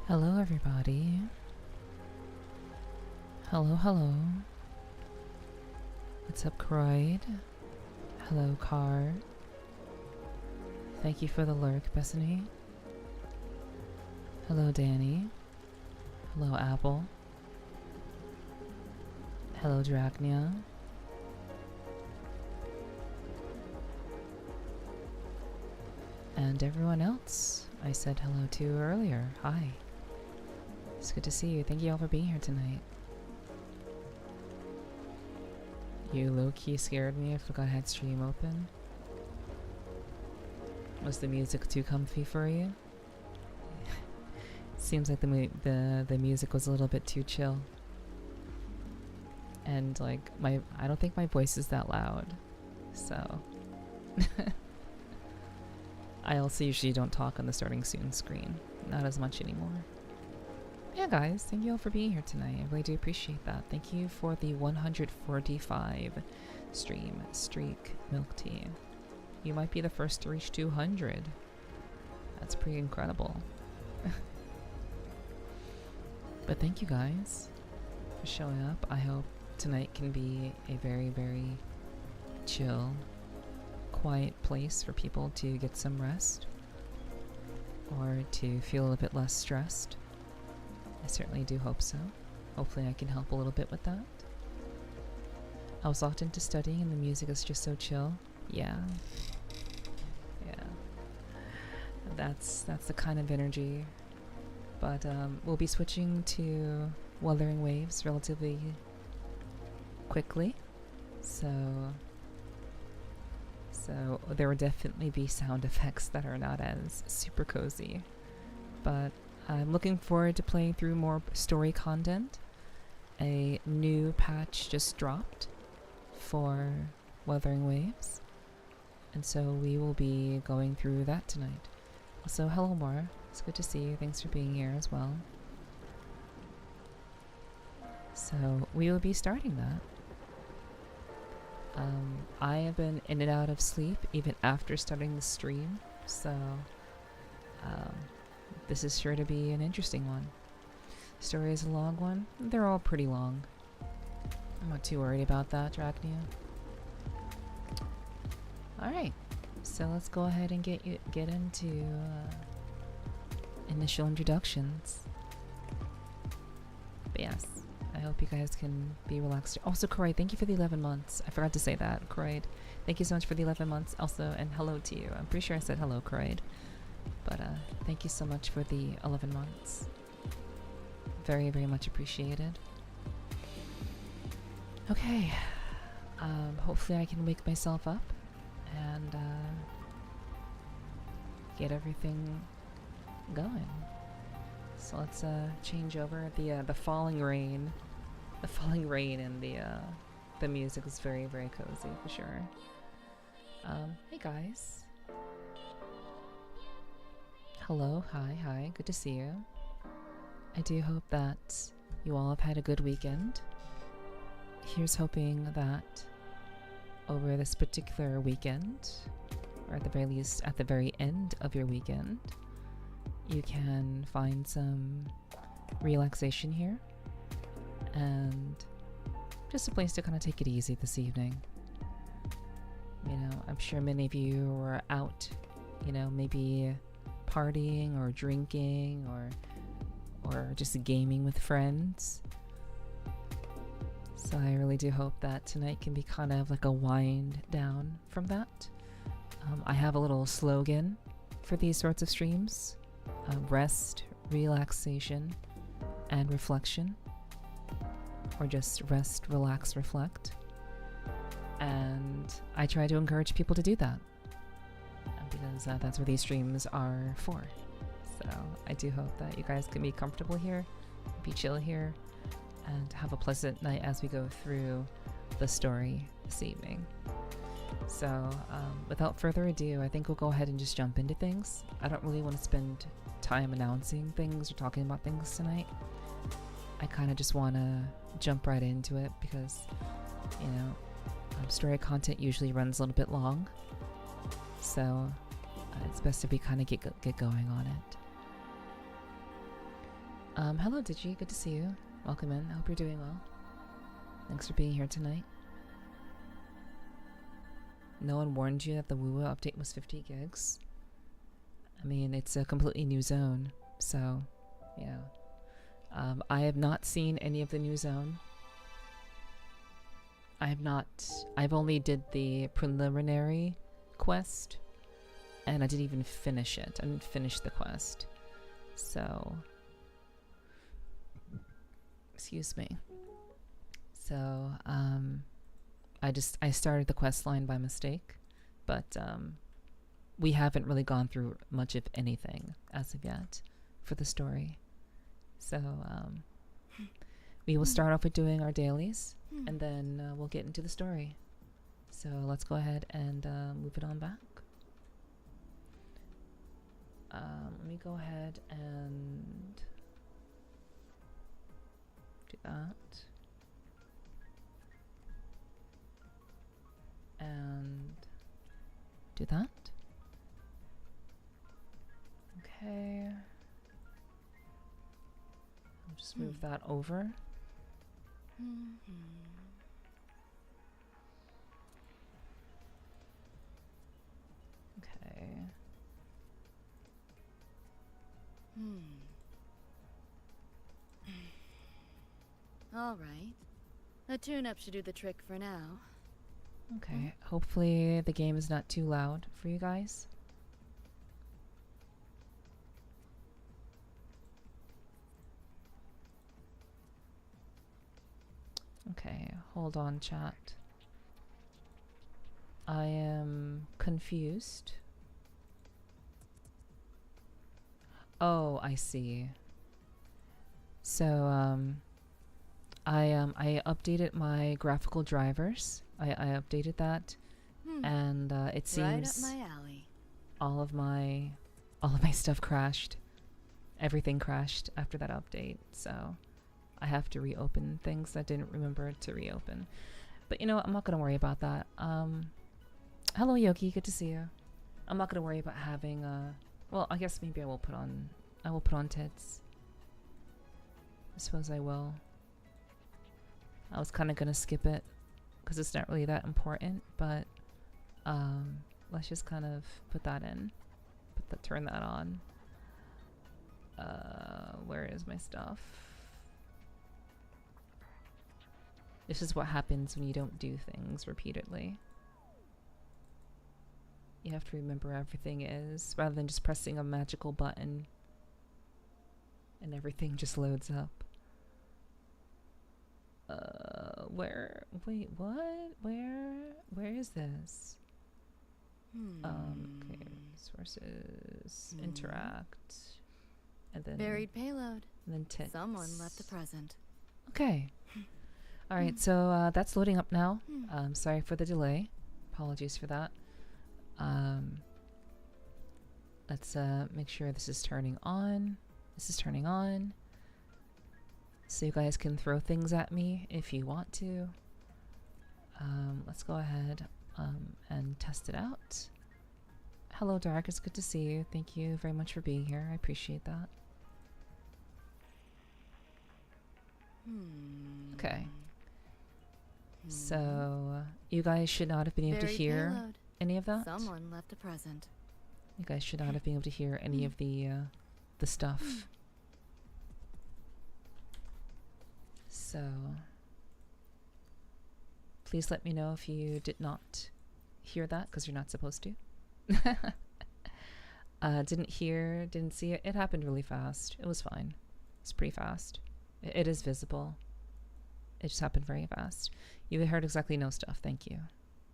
Hello, everybody. Hello, hello. What's up, Croyd? Hello, Car. Thank you for the lurk, Bethany. Hello, Danny. Hello, Apple. Hello, Drachnia. And everyone else I said hello to earlier. Hi. It's good to see you. Thank you all for being here tonight. You low-key scared me. I forgot I had stream open. Was the music too comfy for you? Seems like the music was a little bit too chill. And like I don't think my voice is that loud. So I also usually don't talk on the starting soon screen. Not as much anymore. Yeah, guys, thank you all for being here tonight. I really do appreciate that. Thank you for the 145 stream streak milk tea. You might be the first to reach 200. That's pretty incredible. But thank you guys for showing up. I hope tonight can be a very, very chill, quiet place for people to get some rest or to feel a bit less stressed. I certainly do hope so. Hopefully I can help a little bit with that. I was locked into studying and the music is just so chill. Yeah. Yeah. That's the kind of energy. But we'll be switching to Wuthering Waves relatively quickly. So there will definitely be sound effects that are not as super cozy. But I'm looking forward to playing through more story content. A new patch just dropped for Wuthering Waves. And so we will be going through that tonight. So hello, Maura. It's good to see you. Thanks for being here as well. So we will be starting that. I have been in and out of sleep even after starting the stream. So this is sure to be an interesting one. The story is a long one. They're all pretty long. I'm not too worried about that, Drachnia. Alright, so let's go ahead and get into initial introductions. But yes, I hope you guys can be relaxed. Also, Croyd, thank you for the 11 months. I forgot to say that, Croyd. Thank you so much for the 11 months also, and hello to you. I'm pretty sure I said hello, Croyd. But thank you so much for the 11 months. Very, very much appreciated. Okay. Hopefully I can wake myself up and get everything going. So let's change over. The falling rain. The falling rain and the music is very, very cozy for sure. Hey guys. Hello, hi, good to see you. I do hope that you all have had a good weekend. Here's hoping that over this particular weekend, or at the very least at the very end of your weekend, you can find some relaxation here and just a place to kind of take it easy this evening. You know, I'm sure many of you were out, you know, maybe partying or drinking or just gaming with friends. So I really do hope that tonight can be kind of like a wind down from that. I have a little slogan for these sorts of streams. Rest, relaxation, and reflection. Or just rest, relax, reflect. And I try to encourage people to do that. Because that's what these streams are for. So I do hope that you guys can be comfortable here, be chill here, and have a pleasant night as we go through the story this evening. So without further ado, I think we'll go ahead and just jump into things. I don't really want to spend time announcing things or talking about things tonight. I kind of just want to jump right into it because, you know, story content usually runs a little bit long. So it's best if we kind of get going on it. Hello Digi, good to see you. Welcome in. I hope you're doing well. Thanks for being here tonight. No one warned you that the WuWa update was 50 gigs. I mean, it's a completely new zone, so yeah. I have not seen any of the new zone. I've only did the preliminary quest, and I didn't even finish it. I didn't finish the quest. So, excuse me. So, I started the quest line by mistake, but we haven't really gone through much of anything as of yet for the story. So, we will start off with doing our dailies, and then we'll get into the story. So let's go ahead and move it on back. Let me go ahead and do that. And do that. Okay. I'll just move that over. Okay. All right. A tune-up should do the trick for now. Okay. Hopefully the game is not too loud for you guys. Okay, hold on, chat. I am confused. Oh, I see. So, I updated my graphical drivers. I updated that, and it seems right up my alley. all of my stuff crashed. Everything crashed after that update. So, I have to reopen things I didn't remember to reopen. But you know what? I'm not gonna worry about that. Hello Yogi, good to see you. I'm not gonna worry about having well, I guess maybe I will put on tits. I suppose I will. I was kind of gonna skip it because it's not really that important, but let's just kind of put that in. Turn that on. Where is my stuff? This is what happens when you don't do things repeatedly. You have to remember where everything is, rather than just pressing a magical button and everything just loads up. Wait, what? Where is this? Okay, sources, interact, and then buried payload. And then tits. Someone left a present. Okay. All right, so that's loading up now. Sorry for the delay. Apologies for that. Let's make sure this is turning on. This is turning on. So you guys can throw things at me if you want to. Let's go ahead and test it out. Hello, Dark. It's good to see you. Thank you very much for being here. I appreciate that. Okay. So you guys should not have been able to hear payload. any of that. Someone left a present. You guys should not have been able to hear any of the stuff. So please let me know if you did not hear that, because you're not supposed to. Didn't hear, didn't see it. It happened really fast. It was fine. It's pretty fast. It is visible. It just happened very fast. You heard exactly no stuff. Thank you.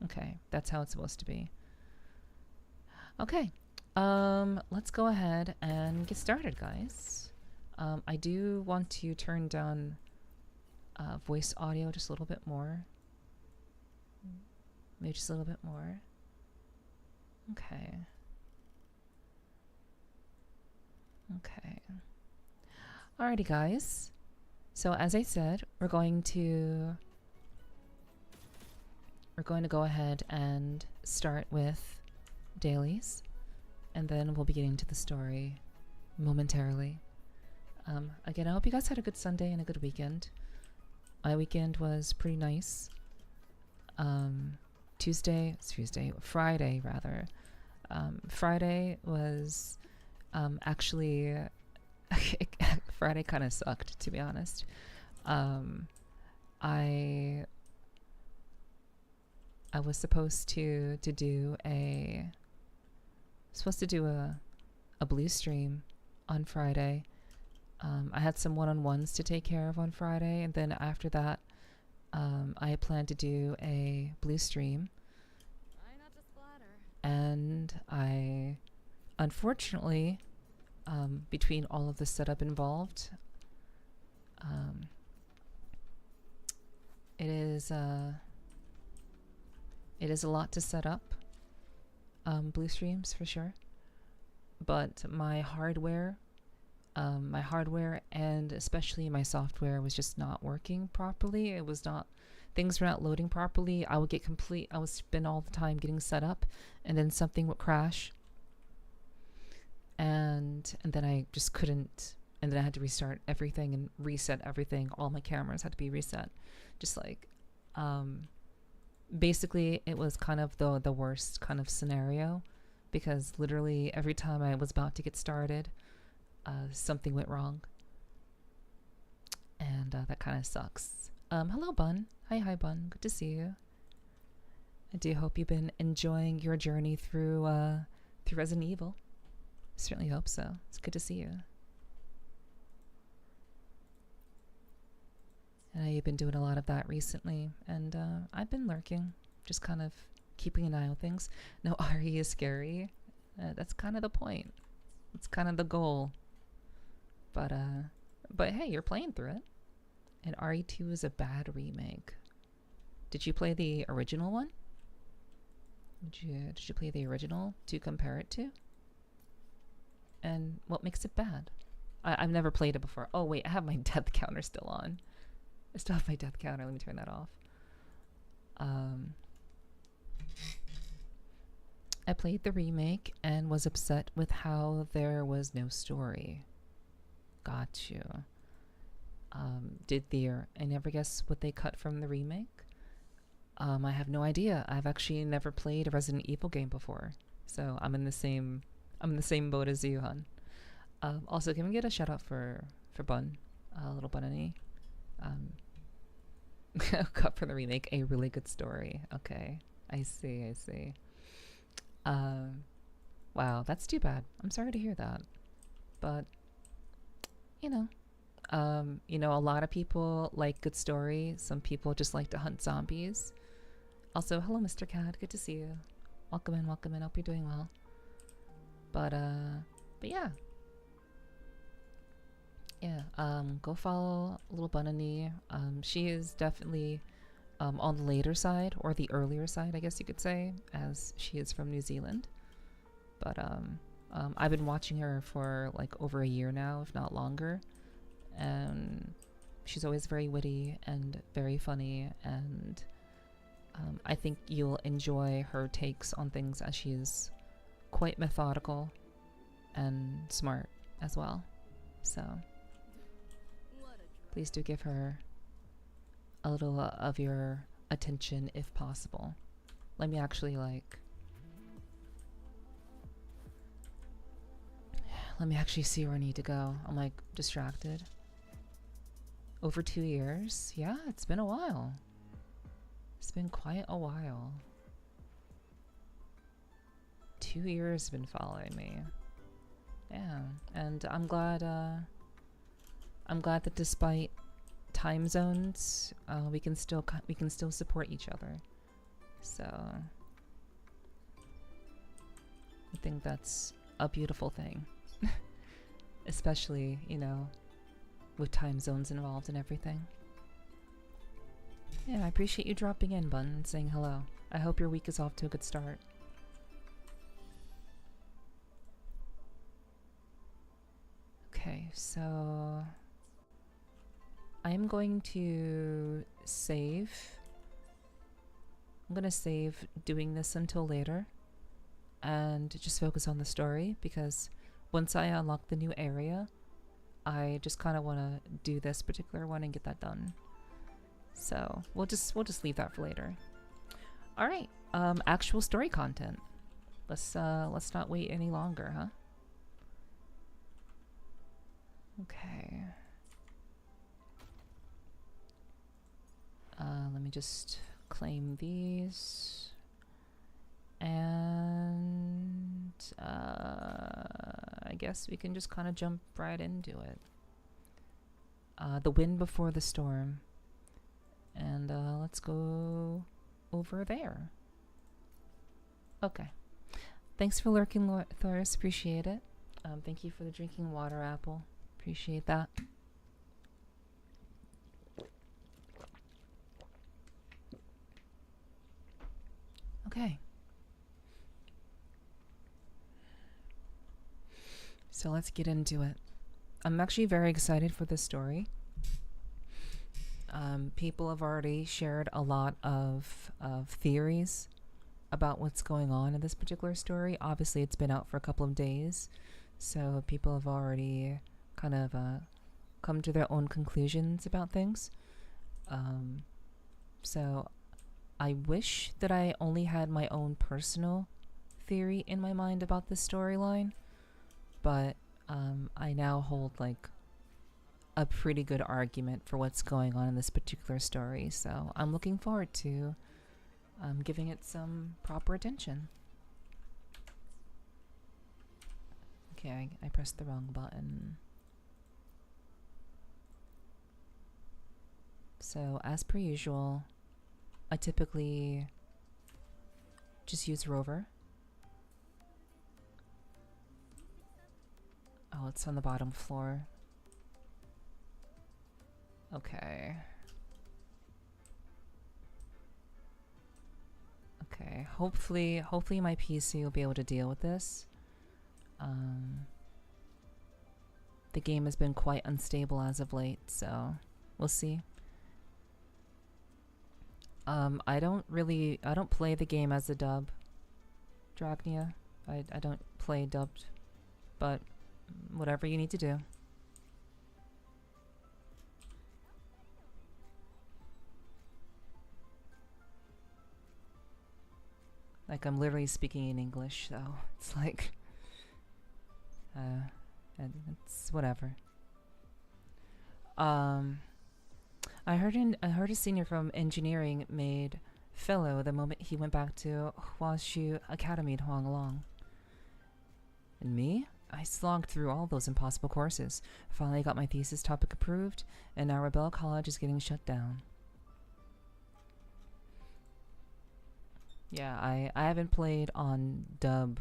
Okay, that's how it's supposed to be. Okay, let's go ahead and get started, guys. I do want to turn down voice audio just a little bit more. Maybe just a little bit more. Okay. Okay. Alrighty, guys. So as I said, we're going to go ahead and start with dailies, and then we'll be getting to the story momentarily. Again, I hope you guys had a good Sunday and a good weekend. My weekend was pretty nice. Friday rather. Friday was actually Friday kind of sucked, to be honest. I was supposed to do a blue stream on Friday. I had some one-on-ones to take care of on Friday, and then after that, I planned to do a blue stream. Try not to splatter. And I, unfortunately, between all of the setup involved, it is a lot to set up blue streams for sure. But my hardware and especially my software was just not working properly. Things were not loading properly. I would spend all the time getting set up, and then something would crash. And then I just couldn't, and then I had to restart everything and reset everything. All my cameras had to be reset. Just like, basically it was kind of the worst kind of scenario, because literally every time I was about to get started, something went wrong, and that kind of sucks. Hello, Bun. Hi, Bun. Good to see you. I do hope you've been enjoying your journey through Resident Evil. Certainly hope so. It's good to see you. I know you've been doing a lot of that recently, and I've been lurking, just kind of keeping an eye on things. No, RE is scary. That's kind of the point. It's kind of the goal. But hey, you're playing through it. And RE2 is a bad remake. Did you play the original one? Did you play the original to compare it to? And what makes it bad? I've never played it before. Oh wait, I have my death counter still on. I still have my death counter. Let me turn that off. I played the remake and was upset with how there was no story. Got you. I never guess what they cut from the remake? I have no idea. I've actually never played a Resident Evil game before, so I'm in the same boat as you, hon. Also, can we get a shout out for Bun, little Bunny? Cut from the remake, a really good story. Okay, I see. Wow, that's too bad. I'm sorry to hear that, but a lot of people like good story. Some people just like to hunt zombies. Also, hello, Mr. Cad. Good to see you. Welcome in. Hope you're doing well. But yeah. Go follow little Bunny. She is definitely on the later side, or the earlier side, I guess you could say, as she is from New Zealand. But I've been watching her for like over a year now, if not longer. And she's always very witty and very funny, and I think you'll enjoy her takes on things, as she is quite methodical and smart as well. So please do give her a little of your attention if possible. Let me actually see where I need to go. I'm like distracted. Over 2 years? Yeah, it's been a while. It's been quite a while. 2 years have been following me. Yeah, and I'm glad that despite time zones, we can still support each other. So I think that's a beautiful thing. Especially, with time zones involved and everything. Yeah, I appreciate you dropping in, Bun, and saying hello. I hope your week is off to a good start. Okay, so I am going to save. I'm going to save doing this until later and just focus on the story, because once I unlock the new area, I just kind of want to do this particular one and get that done. So we'll just leave that for later. All right, actual story content. Let's not wait any longer, huh? Okay. Let me just claim these. And I guess we can just kind of jump right into it. The wind before the storm. And let's go over there. Okay. Thanks for lurking, Thoris. Appreciate it. Thank you for the drinking water, Apple. Appreciate that. Okay. So let's get into it. I'm actually very excited for this story. People have already shared a lot of theories about what's going on in this particular story. Obviously, it's been out for a couple of days, so people have already kind of come to their own conclusions about things. So I wish that I only had my own personal theory in my mind about this storyline, but I now hold like a pretty good argument for what's going on in this particular story, so I'm looking forward to giving it some proper attention. Okay, I pressed the wrong button. So, as per usual, I typically just use Rover. Oh, it's on the bottom floor. Okay. Okay, hopefully my PC will be able to deal with this. The game has been quite unstable as of late, so we'll see. I don't play the game as a dub, Dragnia. I don't play dubbed, but whatever you need to do. Like, I'm literally speaking in English, so it's like, it's whatever. I heard a senior from engineering made fellow the moment he went back to Huashu Academy in Huanglong. And me? I slogged through all those impossible courses, finally got my thesis topic approved, and now Rebel College is getting shut down. Yeah, I haven't played on dub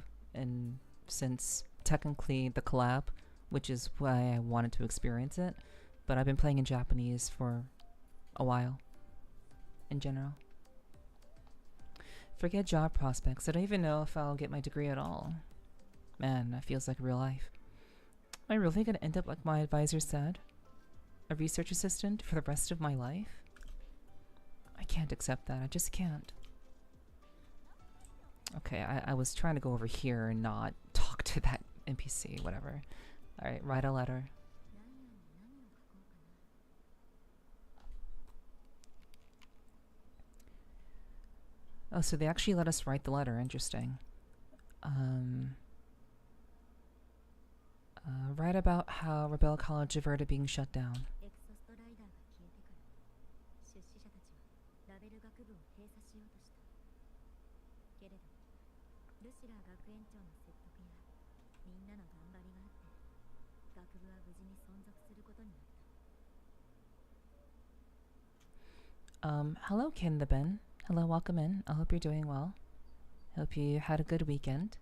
since technically the collab, which is why I wanted to experience it, but I've been playing in Japanese for a while, in general. Forget job prospects, I don't even know if I'll get my degree at all. Man, that feels like real life. Am I really gonna end up like my advisor said? A research assistant for the rest of my life? I can't accept that, I just can't. Okay, I was trying to go over here and not talk to that NPC, whatever. Alright, write a letter. Oh, so they actually let us write the letter, interesting. Write about how Rebel College averted being shut down. Hello, Ken the Ben. Hello, welcome in. I hope you're doing well. Hope you had a good weekend.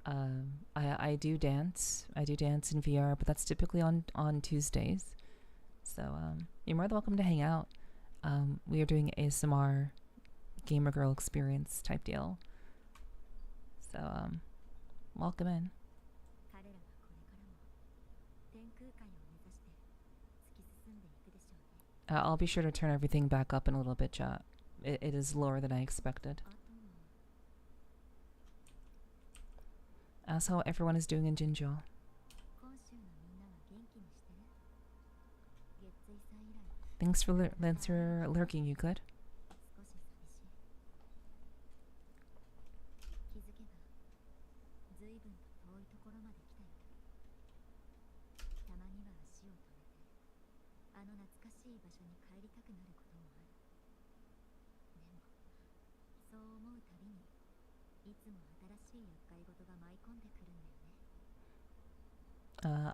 I do dance. I do dance in VR, but that's typically on Tuesdays. So you're more than welcome to hang out. We are doing ASMR gamer girl experience type deal. So welcome in. I'll be sure to turn everything back up in a little bit, chat. It is lower than I expected. Ask how everyone is doing in Jinzhou. Thanks for lurking, you good?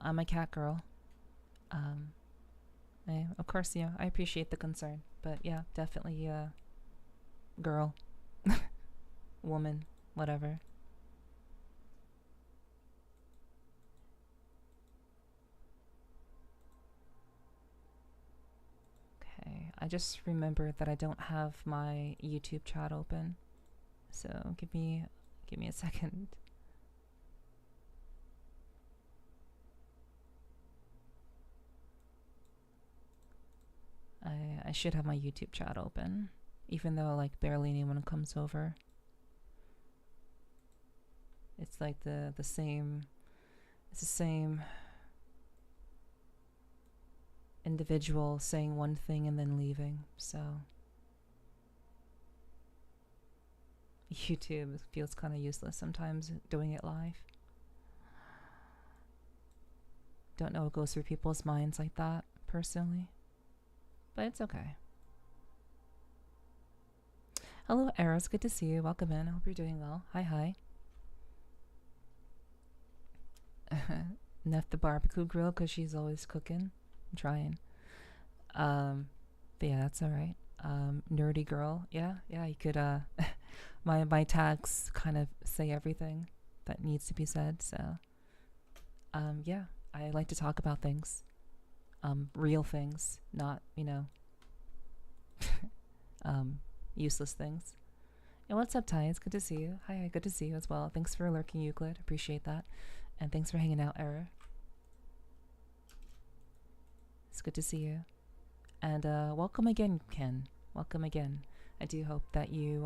I'm a cat girl. Of course, yeah, I appreciate the concern, but yeah, definitely girl, woman, whatever. Okay, I just remembered that I don't have my YouTube chat open, so give me a second. I should have my YouTube chat open, even though like barely anyone comes over. It's like the same. It's the same individual saying one thing and then leaving. So YouTube feels kind of useless sometimes doing it live. Don't know what goes through people's minds like that personally, but it's okay. Hello, Eros. Good to see you. Welcome in. I hope you're doing well. Hi. Neff the barbecue grill because she's always cooking. I'm trying. But yeah, that's all right. Nerdy girl. Yeah. You could. My tags kind of say everything that needs to be said. So, yeah, I like to talk about things, real things, not useless things. And what's up, Ty? It's good to see you. Hi, good to see you as well. Thanks for lurking, Euclid. Appreciate that. And thanks for hanging out, Era. It's good to see you. And welcome again, Ken. Welcome again. I do hope that you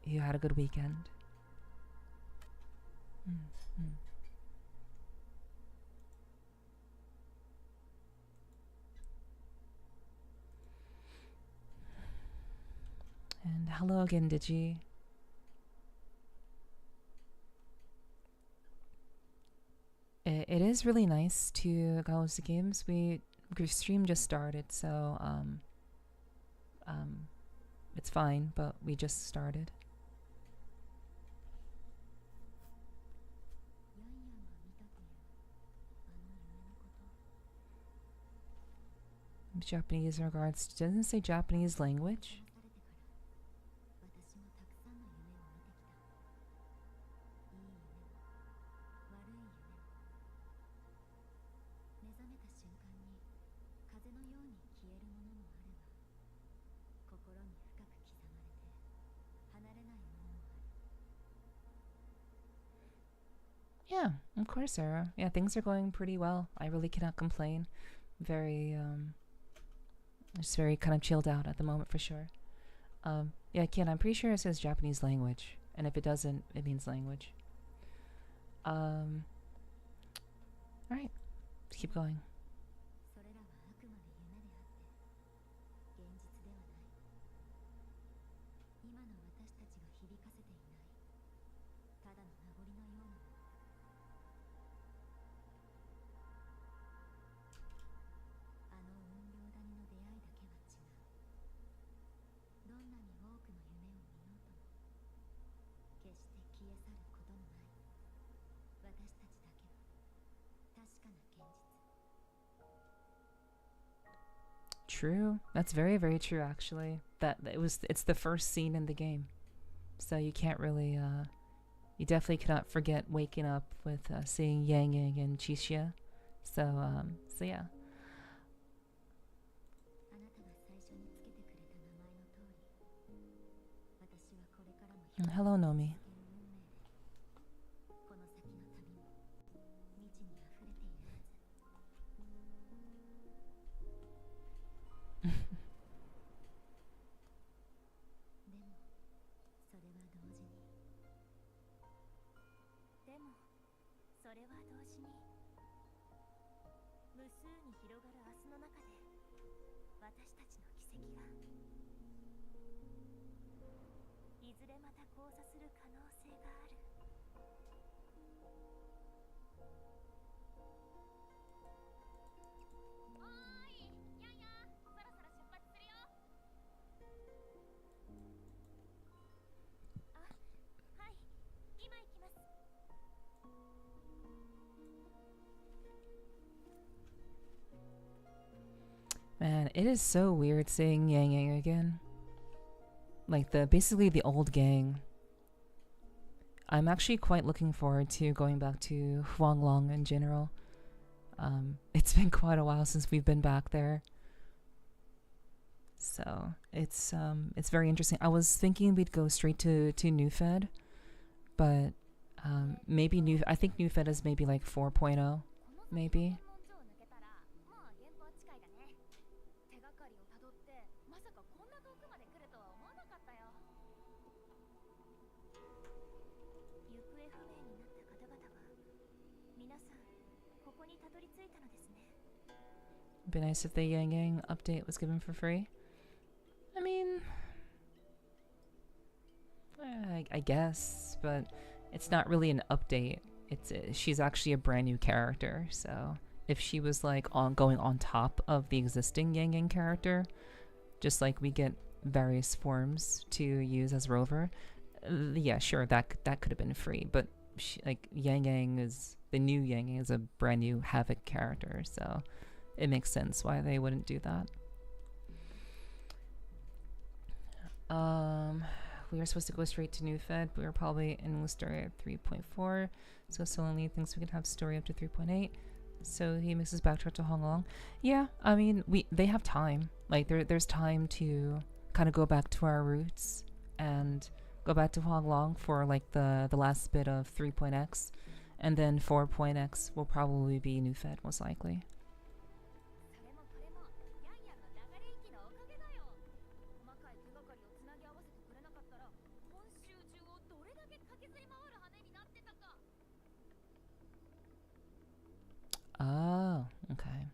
you had a good weekend. And hello again, Digi. It is really nice to go to games. Our stream just started, so it's fine, but we just started. Japanese in regards to, doesn't say Japanese language. Yeah, of course, Sarah. Yeah, things are going pretty well. I really cannot complain. Very, just very kind of chilled out at the moment for sure. Yeah, Ken, I'm pretty sure it says Japanese language, and if it doesn't, it means language. All right, let's keep going. True. That's very, very true, actually. It's the first scene in the game. So you can't really, you definitely cannot forget waking up with seeing Yang Yang and Chixia. So yeah. Hello, Nomi. Man, it is so weird seeing Yang Yang again. Like basically the old gang. I'm actually quite looking forward to going back to Huanglong in general. It's been quite a while since we've been back there. So it's very interesting. I was thinking we'd go straight to New Fed, but maybe I think New Fed is maybe like 4.0, maybe. It'd be nice if the Yang Yang update was given for free. I mean, I guess, but it's not really an update. She's actually a brand new character, so if she was like going on top of the existing Yang Yang character, just like we get various forms to use as Rover, yeah, sure, that could have been free. But like Yang Yang is the new Yang Yang is a brand new Havoc character, so it makes sense why they wouldn't do that. We were supposed to go straight to New Fed, but we were probably in the story at 3.4, so Solonly thinks we can have story up to 3.8. So he makes us backtrack to Honglong. Yeah, I mean, they have time. Like there's time to kind of go back to our roots and go back to Honglong for like the last bit of 3.x, and then 4.x will probably be New Fed most likely. Oh, okay.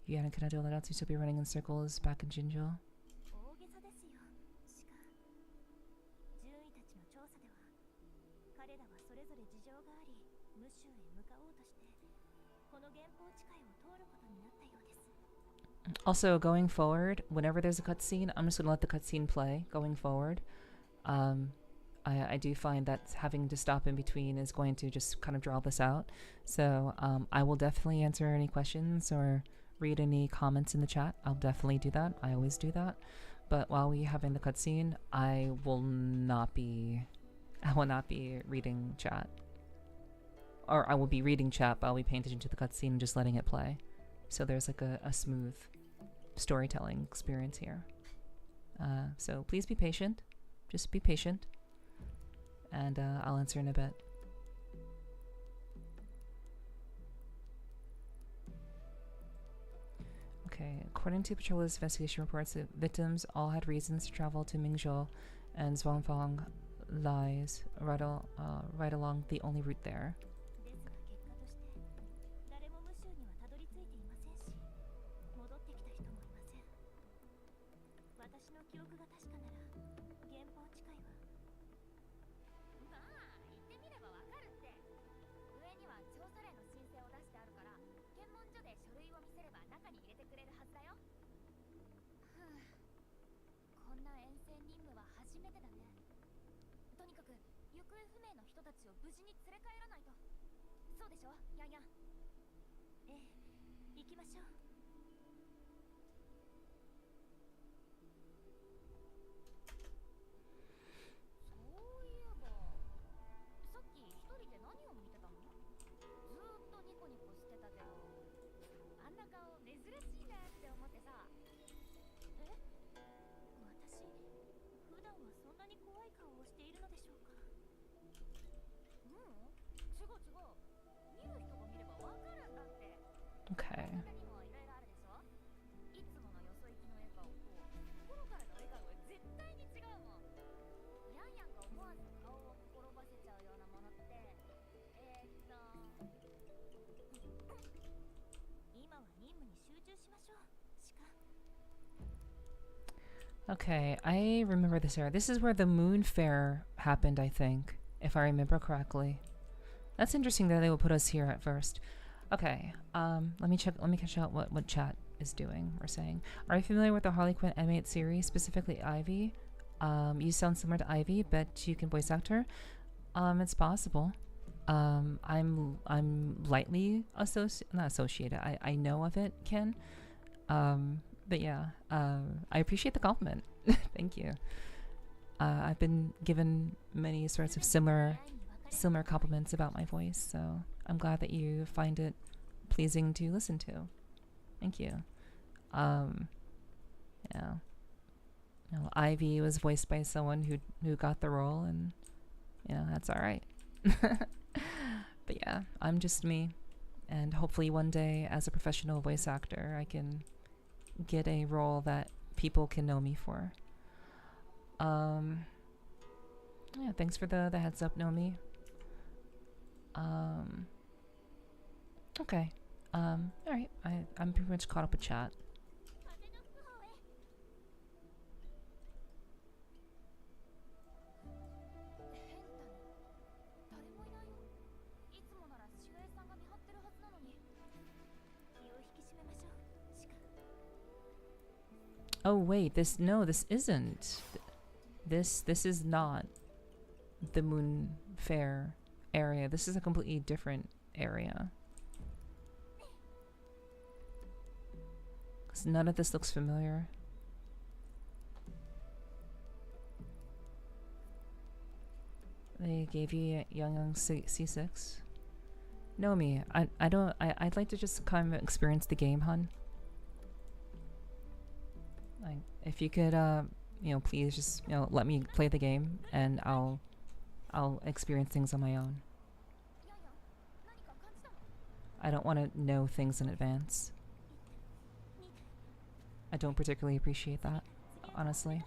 Yeah, can I do all that else? You still be running in circles back in Jinzhou? Also, going forward, whenever there's a cutscene, I'm just gonna let the cutscene play going forward. I do find that having to stop in between is going to just kind of draw this out. So I will definitely answer any questions or read any comments in the chat. I'll definitely do that. I always do that. But while we're having the cutscene, I will not be reading chat. Or I will be reading chat, but I'll be paying attention to the cutscene and just letting it play. So there's like a smooth storytelling experience here. So please be patient. Just be patient. And I'll answer in a bit. Okay, according to Patroller's investigation reports, the victims all had reasons to travel to Mengzhou, and Zhuangfang lies right along the only route there. Okay. Okay, I remember this area. This is where the moon fair happened, I think, if I remember correctly. That's interesting that they will put us here at first. Okay, let me catch out what chat is doing or saying. Are you familiar with the Harley Quinn animated series, specifically Ivy? You sound similar to Ivy, but you can voice act her. It's possible. I'm lightly not associated. I know of it, Ken. But yeah, I appreciate the compliment. Thank you. I've been given many sorts of similar compliments about my voice, so I'm glad that you find it pleasing to listen to. Thank you. Yeah. Ivy was voiced by someone who got the role, and that's all right. But yeah, I'm just me, and hopefully one day as a professional voice actor I can get a role that people can know me for. Yeah, thanks for the heads up, Nomi. Okay. Alright, I'm pretty much caught up with chat. Oh wait, this isn't. This is not the Moon Fair area. This is a completely different area. 'Cause none of this looks familiar. They gave you Young C6. Nomi, I'd like to just kind of experience the game, hun. Like, if you could, please just, let me play the game, and I'll experience things on my own. I don't want to know things in advance. I don't particularly appreciate that, honestly.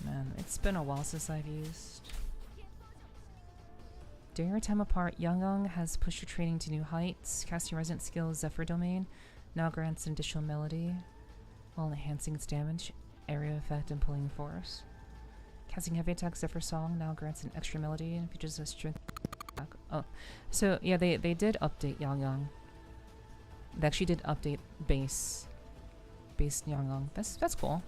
Man, it's been a while since I've used. During your time apart, Yang has pushed your training to new heights. Casting resident skill Zephyr Domain now grants an additional melody while enhancing its damage, area effect, and pulling force. Casting heavy attack Zephyr Song now grants an extra melody and features a strength attack. Oh, so yeah, they did update Yang. They actually did update base Yang. That's cool.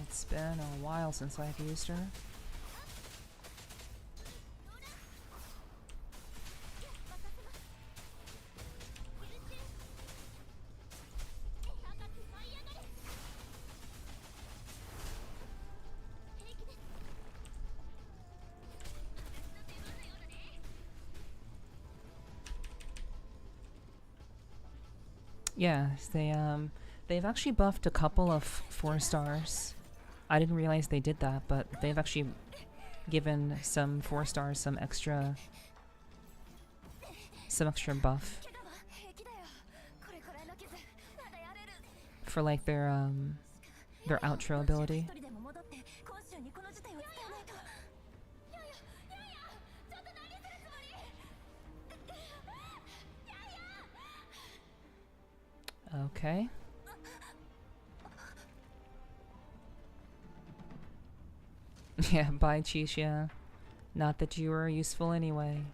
It's been a while since I've used her. Yeah, they've actually buffed a couple of 4 stars. I didn't realize they did that, but they've actually given some 4 stars some extra buff for like their outro ability. Okay. Yeah, bye, Chisha. Not that you were useful anyway.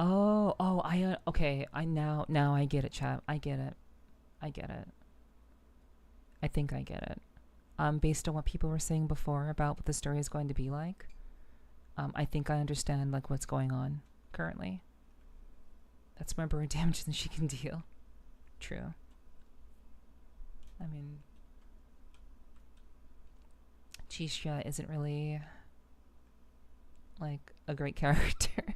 Okay. Now I get it, chat. I get it. I think I get it. Based on what people were saying before about what the story is going to be like, I think I understand like what's going on currently. That's more bird damage than she can deal. True. I mean, Chisha isn't really like a great character.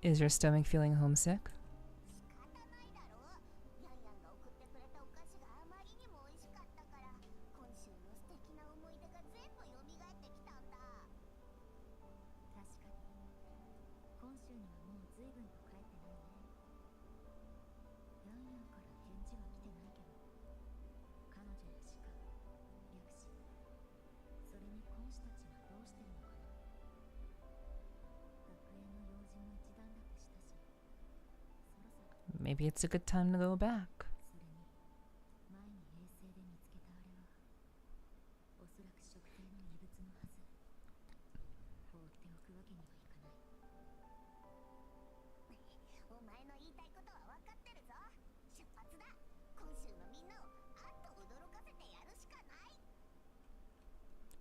Is your stomach feeling homesick? Maybe it's a good time to go back.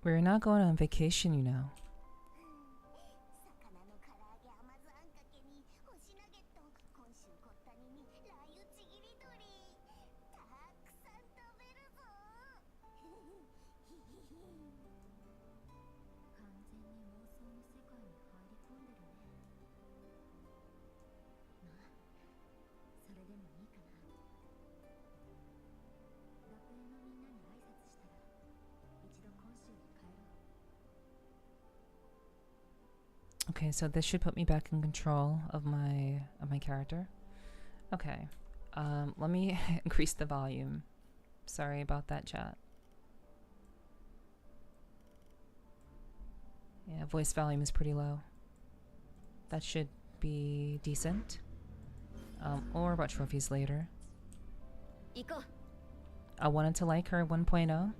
We're not going on vacation, you know. Okay, so this should put me back in control of my character. Okay, let me increase the volume. Sorry about that, chat. Yeah, voice volume is pretty low. That should be decent. Or about trophies later. I wanted to like her 1.0.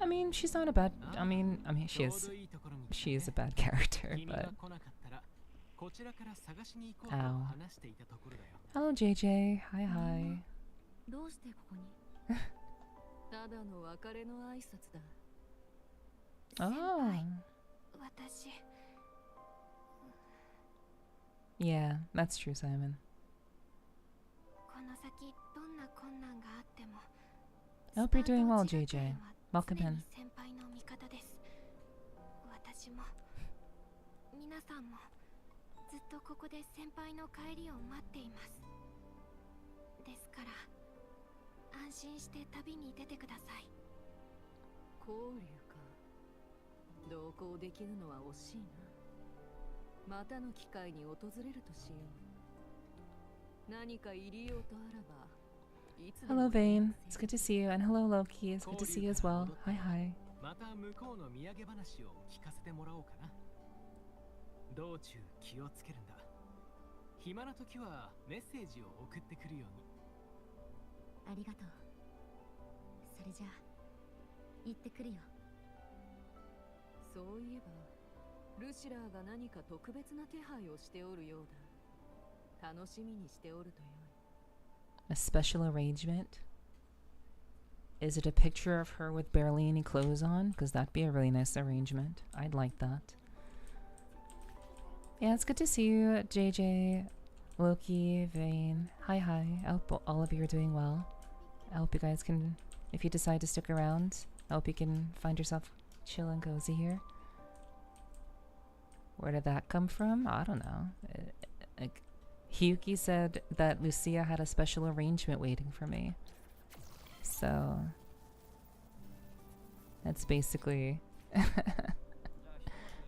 I mean, she's not a bad. I mean, she is a bad character, but. Ow. Hello, JJ. Hi. Oh. Yeah, that's true, Simon. I hope you're doing well, JJ. Welcome in. Hello, Vane. It's good to see you. And hello, Loki. It's good to see you as well. Hi. A special arrangement? Is it a picture of her with barely any clothes on? Because that'd be a really nice arrangement. I'd like that. Yeah, it's good to see you, JJ, Loki, Vane. Hi. I hope all of you are doing well. I hope you guys can, if you decide to stick around, I hope you can find yourself chill and cozy here. Where did that come from? I don't know. Like, Hyuki said that Lucia had a special arrangement waiting for me. So that's basically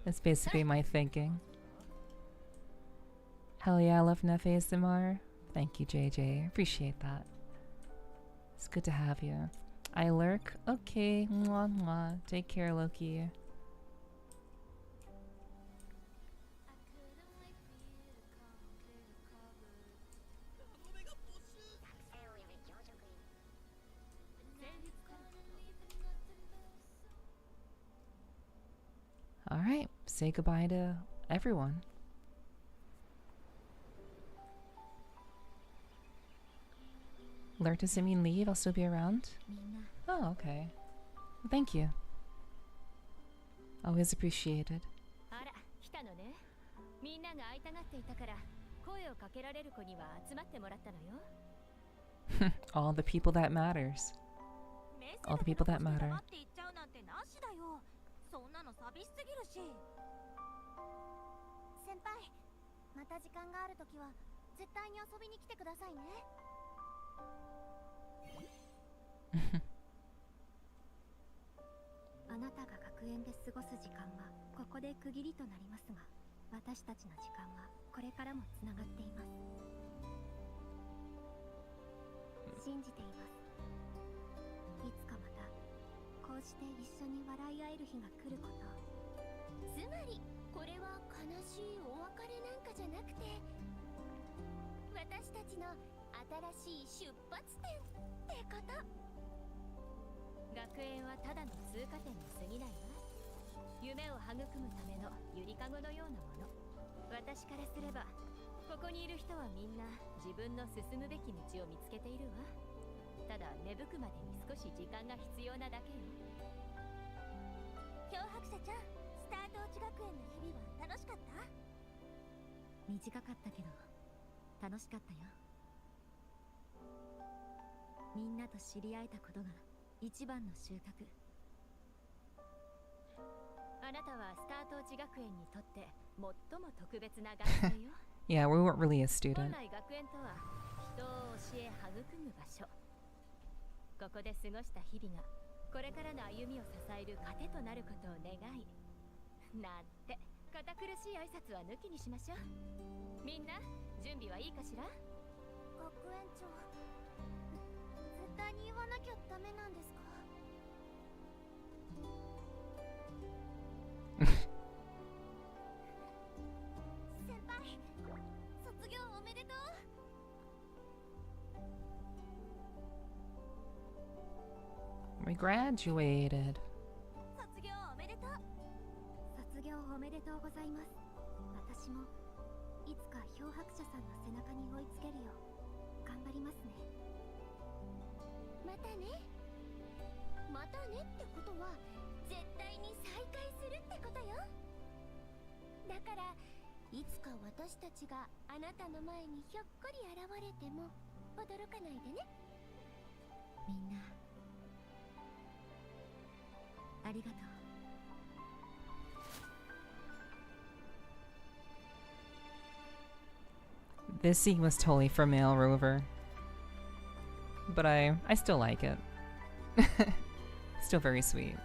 that's basically my thinking. Hell yeah, I love Nef ASMR. Thank you, JJ. Appreciate that. It's good to have you. I lurk. Okay. Mwah, mwah. Take care, Loki. Alright, say goodbye to everyone. Lurk doesn't mean leave, I'll still be around. Oh, okay. Thank you. Always appreciated. All the people that matters. All the people that matter. そんなの寂しすぎるし。先輩、また時間があるときは絶対に遊びに来てくださいね。あなたが学園で過ごす時間はここで区切りとなりますが、私たちの時間はこれからもつながっています。信じています。いつかまたこうして一緒に笑い合える日が来ること。つまりこれは悲しいお別れなんかじゃなくて、私たちの新しい出発点ってこと。学園はただの通過点に過ぎないわ。夢を育むためのゆりかごのようなもの。私からすればここにいる人はみんな自分の進むべき道を見つけているわ。ただ芽吹くまでに少し時間が必要なだけよ。漂白者ちゃん、スタート落ち学園の日々は楽しかった？短かったけど楽しかったよ。みんなと知り合えたことが一番の収穫。あなたはスタート落ち学園にとって最も特別な学生よ。Yeah, we weren't really a student. 本来学園とは人を教え育む場所。ここで過ごした日々がこれからの歩みを支える糧となることを願い。なんて堅苦しい挨拶は抜きにしましょう。みんな準備はいいかしら？学園長、絶対に言わなきゃダメなんですか？先輩、卒業おめでとう。We graduated. 卒業おめでとう。卒業おめでとうございます。私もいつか漂白者さんの背中に追いつけるよう頑張りますね。またね。またねってことは絶対に再会するってことよ。だからいつか私たちがあなたの前にひょっこり現れても驚かないでね。みんなありがとう。This scene was totally for male Rover. But I still like it. Still very sweet.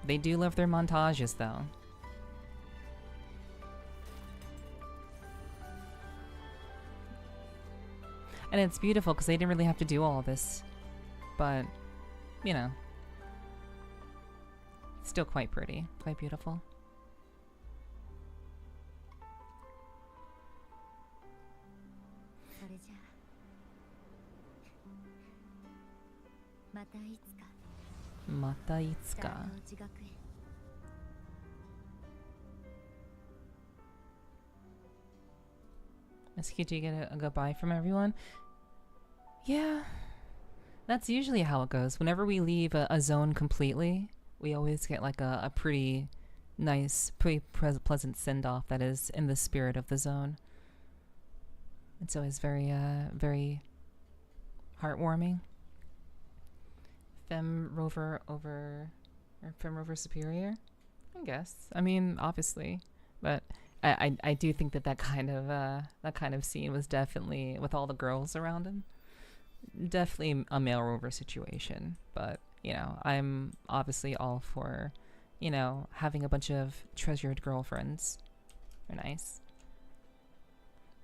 They do love their montages though. And it's beautiful because they didn't really have to do all this. But, you know, still quite pretty, quite beautiful. Mata itsuka. Miss Kichi, get a goodbye from everyone? Yeah. That's usually how it goes. Whenever we leave a zone completely, we always get like a pretty nice, pretty pleasant send-off that is in the spirit of the zone. It's always very, very heartwarming. Fem Rover over... or Fem Rover Superior? I guess. I mean, obviously. But I do think that that kind of scene was definitely, with all the girls around him, definitely a male rover situation. But you know, I'm obviously all for, you know, having a bunch of treasured girlfriends. They're nice.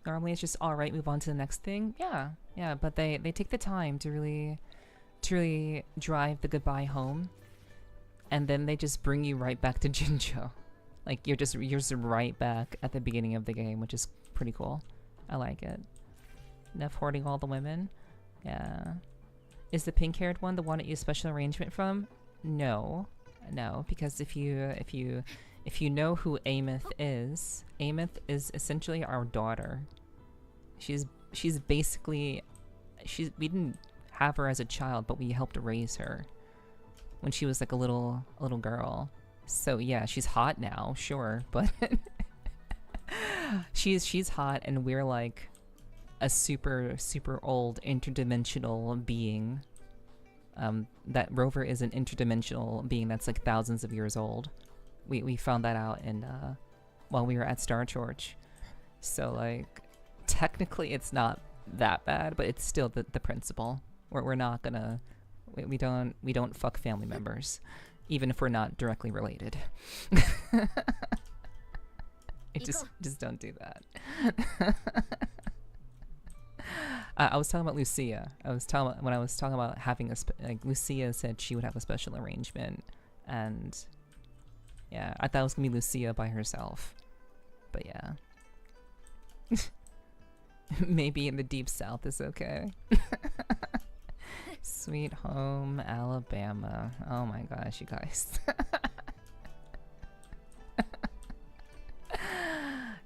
Normally it's just all right, move on to the next thing. Yeah, yeah, but they take the time to really drive the goodbye home, and then they just bring you right back to Jinjo. Like you're just right back at the beginning of the game, which is pretty cool. I like it. Neff hoarding all the women. Yeah. Is the pink-haired one the one that you special arrangement from? No, no, because if you know who Ameth is essentially our daughter. She's basically, we didn't have her as a child, but we helped raise her when she was like a little girl. So yeah, she's hot now, sure, but she's hot, and we're like a super old interdimensional being. That Rover is an interdimensional being that's like thousands of years old. We found that out in while we were at Star Church. So like technically it's not that bad, but it's still the principle. We're not gonna we don't fuck family members, even if we're not directly related. Just don't do that. I was talking about Lucia. When I was talking about having like Lucia said she would have a special arrangement, and yeah, I thought it was gonna be Lucia by herself, but yeah. Maybe in the deep south is okay. Sweet home Alabama. Oh my gosh, you guys.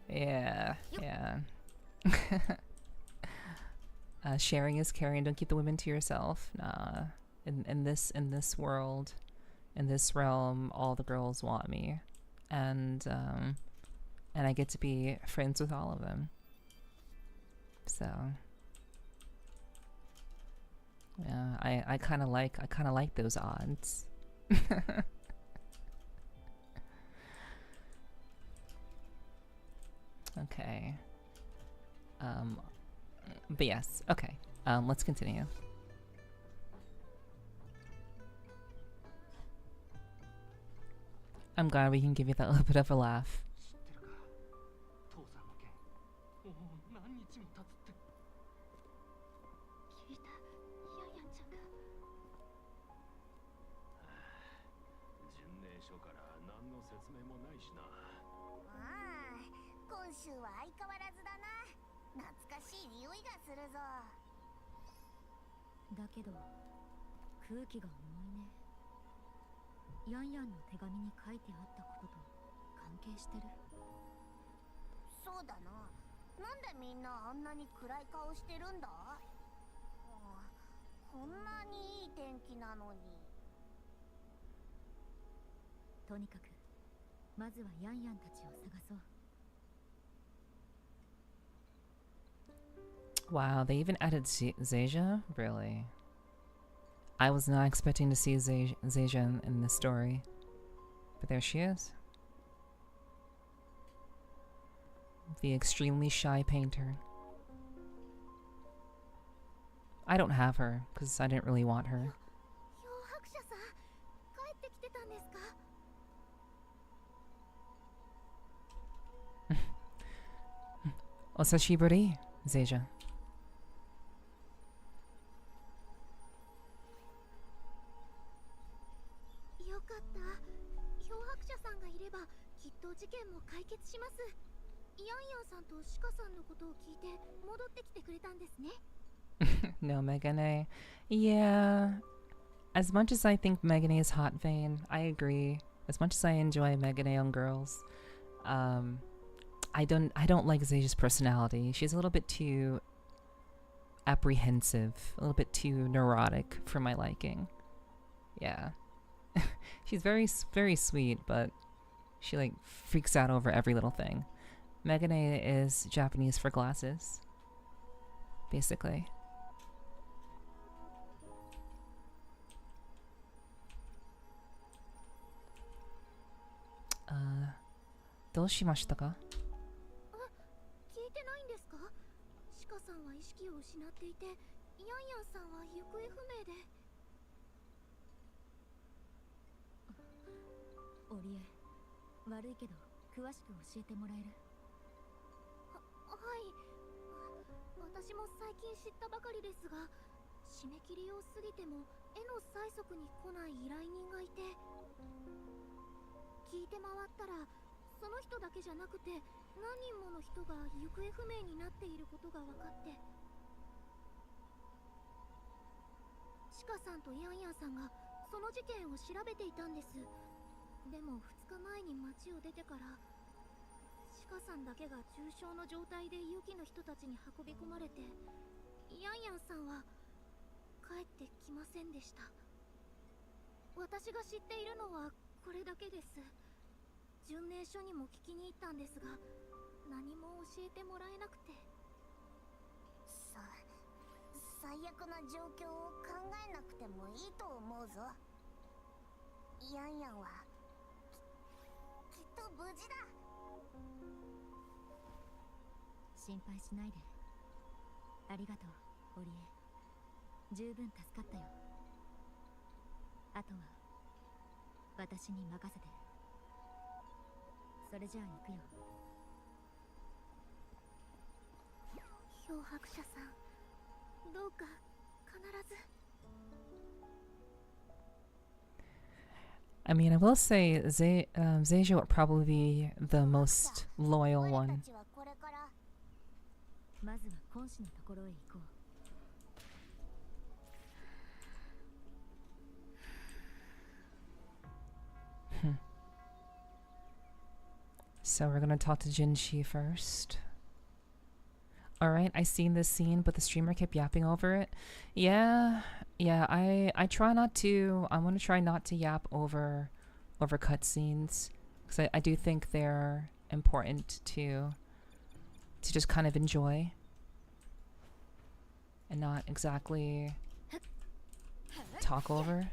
Yeah. Sharing is caring. Don't keep the women to yourself. Nah. In this world, in this realm, all the girls want me, and I get to be friends with all of them. So yeah, I kind of like those odds. Okay. But yes, okay. Let's continue. I'm glad we can give you that little bit of a laugh. だけど空気が重いね。ヤンヤンの手紙に書いてあったことと関係してる。そうだな。なんでみんなあんなに暗い顔してるんだ？こんなにいい天気なのに。とにかくまずはヤンヤンたちを探そう。 Wow, they even added Zayja? Really? I was not expecting to see Zayja in this story. But there she is. The extremely shy painter. I don't have her, because I didn't really want her. Osashiburi, Zayja. 事件も解決します。ヤンヤンさんとシカさんのことを聞いて戻ってきてくれたんですね。No, Megane. Yeah. As much as I think Megane is hot vein, I agree. As much as I enjoy Megane on girls, I don't like Zayja's personality. She's a little bit too apprehensive, a little bit too neurotic for my liking. Yeah. She's very sweet, but she like freaks out over every little thing. Megane is Japanese for glasses, basically. Do shimashita ka? か？鹿さんは意識を失っていて、ヤンヤンさんは行方不明で。オリエ、悪いけど詳しく教えてもらえる？はい。私も最近知ったばかりですが、締め切りを過ぎても絵の催促に来ない依頼人がいて、聞いて回ったらその人だけじゃなくて何人もの人が行方不明になっていることが分かって、鹿さんとヤンヤンさんがその事件を調べていたんです。でも2日前に町を出てから鹿さんだけが重傷の状態でユキの人たちに運び込まれて、ヤンヤンさんは帰ってきませんでした。私が知っているのはこれだけです。巡礼所にも聞きに行ったんですが、何も教えてもらえなくて。最悪な状況を考えなくてもいいと思うぞ。ヤンヤンはきっと無事だ。心配しないで。ありがとう、オリエ。十分助かったよ。あとは私に任せて。それじゃあ行くよ。漂白者さん、どうか必ず。I mean, I will say Zhejiu would probably be the most loyal 我 one. たちはこれからまずは根子のところへ行こう。So we're gonna talk to Jinshi first. Alright, I seen this scene, but the streamer kept yapping over it. Yeah, I try not to. I want to try not to yap over cutscenes, because I do think they're important to just kind of enjoy and not exactly talk over.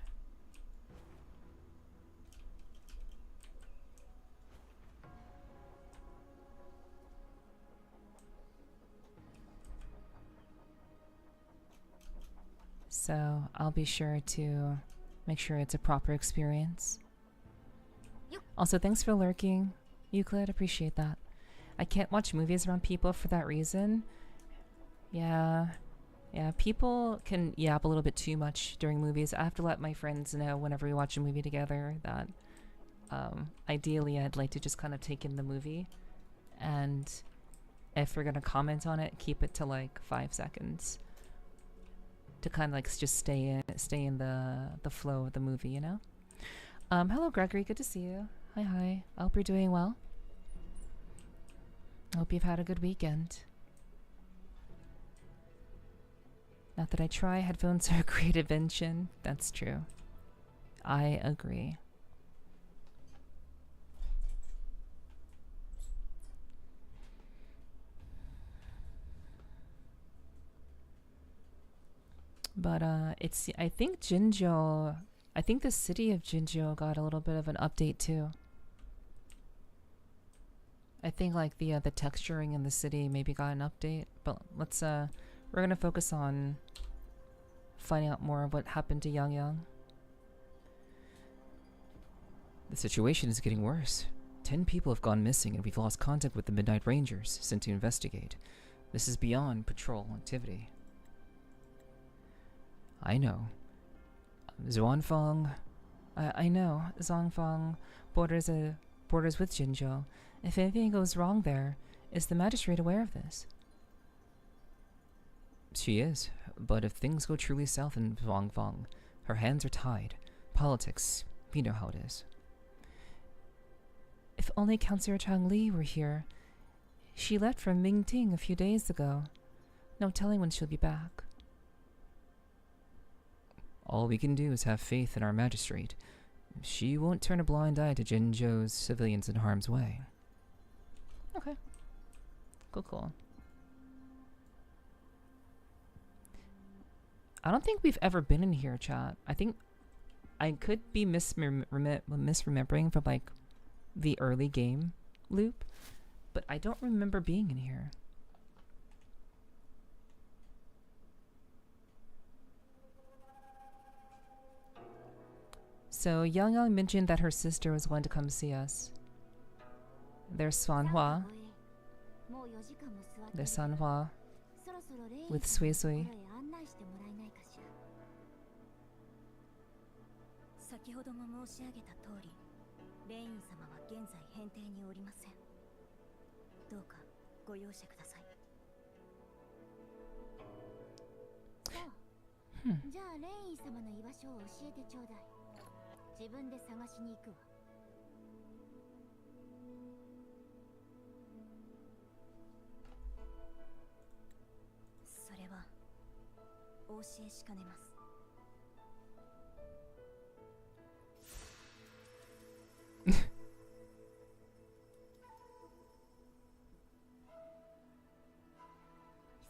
So I'll be sure to make sure it's a proper experience. Also, thanks for lurking, Euclid. Appreciate that. I can't watch movies around people for that reason. Yeah, people can yap a little bit too much during movies. I have to let my friends know whenever we watch a movie together that ideally I'd like to just kind of take in the movie, and if we're gonna comment on it, keep it to like 5 seconds. To kind of like just stay in the flow of the movie, you know? Hello Gregory, good to see you. Hi. I hope you're doing well. I hope you've had a good weekend. Not that I try, headphones are a great invention. That's true. I agree. But I think the city of Jinzhou got a little bit of an update too. I think like the texturing in the city maybe got an update, but let's we're gonna focus on finding out more of what happened to Yang. The situation is getting worse. 10 people have gone missing and we've lost contact with the Midnight Rangers sent to investigate. This is beyond patrol activity. I know. Zhuanfeng. I know. Zhangfang borders with Jinzhou. If anything goes wrong there, is the magistrate aware of this? She is, but if things go truly south in Zhuanfeng, her hands are tied. Politics, you know how it is. If only Councillor Chang Li were here. She left from Mingting a few days ago. No telling when she'll be back. All we can do is have faith in our magistrate. She won't turn a blind eye to Jinzhou's civilians in harm's way. Okay. Cool. I don't think we've ever been in here, chat. I think I could be misremembering from like the early game loop, but I don't remember being in here. So Yang Yang mentioned that her sister was going to come see us. There's Swanhua. もう4時間も座っている。 There's Sanhua そろそろレイン with さんの Zoey. ところへ案内してもらえないかしら。先ほども申し上げた通り、レイン様は現在返廷におりません。どうかご容赦ください。じゃあレイン様の居場所を教えてちょうだい。自分で探しに行くわ。それはお教えしかねます。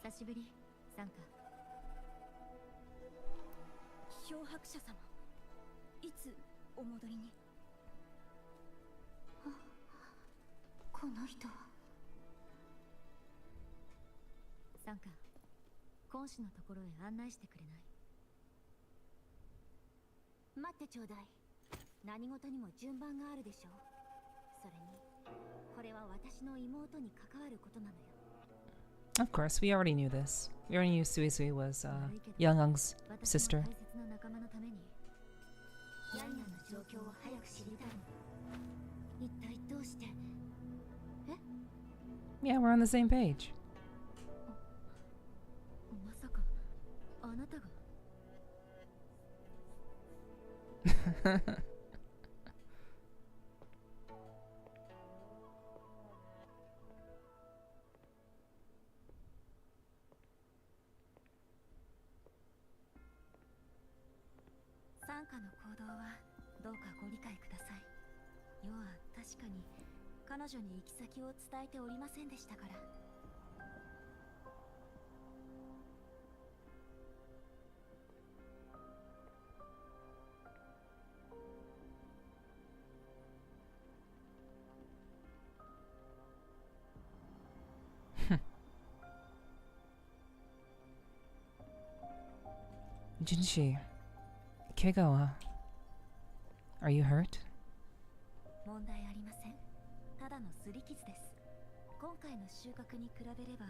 久しぶり、参加。漂白者様、いつお戻りに？この人は。参加、講師のところへ案内してくれない？待ってちょうだい。何事にも順番があるでしょう。それに、これは私の妹に関わることなのよ。Of course, we already knew this. We already knew Sui Sui was Yang Yang's sister. 私の大切な仲間のために、ヤンヤンの状況を早く知りたいの。一体どうして？え？ Yeah, we're on the same page. まさか、あなたが？参加の行動はどうかご理解ください。要は確かに彼女に行き先を伝えておりませんでしたから。Jinshi, Kegawa, are you hurt? 問題ありません。ただの擦り傷です。今回の収穫に比べれば、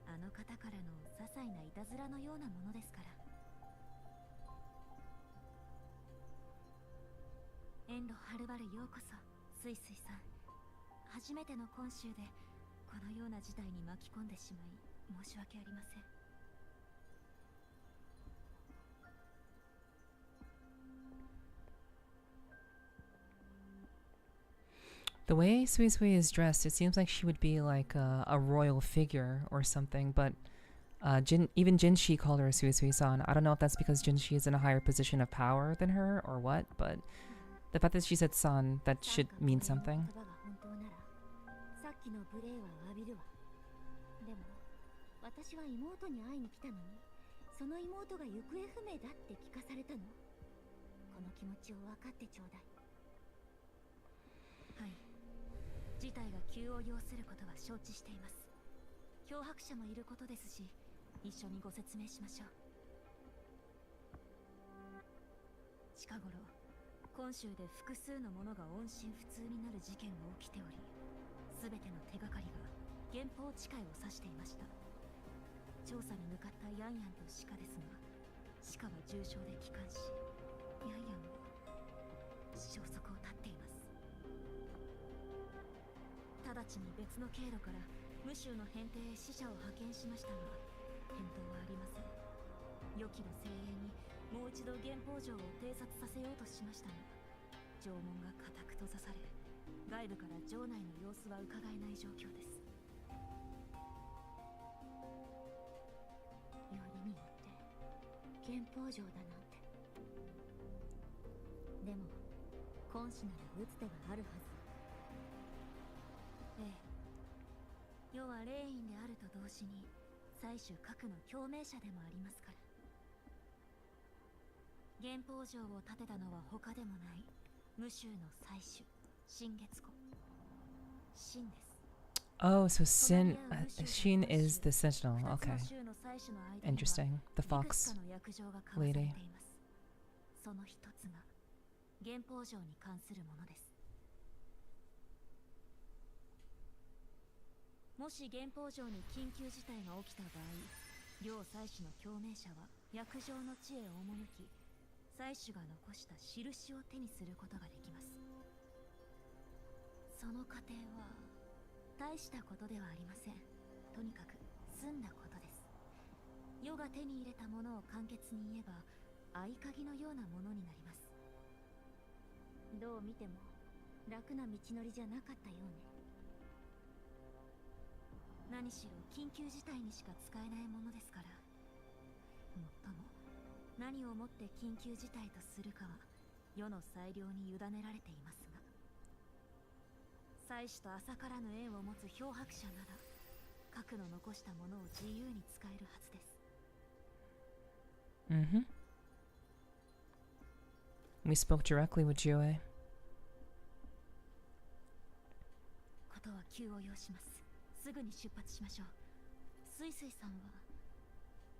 あの方からの些細ないたずらのようなものですから。遠路はるばるようこそ、スイスイさん。初めての今週で、このような事態に巻き込んでしまい、申し訳ありません。The way Sui Sui is dressed, it seems like she would be like a royal figure or something, but even Jinshi called her Sui Sui-san. I don't know if that's because Jinshi is in a higher position of power than her or what, but the fact that she said san, that should mean something. さっきの無礼は詫びるわ。でも、私は妹に会いに来たのに、その妹が行方不明だって聞かされたの。この気持ちを分かってちょうだい。はい。事態が急を要することは承知しています。漂白者もいることですし、一緒にご説明しましょう。近頃、今週で複数の者が音信不通になる事件が起きており、すべての手がかりが原法地界を指していました。調査に向かったヤンヤンとシカですが、シカは重傷で帰還し、ヤンヤンは消息を絶っています。直ちに別の経路から無臭の編定へ使者を派遣しましたが、返答はありません。予期の精鋭にもう一度原法城を偵察させようとしましたが、城門が固く閉ざされ、外部から城内の様子は伺えない状況です。よりによって原法城だなんて。でも根子なら打つ手があるはず。ええ、世は霊院であると同時に採取核の共鳴者でもありますから。原法城を建てたのは他でもない無臭の採取新月湖新です。 Oh, so Shin is the sentinel. Okay. Interesting. The fox lady. その一つが原宝城に関するものです。もし原宝城に緊急事態が起きた場合、両祭司の共鳴者は約定の地へ赴き、祭司が残した印を手にすることができます。その過程は大したことではありません。とにかく済んだことです。世が手に入れたものを簡潔に言えば合鍵のようなものになります。どう見ても楽な道のりじゃなかったようね。何しろ緊急事態にしか使えないものですから。もっとも何をもって緊急事態とするかは世の裁量に委ねられていますが、祭司と浅からぬ縁を持つ漂白者なら核の残したものを自由に使えるはずです。Mm-hmm. We spoke directly with Zoey. ことは急を要します。すぐに出発しましょう。スイスイさんは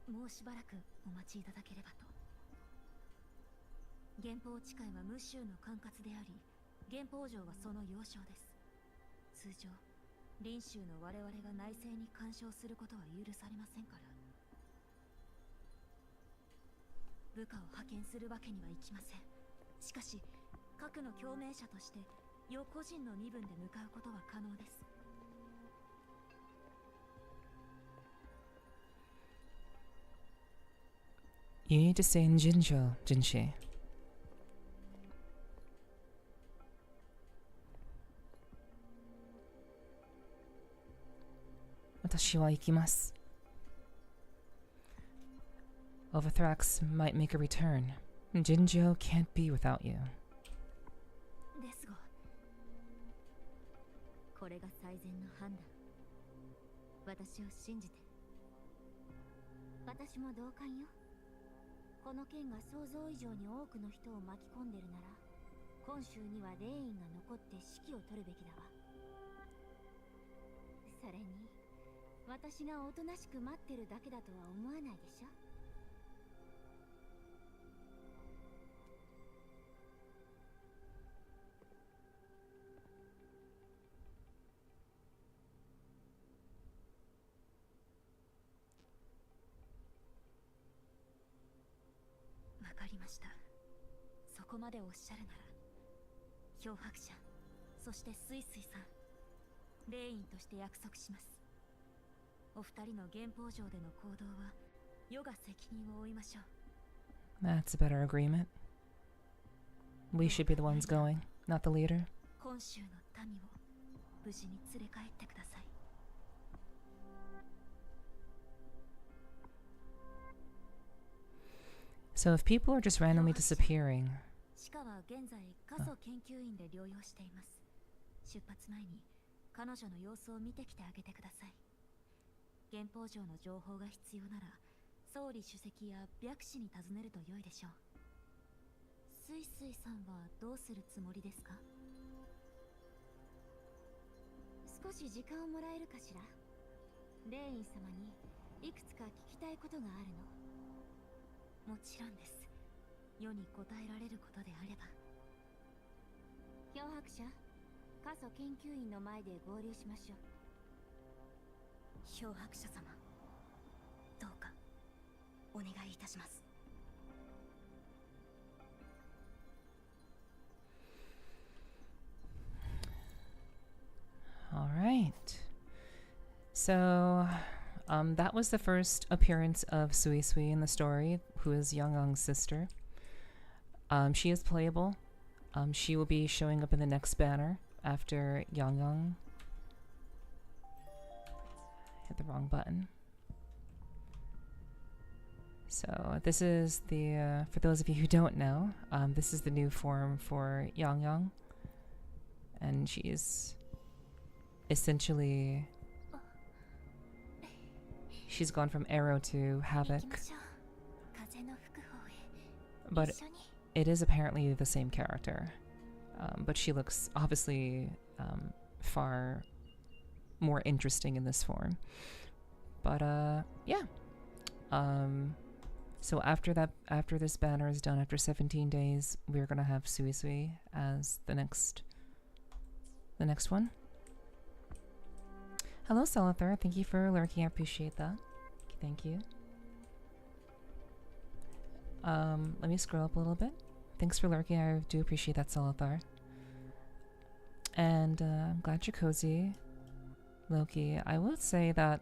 もうしばらくお待ちいただければと。原宝地界は無州の管轄であり、原宝城はその要衝です。通常林州の我々が内政に干渉することは許されませんから。部下を派遣するわけにはいきません。しかし核の共鳴者として世個人の身分で向かうことは可能です。You need to stay in Jinzhou, Jinshi. 私は行きます。Overthrax might make a return. Jinzhou can't be without you. ですが、これが最善の判断。私を信じて。私も同感よ。この件が想像以上に多くの人を巻き込んでるなら、今週には霊院が残って指揮を取るべきだわ。それに私がおとなしく待ってるだけだとは思わないでしょ。わかりました。そこまでおっしゃるなら、漂白者、そしてスイスイさん、霊院として約束します。お二人の原宝城での行動は世が責任を負いましょう。 That's a better agreement. We should be the ones going, not the leader. 今週の民を無事に連れ帰ってください。So if people are just randomly disappearing, シカは現在過疎研究員で療養しています。出発前に彼女の様子を見てきてあげてください。原宝城の情報が必要なら総理主席や白氏に尋ねると良いでしょう。スイスイさんはどうするつもりですか？少し時間をもらえるかしら。霊院様にいくつか聞きたいことがあるの。もちろんです。世に答えられることであれば。漂白者、過疎研究員の前で合流しましょう。漂白者様、どうかお願いいたします。all right. So, that was the first appearance of Sui Sui in the story, who is Yang Yang's sister. She is playable. She will be showing up in the next banner after Yang Yang. Hit the wrong button. So this is the, for those of you who don't know, this is the new form for Yang Yang. And she is essentially, she's gone from Arrow to Havoc. But it is apparently the same character. But she looks obviously far more interesting in this form. But yeah. So after this banner is done, after 17 days, we're gonna have Zoey as the next one. Hello, Solithar. Thank you for lurking. I appreciate that. Thank you. Let me scroll up a little bit. Thanks for lurking. I do appreciate that, Solithar. And I'm glad you're cozy, Loki. I will say that,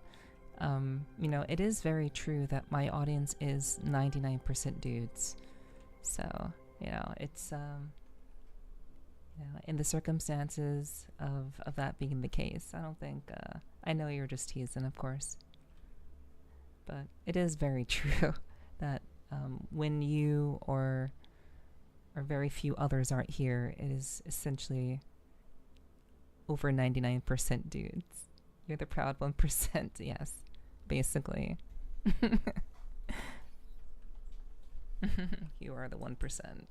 you know, it is very true that my audience is 99% dudes. So, you know, it's, you know, in the circumstances of that being the case, I don't think, I know you're just teasing, of course. But it is very true that when you or very few others aren't here, it is essentially over 99% dudes. You're the proud 1%, yes, basically. You are the 1%.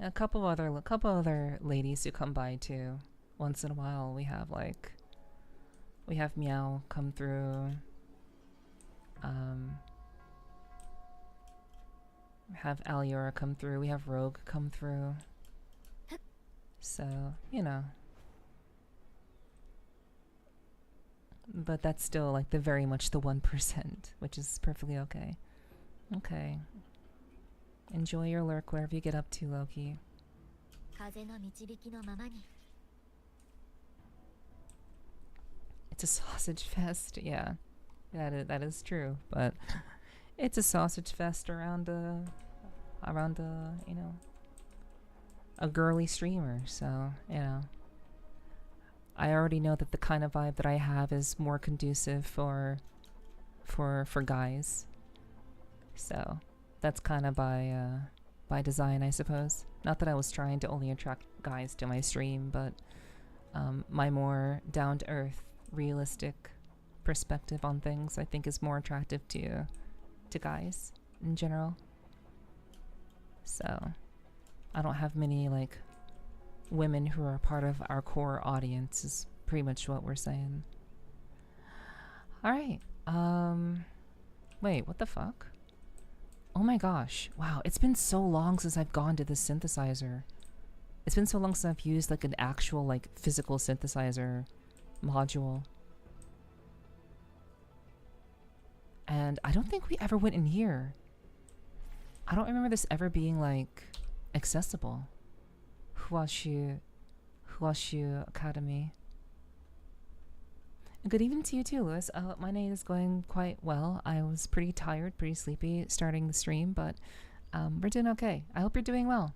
A couple other ladies who come by too. Once in a while, we have Meow come through. Have Aliora come through. We have Rogue come through. So, you know. But that's still like the very much the 1%, which is perfectly okay. Okay. Enjoy your lurk wherever you get up to, Loki. It's a sausage fest, yeah. That is true, but it's a sausage fest around you know, a girly streamer, so, you know. I already know that the kind of vibe that I have is more conducive for guys. So, that's kind of by design, I suppose. Not that I was trying to only attract guys to my stream, but my more down-to-earth, realistic perspective on things I think is more attractive to guys in general. So, I don't have many, like, women who are part of our core audience is pretty much what we're saying. Alright, wait, what the fuck? Oh my gosh, wow, it's been so long since I've gone to this synthesizer. It's been so long since I've used like an actual like physical synthesizer module. And I don't think we ever went in here. I don't remember this ever being like accessible. Huashu Academy. Good evening to you too, Lewis. My night is going quite well. I was pretty tired, pretty sleepy starting the stream, but we're doing okay. I hope you're doing well.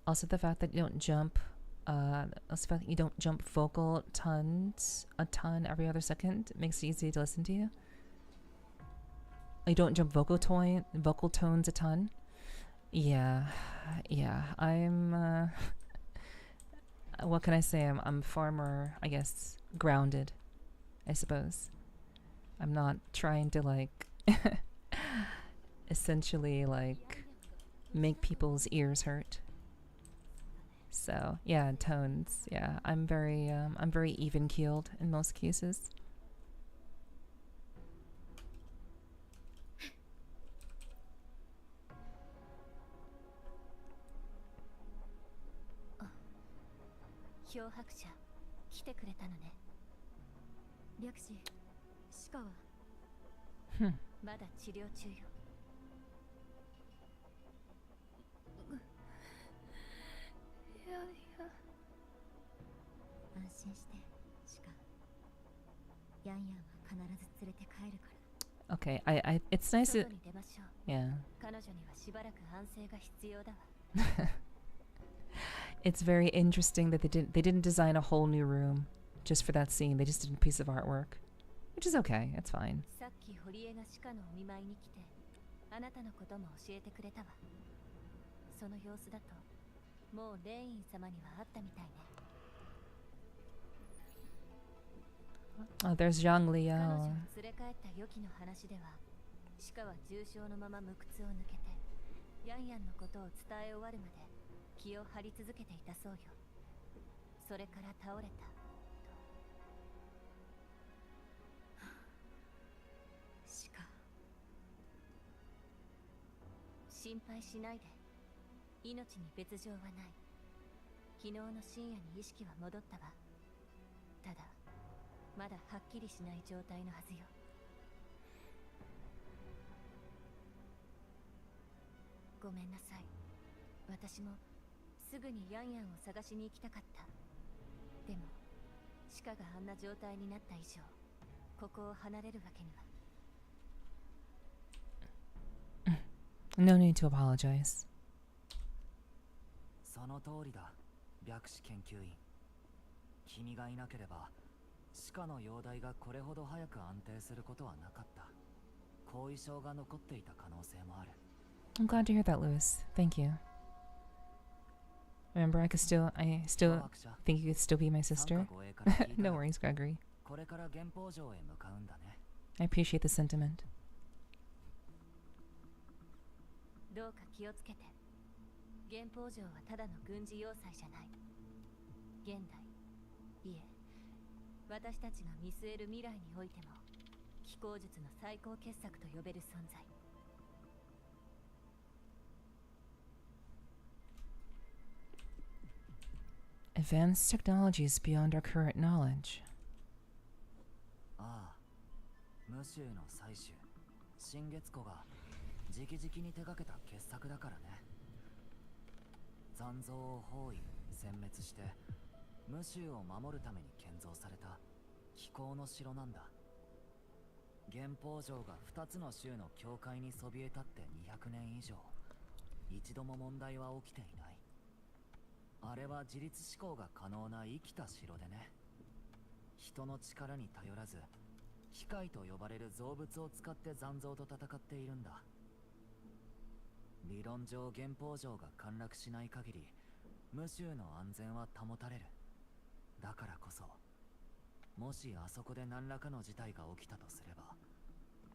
Also, the fact that you don't jump, vocal a ton every other second makes it easy to listen to you. You don't jump vocal tones a ton. Yeah, I'm, what can I say? I'm far more, I guess, grounded, I suppose. I'm not trying to, like, essentially, like, make people's ears hurt. So, yeah, tones, yeah, I'm very even-keeled in most cases. Okay, it's nice to, yeah. It's very interesting that they didn't design a whole new room just for that scene. They just did a piece of artwork, which is okay. It's fine. Oh, there's Zhang Liao. か。心配しないで。命に別状はない。昨日の深夜に意識は戻ったわ。ただまだはっきりしない状態のはずよ。ごめんなさい。私もすぐにヤンヤンを探しに行きたかった。でもシカがあんな状態になった以上、ここを離れるわけには。No need to apologize. その通りだ、白紙研究員。君がいなければシカの容体がこれほど早く安定することはなかった。後遺症が残っていた可能性もある。 I'm glad to hear that, Lewis. Thank you. Remember, I still think you could still be my sister. No worries, Gregory. これから原宝城へ向かうんだね。 I appreciate the sentiment. どうか気をつけて。原宝城はただの軍事要塞じゃない。現代、いえ、私たちが見据える未来においても気候術の最高傑作と呼べる存在。Advanced technologies beyond our current knowledge. ああ、無臭の採取、新月湖が直々に手掛けた傑作だからね。残像を包囲、殲滅して無臭を守るために建造された気候の城なんだ。原宝城が2つの州の境界にそびえ立って200年以上、一度も問題は起きていない。あれは自立思考が可能な生きた城でね。人の力に頼らず機械と呼ばれる造物を使って残像と戦っているんだ。理論上原宝城が陥落しない限り無臭の安全は保たれる。だからこそもしあそこで何らかの事態が起きたとすれば、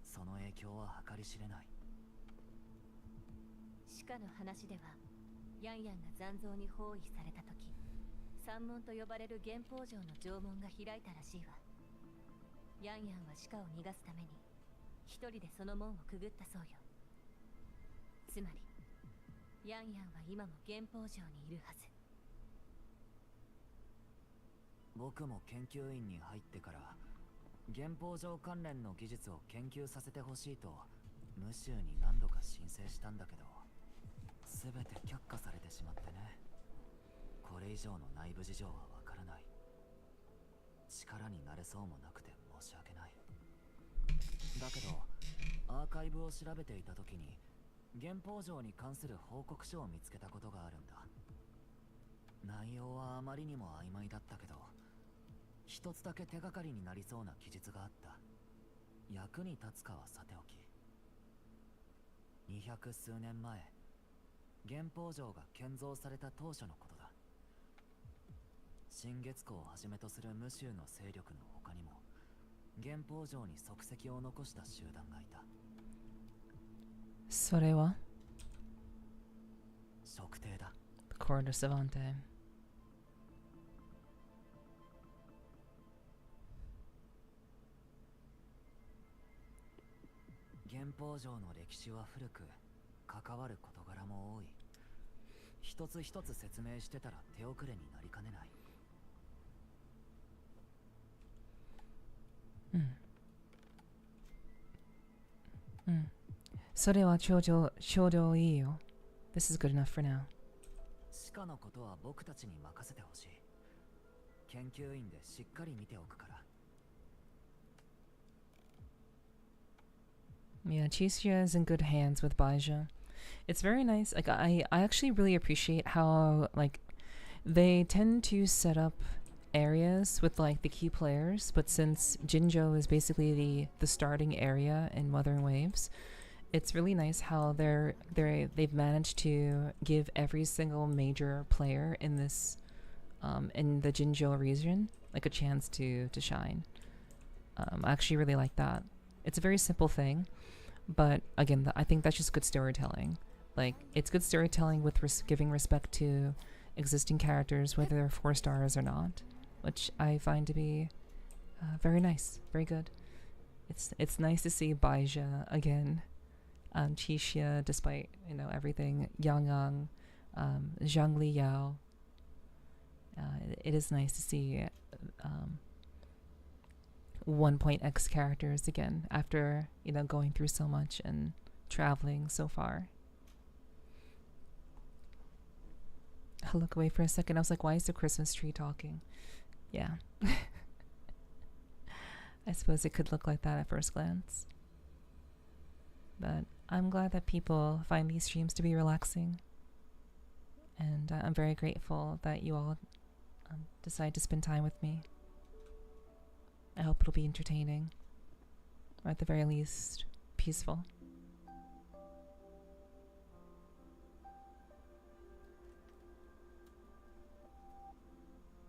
その影響は計り知れない。シカの話では、ヤンヤンが残像に包囲された時、山門と呼ばれる原宝城の城門が開いたらしいわ。ヤンヤンはシカを逃がすために一人でその門をくぐったそうよ。つまりヤンヤンは今も原宝城にいるはず。僕も研究員に入ってから原宝城関連の技術を研究させてほしいと無臭に何度か申請したんだけど、全て却下されてしまってね。これ以上の内部事情はわからない。力になれそうもなくて申し訳ない。だけどアーカイブを調べていた時に原宝城に関する報告書を見つけたことがあるんだ。内容はあまりにも曖昧だったけど、一つだけ手がかりになりそうな記述があった。役に立つかはさておき、200数年前原宝城が建造された当初のことだ。新月湖をはじめとする無臭の勢力の他にも原宝城に足跡を残した集団がいた。それは測定だ。 Corps de Savante. 原宝城の歴史は古く、関わる事柄も多い。一つ一つ説明してたら手遅れになりかねない。それはちょうどいいよ。This is good enough for now. シカのことは僕たちに任せてほしい。研究員でしっかり見ておくから。Yeah, Chisia is in good hands with Baija. It's very nice. Like I actually really appreciate how like they tend to set up areas with like the key players, but since Jinzhou is basically the starting area in Wuthering Waves, it's really nice how they've managed to give every single major player in this in the Jinzhou region like a chance to shine. I actually really like that. It's a very simple thing, but again, I think that's just good storytelling. Like it's good storytelling with giving respect to existing characters, whether they're 4 stars or not, which I find to be very nice, very good. it's nice to see Baija again. Qixia, despite everything, Yang, Zhang Liyao. It is nice to see 1.x characters again after going through so much and traveling so far. I look away for a second. I was like, why is the Christmas tree talking? Yeah. I suppose it could look like that at first glance. But I'm glad that people find these streams to be relaxing. And I'm very grateful that you all decide to spend time with me. I hope it'll be entertaining. Or at the very least, peaceful.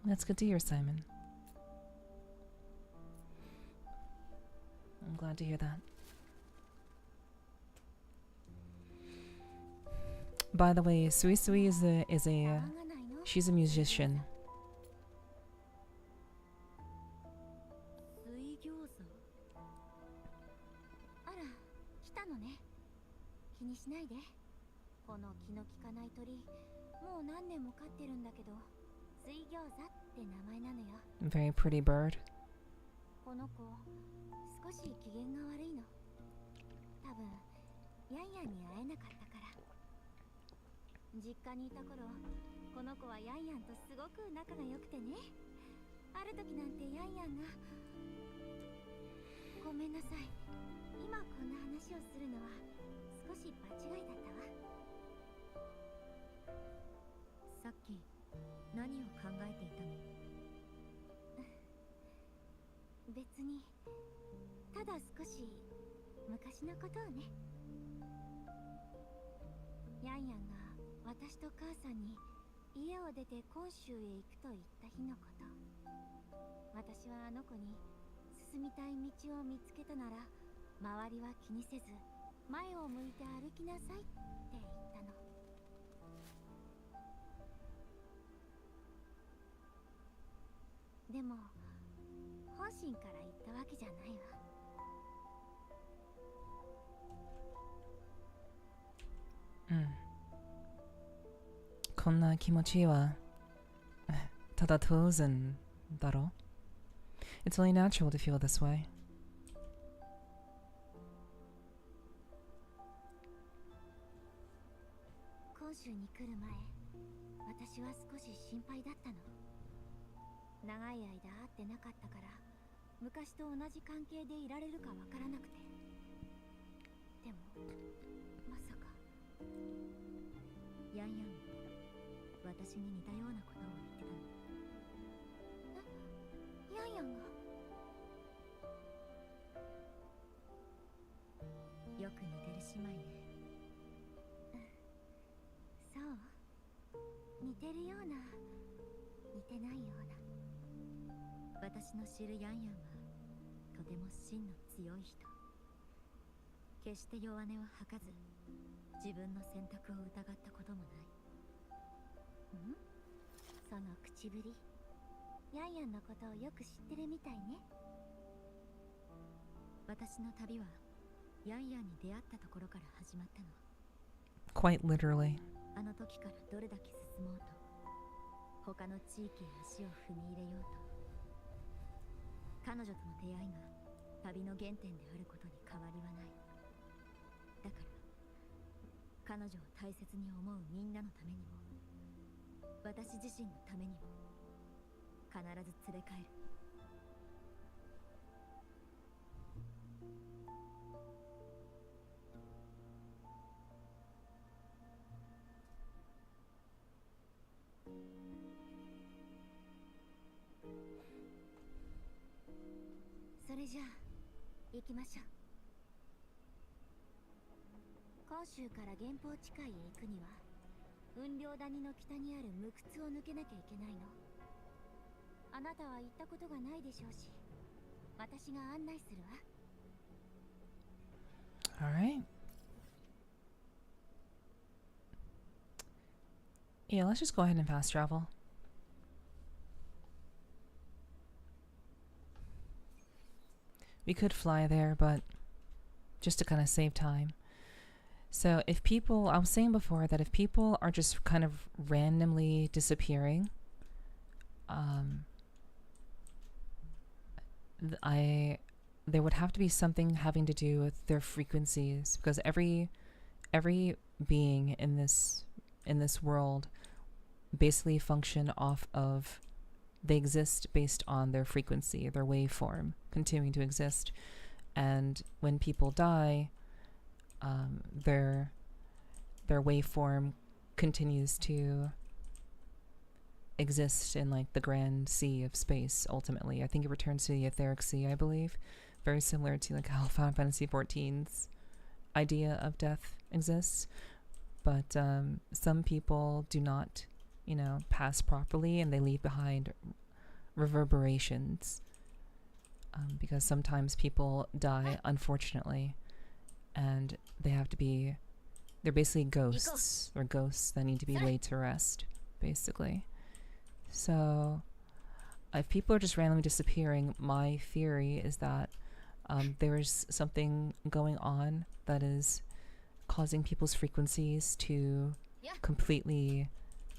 That's good to hear, Simon. I'm glad to hear that. By the way, Zoey she's a musician. 水餃子。あら、来たのね。気にしないで。この気の利かない鳥、もう何年も飼ってるんだけど、水餃子って名前なのよ。Very pretty bird. この子、少し機嫌が悪いの。多分、ヤンヤンに会えなかったから。実家にいた頃、この子はヤンヤンとすごく仲が良くてね。ある時なんてヤンヤンが、ごめんなさい。今こんな話をするのは少し場違いだったわ。さっき何を考えていたの？別に、ただ少し昔のことをね。ヤンヤンが私と母さんに家を出て広州へ行くと言った日のこと。私はあの子に進みたい道を見つけたなら周りは気にせず前を向いて歩きなさいって言ったの。でも本心から言ったわけじゃないわ。こんな気持ちはただ当然だろ。It's only natural to feel this way. 広州に来る前、私は少し心配だったの。長い間会ってなかったから、昔と同じ関係でいられるかわからなくて。でも、まさか。ヤンヤンも私に似たようなことを言ってたの。ヤンヤンが？よく似てる姉妹ね。そう？似てるような、似てないような。私の知るヤンヤンはとても芯の強い人。決して弱音を吐かず、自分の選択を疑ったこともない。その口ぶり、ヤンヤンのことをよく知ってるみたいね。私の旅はヤンヤンに出会ったところから始まったの。 Quite literally. あの時からどれだけ進もうと、他の地域へ足を踏み入れようと、彼女との出会いが旅の原点であることに変わりはない。だから彼女を大切に思うみんなのためにも、私自身のためにも必ず連れ帰る。それじゃあ行きましょう。広州から源宝地界へ行くには雲稜谷の北にある無窟を抜けなきゃいけないの。あなたは行ったことがないでしょうし、私が案内するわ。 Alright. Yeah, let's just go ahead and fast travel. we could fly there, but just to kind of save time. So if people, I was saying before that if people are just kind of randomly disappearing, there would have to be something having to do with their frequencies, because every being in this world basically function off of, they exist based on their frequency, their waveform continuing to exist. And when people die, their waveform continues to exist in like the grand sea of space. Ultimately, I think it returns to the etheric sea, I believe, very similar to like how Final Fantasy XIV's idea of death exists. But some people do not, pass properly, and they leave behind reverberations, because sometimes people die unfortunately, and they're basically ghosts, or ghosts that need to be laid to rest, basically. So if people are just randomly disappearing, my theory is that there's something going on that is causing people's frequencies to completely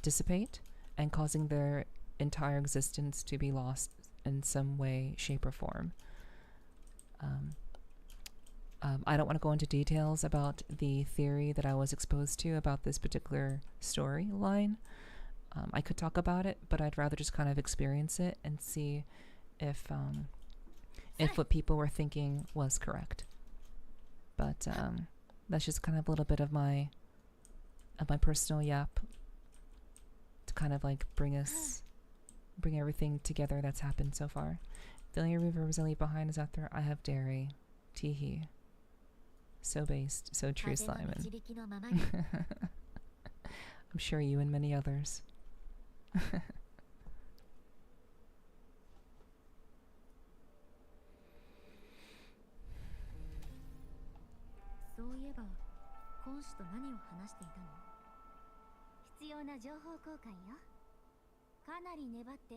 dissipate and causing their entire existence to be lost in some way, shape, or form. I don't want to go into details about the theory that I was exposed to about this particular storyline. I could talk about it, but I'd rather just kind of experience it and see if what people were thinking was correct. But that's just kind of a little bit of my personal yap to kind of like bring everything together that's happened so far. The only reverbs I leave behind is after I have dairy. Teehee. So based, so true, Simon. I'm sure you and many others. そういえば、講師と何を話していたの？必要な情報交換よ。かなり粘って、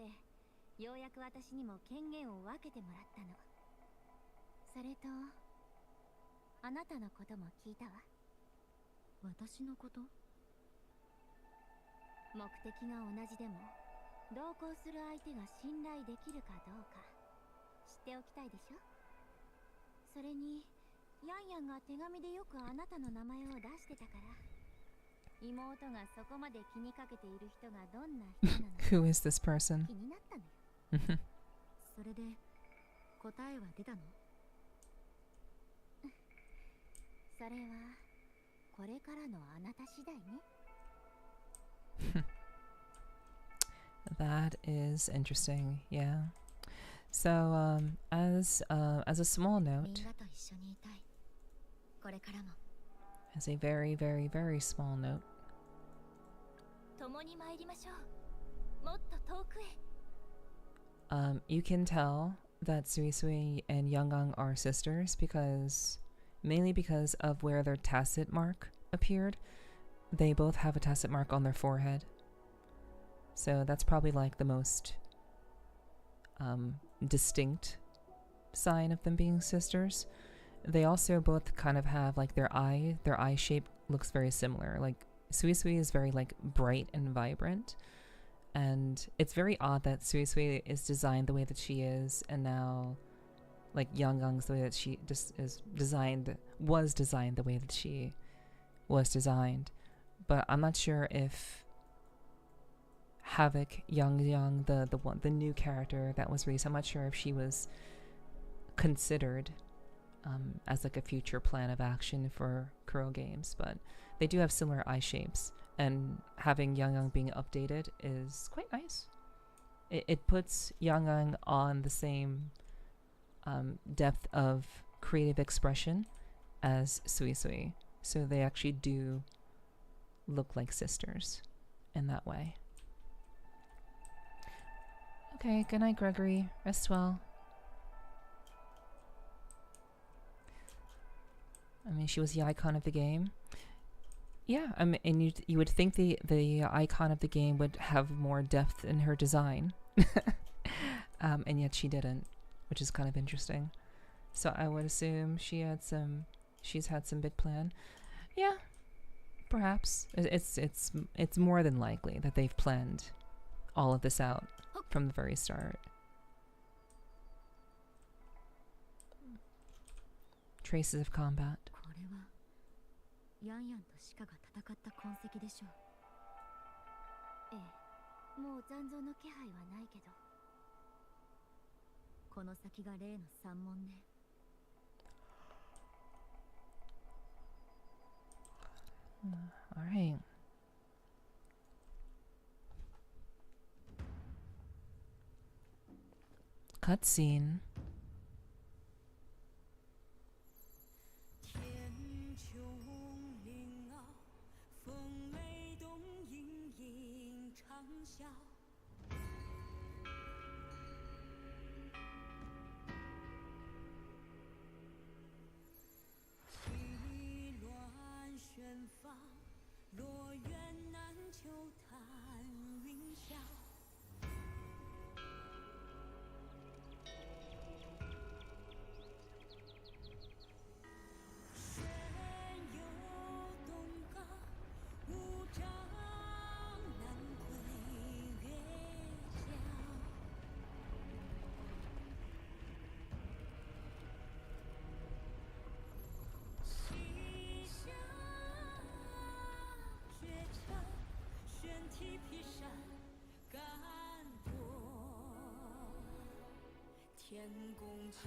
ようやく私にも権限を分けてもらったの。それと、あなたのことも聞いたわ。私のこと？目的が同じでも、同行する相手が信頼できるかどうか知っておきたいでしょ。それにヤンヤンが手紙でよくあなたの名前を出してたから、妹がそこまで気にかけている人がどんな人なのか Who is this person? 気になったのよ。それで答えは出たの？それはこれからのあなた次第ね。That is interesting, yeah. So, as a small note, as a very, very, very small note, you can tell that Zoey and Youngang are sisters mainly because of where their tacit mark appeared. They both have a tacit mark on their forehead. So that's probably like the most distinct sign of them being sisters. They also both kind of have like their eye shape looks very similar. Like Zoey is very like bright and vibrant, and it's very odd that Zoey is designed the way that she is, and now like Younggang's the way that she just was designed the way that she was designed. But I'm not sure if Havoc Young, the new character that was released, I'm not sure if she was considered as like a future plan of action for Kuro games, but they do have similar eye shapes, and having Young being updated is quite nice. It puts Young on the same depth of creative expression as Zoey, so they actually do look like sisters in that way. Okay, good night, Gregory. Rest well. I mean, she was the icon of the game. Yeah, I mean, and you would think the icon of the game would have more depth in her design, and yet she didn't, which is kind of interesting. So I would assume she's had some big plan. Yeah, perhaps. It's more than likely that they've planned all of this out from the very start. Traces of combat. これはヤンヤンと鹿が戦った痕跡でしょう。ええ、もう残像の気配はないけど、この先が例の山門ね。All right. Cutscene.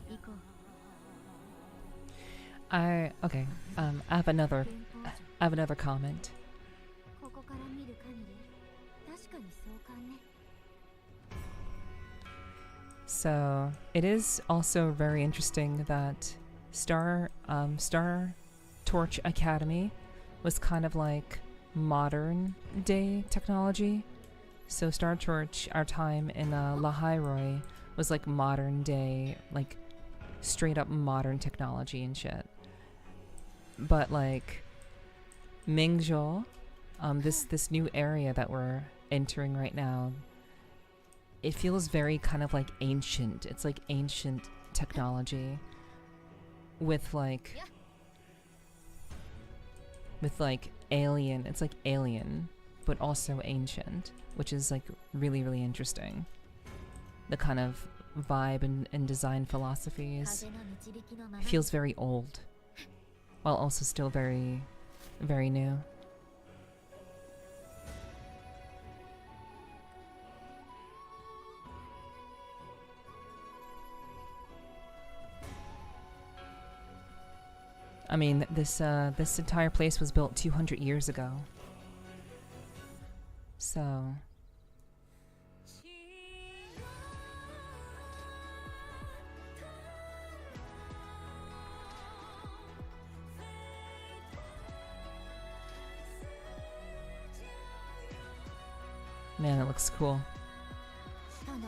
行こう。 I have another comment. ここから見る限り、確かにそうかね。 So it is also very interesting that Star Torch Academy was kind of like modern day technology. So Star Torch, our time in Lahairoi, was like modern day, like straight up modern technology and shit. But like Mengzhou, this new area that we're entering right now, it feels very kind of like ancient. It's like ancient technology with like alien. It's like alien, but also ancient, which is like really, really interesting. The kind of vibe and design philosophy feels very old, while also still very, very new. I mean, this entire place was built 200 years ago. So man, it looks cool. ただ、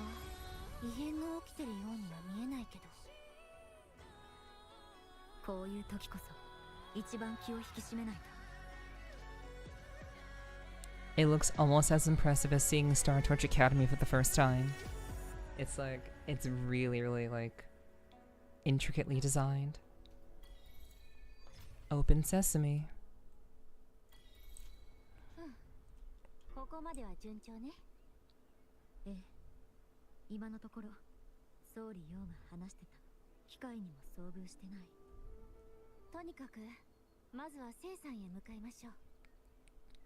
異変が起きてるようには見えないけど。こういう時こそ、一番気を引き締めないと。 It looks almost as impressive as seeing Star Torch Academy for the first time. It's like, it's really, really like intricately designed. Open sesame. ここまでは順調ね。ええ、今のところ、総理陽が話してた機械にも遭遇してない。とにかく、まずは聖さんへ向かいましょう。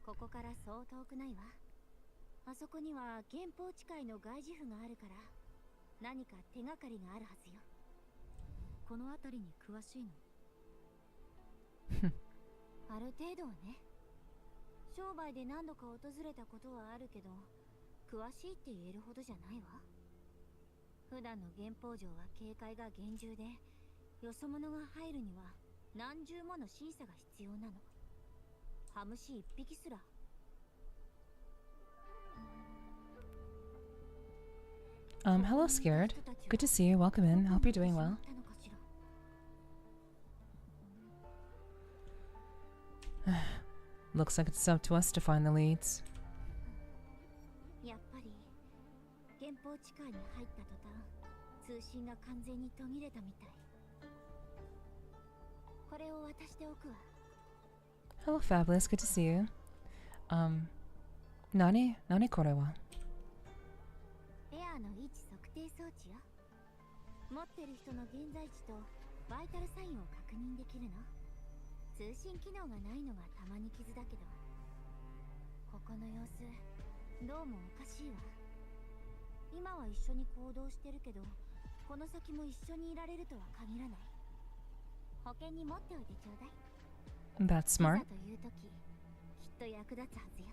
ここからそう遠くないわ。あそこには原法地界の外事府があるから、何か手がかりがあるはずよ。この辺りに詳しいの？ある程度はね。商売で何度か訪れたことはあるけど、詳しいって言えるほどじゃないわ。普段の原法城は警戒が厳重で、よそ者が入るには何重もの審査が必要なの。ハムシ一匹すら。Hello, Scared. Good to see you. Welcome in. I hope you're doing well. Looks like it's up to us to find the leads. やっぱり原法地界に入った途端、通信が完全に途切れたみたい。これを渡しておくわ。 Hello, Fabulous. Good to see you. Nani kore wa? エアーの位置測定装置よ。持ってる人の現在地とバイタルサインを確認できるの。通信機能がないのがたまに傷だけど、ここの様子どうもおかしいわ。今は一緒に行動してるけど、この先も一緒にいられるとは限らない。保険に持っておいてちょうだい。 That's smart. いざという時、きっと役立つはずよ。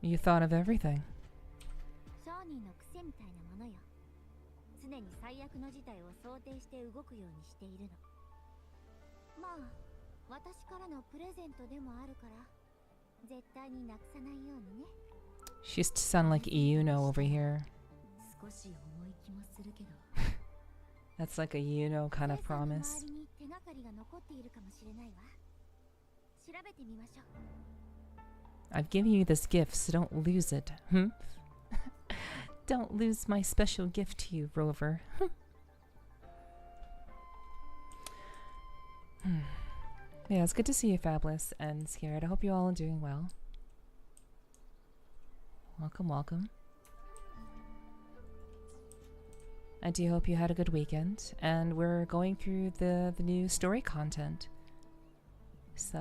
You thought of everything. 商人の癖みたいなものよ。常に最悪の事態を想定して動くようにしているの。まあ、私からのプレゼントでもあるから、絶対になくさないようにね。 She used to sound like Yuno over here. 少し重い気もするけど。 That's like a Yuno kind of 姉さんの promise. 周りに手がかりが残っているかもしれないわ。調べてみましょう。 I've given you this gift, so don't lose it. Don't lose my special gift to you, Rover. Yeah, it's good to see you, Fabulous and Scared. I hope you all are doing well. Welcome, welcome. I do hope you had a good weekend, and we're going through the new story content. So,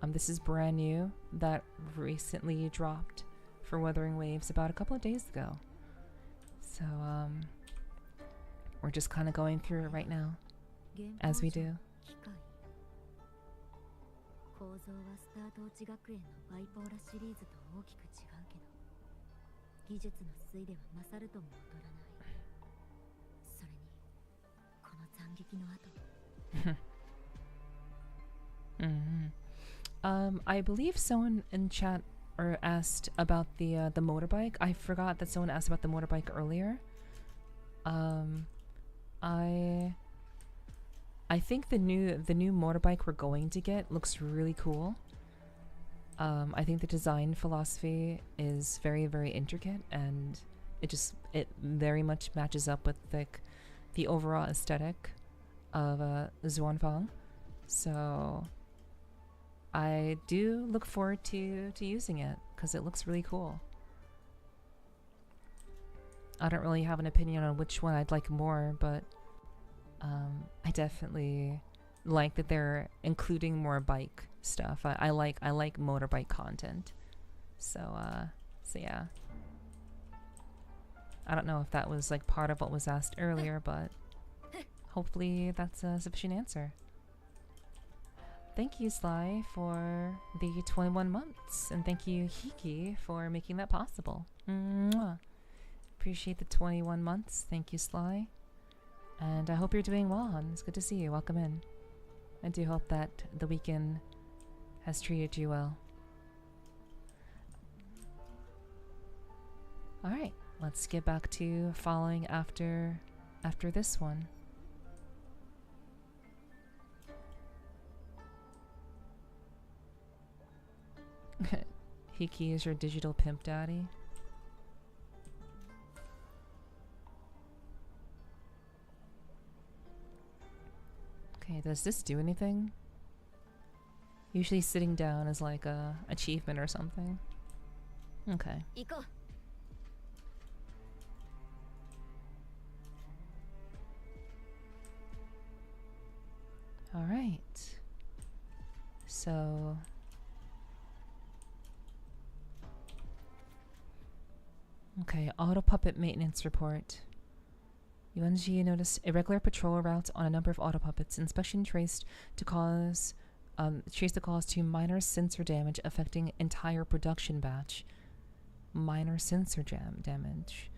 this is brand new, that recently dropped for Wuthering Waves about a couple of days ago. So, we're just kind of going through it right now, as we do. 構造はスタート落ち学園のバイポーラシリーズと大きく違うけど、技術の推では勝るとも劣らない。それにこの斬撃の後。I believe someone in chat or asked about the motorbike. I forgot that someone asked about the motorbike earlier. I think the new motorbike we're going to get looks really cool. I think the design philosophy is very, very intricate, and it very much matches up with like the overall aesthetic of Zhuanfang. So I do look forward to using it because it looks really cool. I don't really have an opinion on which one I'd like more, but I definitely like that they're including more bike stuff. I like motorbike content. So yeah. I don't know if that was like part of what was asked earlier, but hopefully that's a sufficient answer. Thank you, Sly, for the 21 months, and thank you, Hiki, for making that possible. Mwah. Appreciate the 21 months. Thank you, Sly. And I hope you're doing well, hon. It's good to see you. Welcome in. I do hope that the weekend has treated you well. Alright, let's get back to following after this one. Hiki is your digital pimp daddy. Okay, does this do anything? Usually sitting down is like a achievement or something. Okay. Alright. So okay, auto puppet maintenance report. UNG noticed irregular patrol routes on a number of auto puppets. Inspection traced the cause to minor sensor damage affecting entire production batch. Minor sensor damage.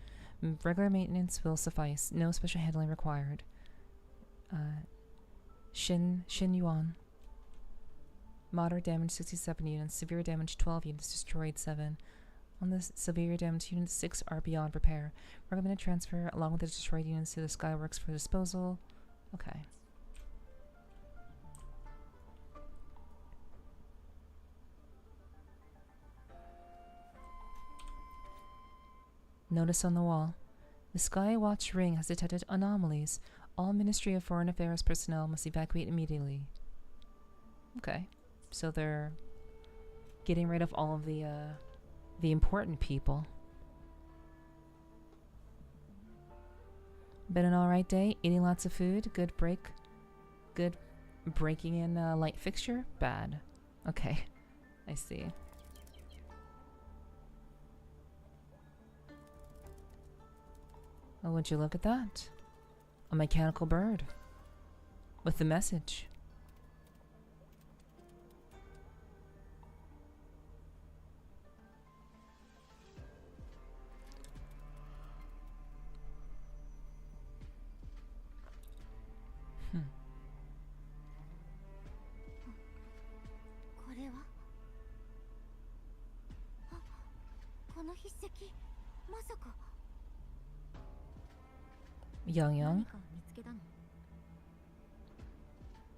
Regular maintenance will suffice. No special handling required. Xin Yuan. Moderate damage 67 units. Severe damage 12 units. Destroyed 7. On the severe damage units, 6 are beyond repair. Recommended transfer along with the destroyed units to the Skyworks for disposal. Okay. Notice on the wall. The Skywatch ring has detected anomalies. All Ministry of Foreign Affairs personnel must evacuate immediately. Okay, so they're getting rid of all of the important people. Been an alright day, eating lots of food, good break, good breaking in a light fixture, bad. Okay, I see. Oh, would you look at that? A mechanical bird with the message. Hmm. これはあ、この筆跡まさか Young 何かを見つけたの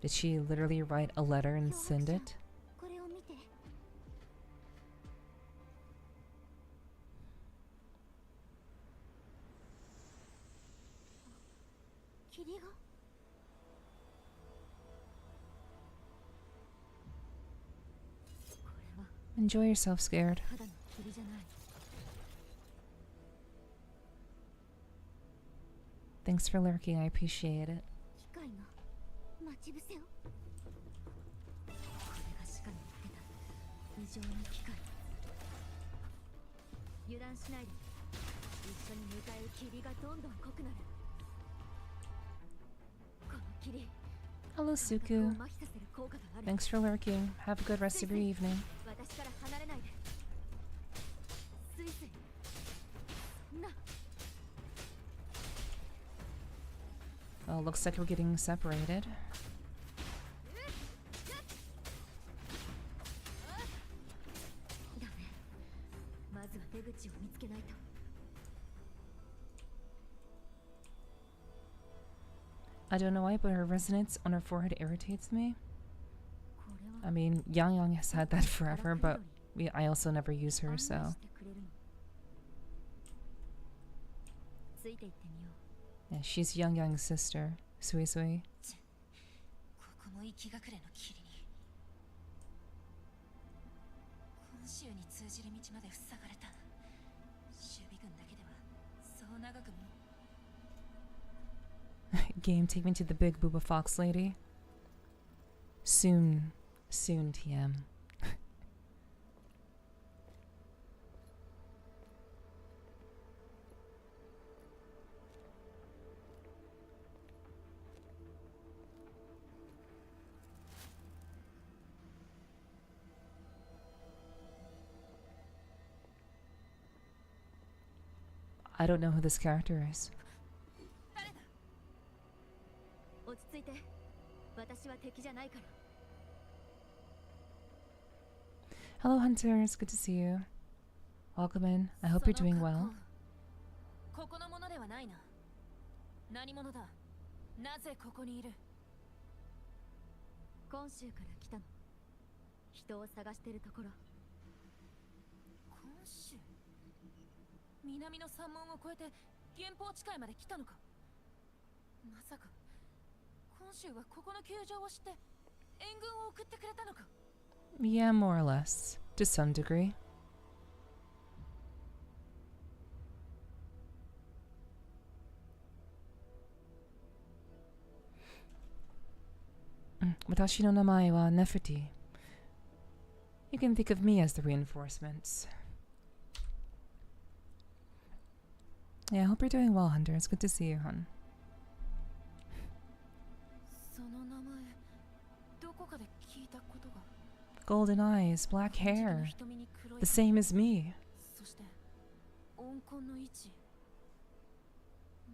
Did she literally write a letter and send it? これを見て霧が Enjoy yourself, scared. ただの霧じゃない Thanks for lurking, I appreciate it. 機械が待ち伏せをこれがしかに言ってた異常な機械油断しないで一緒に迎える霧がどんどん濃くなるこの霧 Hello, 感覚を Suku. 麻痺させる効果がある Thanks for lurking. Have a good rest of your evening. 私から離れないでスイスイそんな Oh, looks like we're getting separated. ダメまずは出口を見つけないと I don't know why, but her resonance on her forehead irritates me. これは I mean, Yang Yang has had that forever, but I also never use her, 案内 so. してくれるのついて行ってみよう Yeah, she's Yang Yang's sister, Sui Sui. ここも行き隠れの霧に本州に通じる道まで塞がれた守備軍だけではそう長くも Game, take me to the big booba fox lady. Soon, TM. I don't know who this character is. 落ち着いて私は敵じゃないから Hello, Hunters. Good to see you. Welcome in. I hope you're doing well. ここのものではないな何者だなぜここにいる今週から来たの人を探してるところ今週南の山門を越えて原宝地界まで来たのかまさか今週はここの球場を知って援軍を送ってくれたのか Yeah, more or less. To some degree. Watashi no namae wa Nepherti. You can think of me as the reinforcements. Yeah, I hope you're doing well, Hunter. It's good to see you, hon. その名前どこかで聞いたことが Golden eyes, black 金色の hair. 瞳に黒い The same as me. そして温魂の位置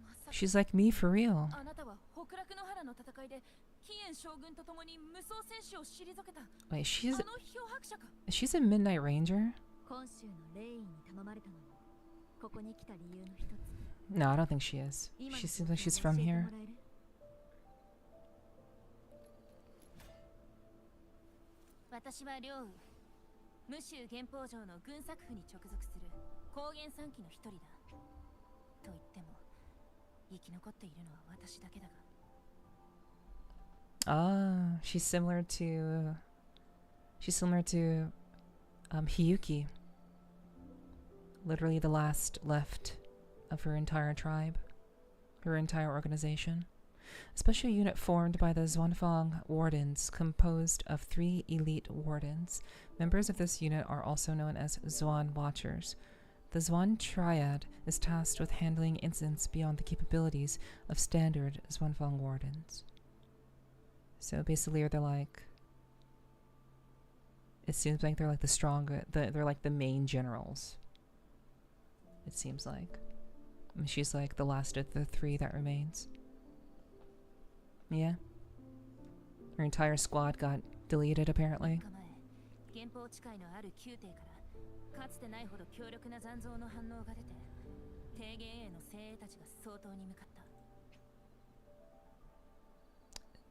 まさか She's like me for real. あなたは北楽の原の戦いで紀元将軍と共に無双戦士を退けた Wait, あ she's の漂白者か she's a Midnight Ranger? 今週の霊院に頼まれたのもここに来た理由の一つ No, I don't think she is. 今の She 状 seems like 況 she's を from 教えて here. もらえる私は領雨無州原宝城の軍作府に直属する高原三期の一人だと言っても生き残っているのは私だけだが Ah, she's similar to Hiyuki. Literally the last left of her entire tribe, her entire organization. A special unit formed by the Xuanfang Wardens, composed of 3 elite wardens. Members of this unit are also known as Xuan Watchers. The Xuan Triad is tasked with handling incidents beyond the capabilities of standard Xuanfang Wardens. So basically, they're like, it seems like they're like the stronger, they're like the main generals. It seems like. And she's like the last of the 3 that remains. Yeah. Her entire squad got deleted, apparently. 前原報地界のある宮廷からかつてないほど強力な残像の反応が出て提言への精鋭たちが相当に向かった。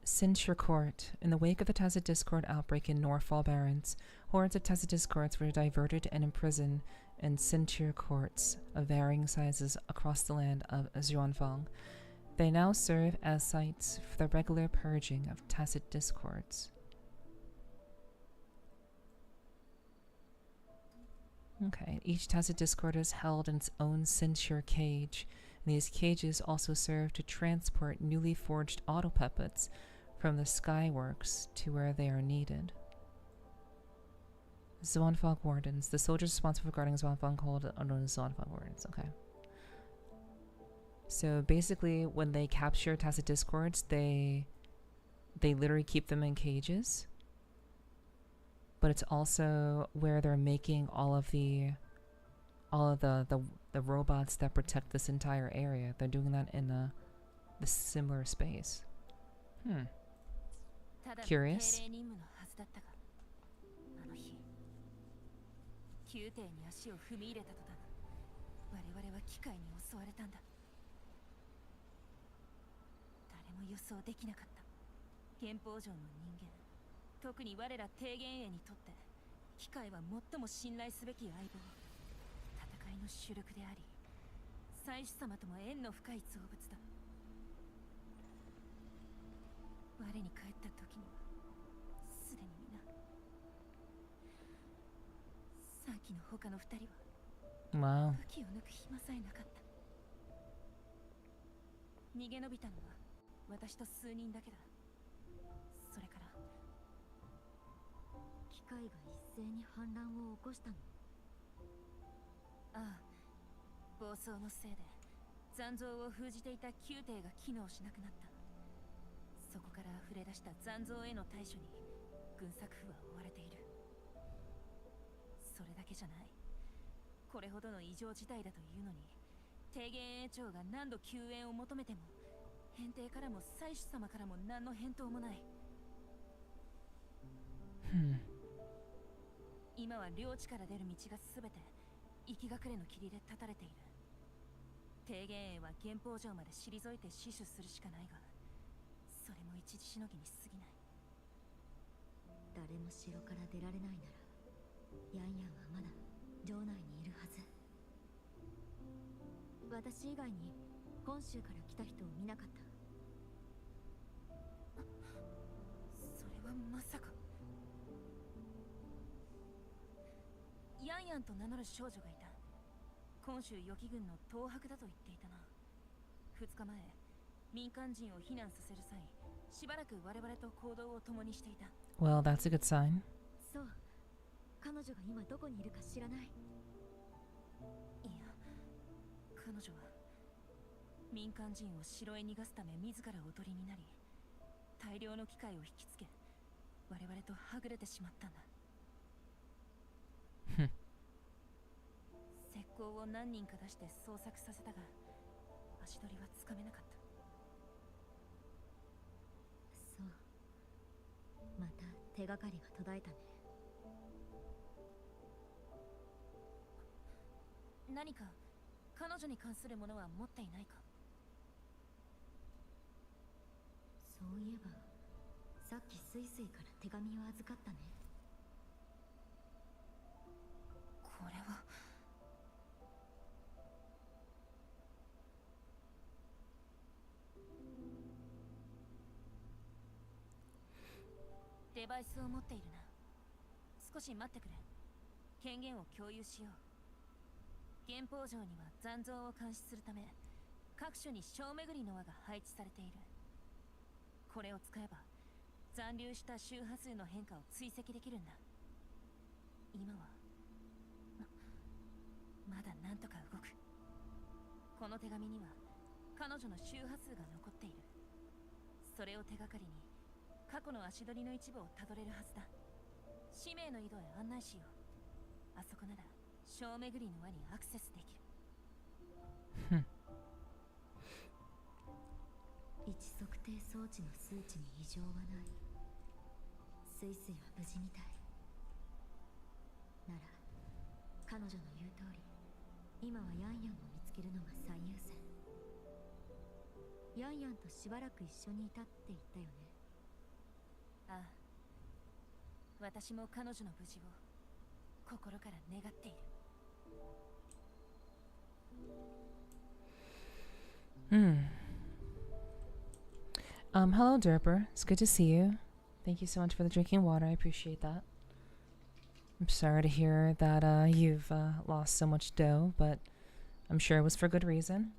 Censure Court. In the wake of the Tacit Discord outbreak in Norfall Barrens, hordes of Tacit Discords were diverted and imprisoned in censure courts of varying sizes across the land of Xuanfang. They now serve as sites for the regular purging of Tacit Discords. Okay, each Tacit Discord is held in its own censure cage, and these cages also serve to transport newly forged autopuppets from the Skyworks to where they are needed. Xuanfang Wardens. The soldiers responsible for guarding Xuanfang called Xuanfang Wardens. Okay. So basically, when they capture Tacit Discords, they literally keep them in cages. But it's also where they're making all of the robots that protect this entire area. They're doing that in a similar space. Curious. 宮廷に足を踏み入れた途端、我々は機械に襲われたんだ。誰も予想できなかった。憲法上の人間、特に我ら提言営にとって、機械は最も信頼すべき相棒、戦いの主力であり、祭司様とも縁の深い造物だ。我に帰った時には、すでに皆。 さっきの他の2人は Wow. 武器を抜く暇さえなかった。逃げ延びたのは私と数人だけだ。それから機械が一斉に反乱を起こしたの。ああ、暴走のせいで残像を封じていた宮廷が機能しなくなった。そこから溢れ出した残像への対処に軍作府は追われている。 それだけじゃない。これほどの異常事態だというのに、提言営長が何度救援を求めても、返帝からも祭司様からも何の返答もない。今は領地から出る道がすべて行き隠れの霧で断たれている。提言営は原法上まで退いて死守するしかないが、それも一時しのぎに過ぎない。誰も城から出られないなら。 ヤンヤンはまだ城内にいるはず。私以外に本州から来た人を見なかった。それはまさか。ヤンヤンと名乗る少女がいた。今州予期軍の東博だと言っていたな。2日前、民間人を避難させる際、しばらく我々と行動を共にしていた。Well, that's a good sign. そう。 彼女が今どこにいるか知らない。いや、彼女は民間人を城へ逃がすため自らおとりになり、大量の機械を引きつけ、我々とはぐれてしまったんだ。石膏を何人か出して捜索させたが、足取りはつかめなかった。そう。また手がかりが途絶えたね。 何か彼女に関するものは持っていないか。そういえばさっきスイスイから手紙を預かったね。これはデバイスを持っているな。少し待ってくれ。権限を共有しよう。原宝城には残像を監視するため、各所に小巡りの輪が配置されている。これを使えば残留した周波数の変化を追跡できるんだ。今はまだなんとか動く。この手紙には彼女の周波数が残っている。それを手がかりに過去の足取りの一部をたどれるはずだ。使命の井戸へ案内しよう。あそこなら小巡りの輪にアクセスできる。位置測定装置の数値に異常はない。スイスイは無事みたい。なら彼女の言う通り、今はヤンヤンを見つけるのが最優先。ヤンヤンとしばらく一緒にいたって言ったよね。ああ、私も彼女の無事を心から願っている。Hello, Derper. It's good to see you. Thank you so much for the drinking water. I appreciate that. I'm sorry to hear that you've lost so much dough, but I'm sure it was for good reason.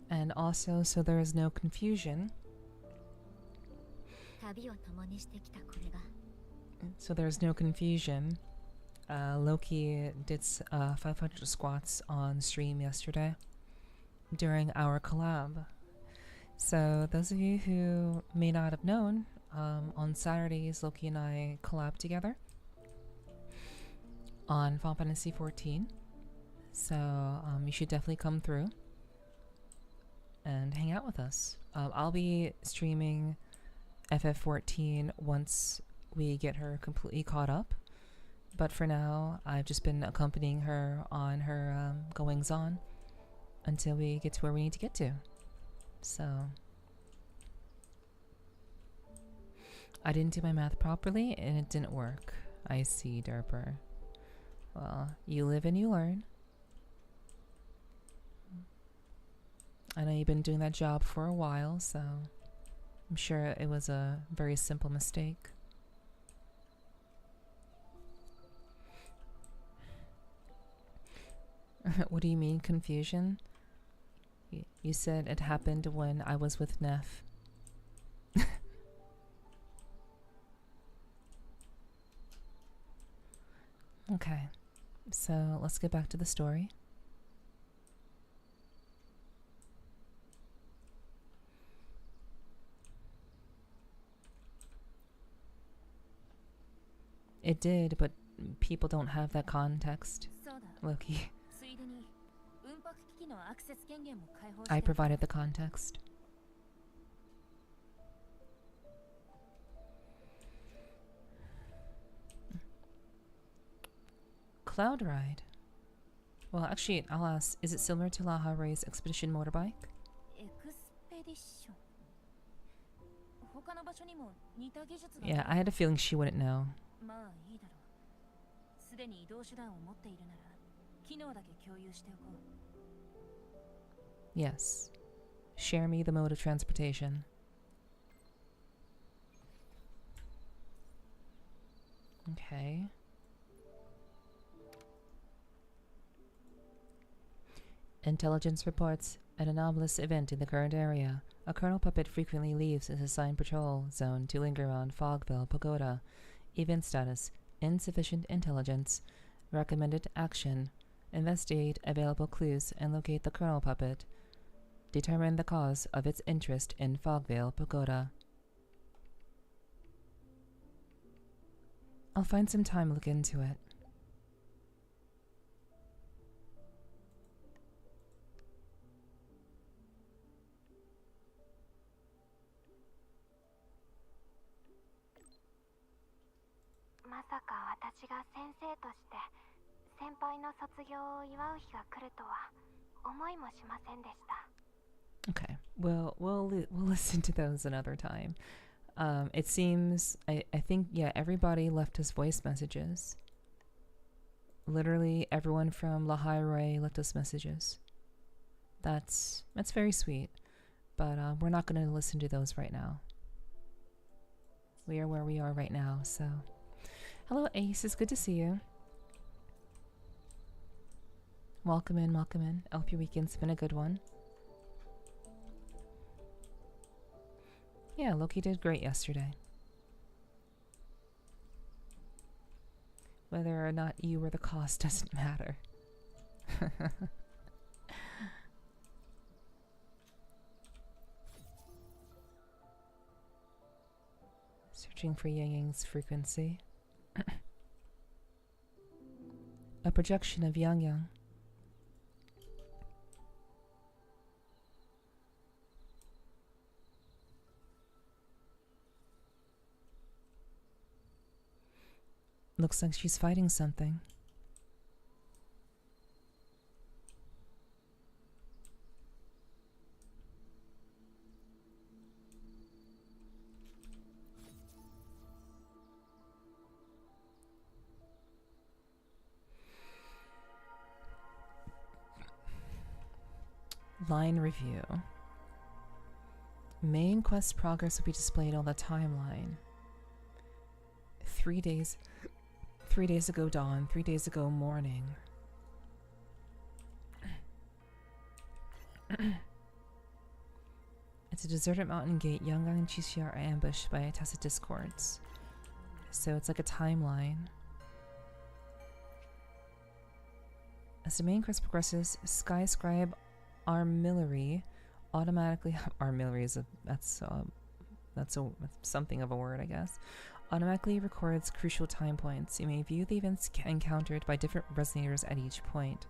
And also, so there is no confusion. So there's no confusion. Loki did 500 squats on stream yesterday during our collab. So those of you who may not have known, on Saturdays Loki and I collab together on Final Fantasy 14. So you should definitely come through and hang out with us. I'll be streaming FF14 once we get her completely caught up. But for now, I've just been accompanying her on her goings-on until we get to where we need to get to. So I didn't do my math properly and it didn't work. I see, Derper. Well, you live and you learn. I know you've been doing that job for a while, so I'm sure it was a very simple mistake. What do you mean, confusion? You said it happened when I was with Neph. Okay, so let's get back to the story. It did, but people don't have that context. Loki. I provided the context. Cloud ride. Well, actually, I'll ask, is it similar to Laha Ray's expedition motorbike? Yeah, I had a feeling she wouldn't know. Yes. Share me the mode of transportation. Okay. Intelligence reports an anomalous event in the current area. A Colonel Puppet frequently leaves his assigned patrol zone to linger around Fogville Pagoda. Event status: insufficient intelligence. Recommended action: investigate available clues and locate the Colonel Puppet. Determine the cause of its interest in Fogvale Pagoda. I'll find some time to look into it. Okay, well, we'll listen to those another time. It seems, I think, yeah, everybody left us voice messages. literally everyone from Lahai Ray left us messages. That's very sweet, but we're not going to listen to those right now. We are where we are right now, so. Hello, Ace. It's good to see you. Welcome in, welcome in. I hope your weekend's been a good one. Yeah, Loki did great yesterday. Whether or not you were the cause doesn't matter. Searching for Yang Yang's frequency. A projection of Yang Yang. Looks like she's fighting something. Line review. Main quest progress will be displayed on the timeline. 3 days. 3 days ago dawn, 3 days ago morning. It's a deserted mountain gate. Yang Yang and Qixia are ambushed by a tacit discords. So it's like a timeline. As the main quest progresses, Sky Scribe Armillary automatically armillary is that's something of a word, I guess. Automatically records crucial time points. You may view the events encountered by different resonators at each point.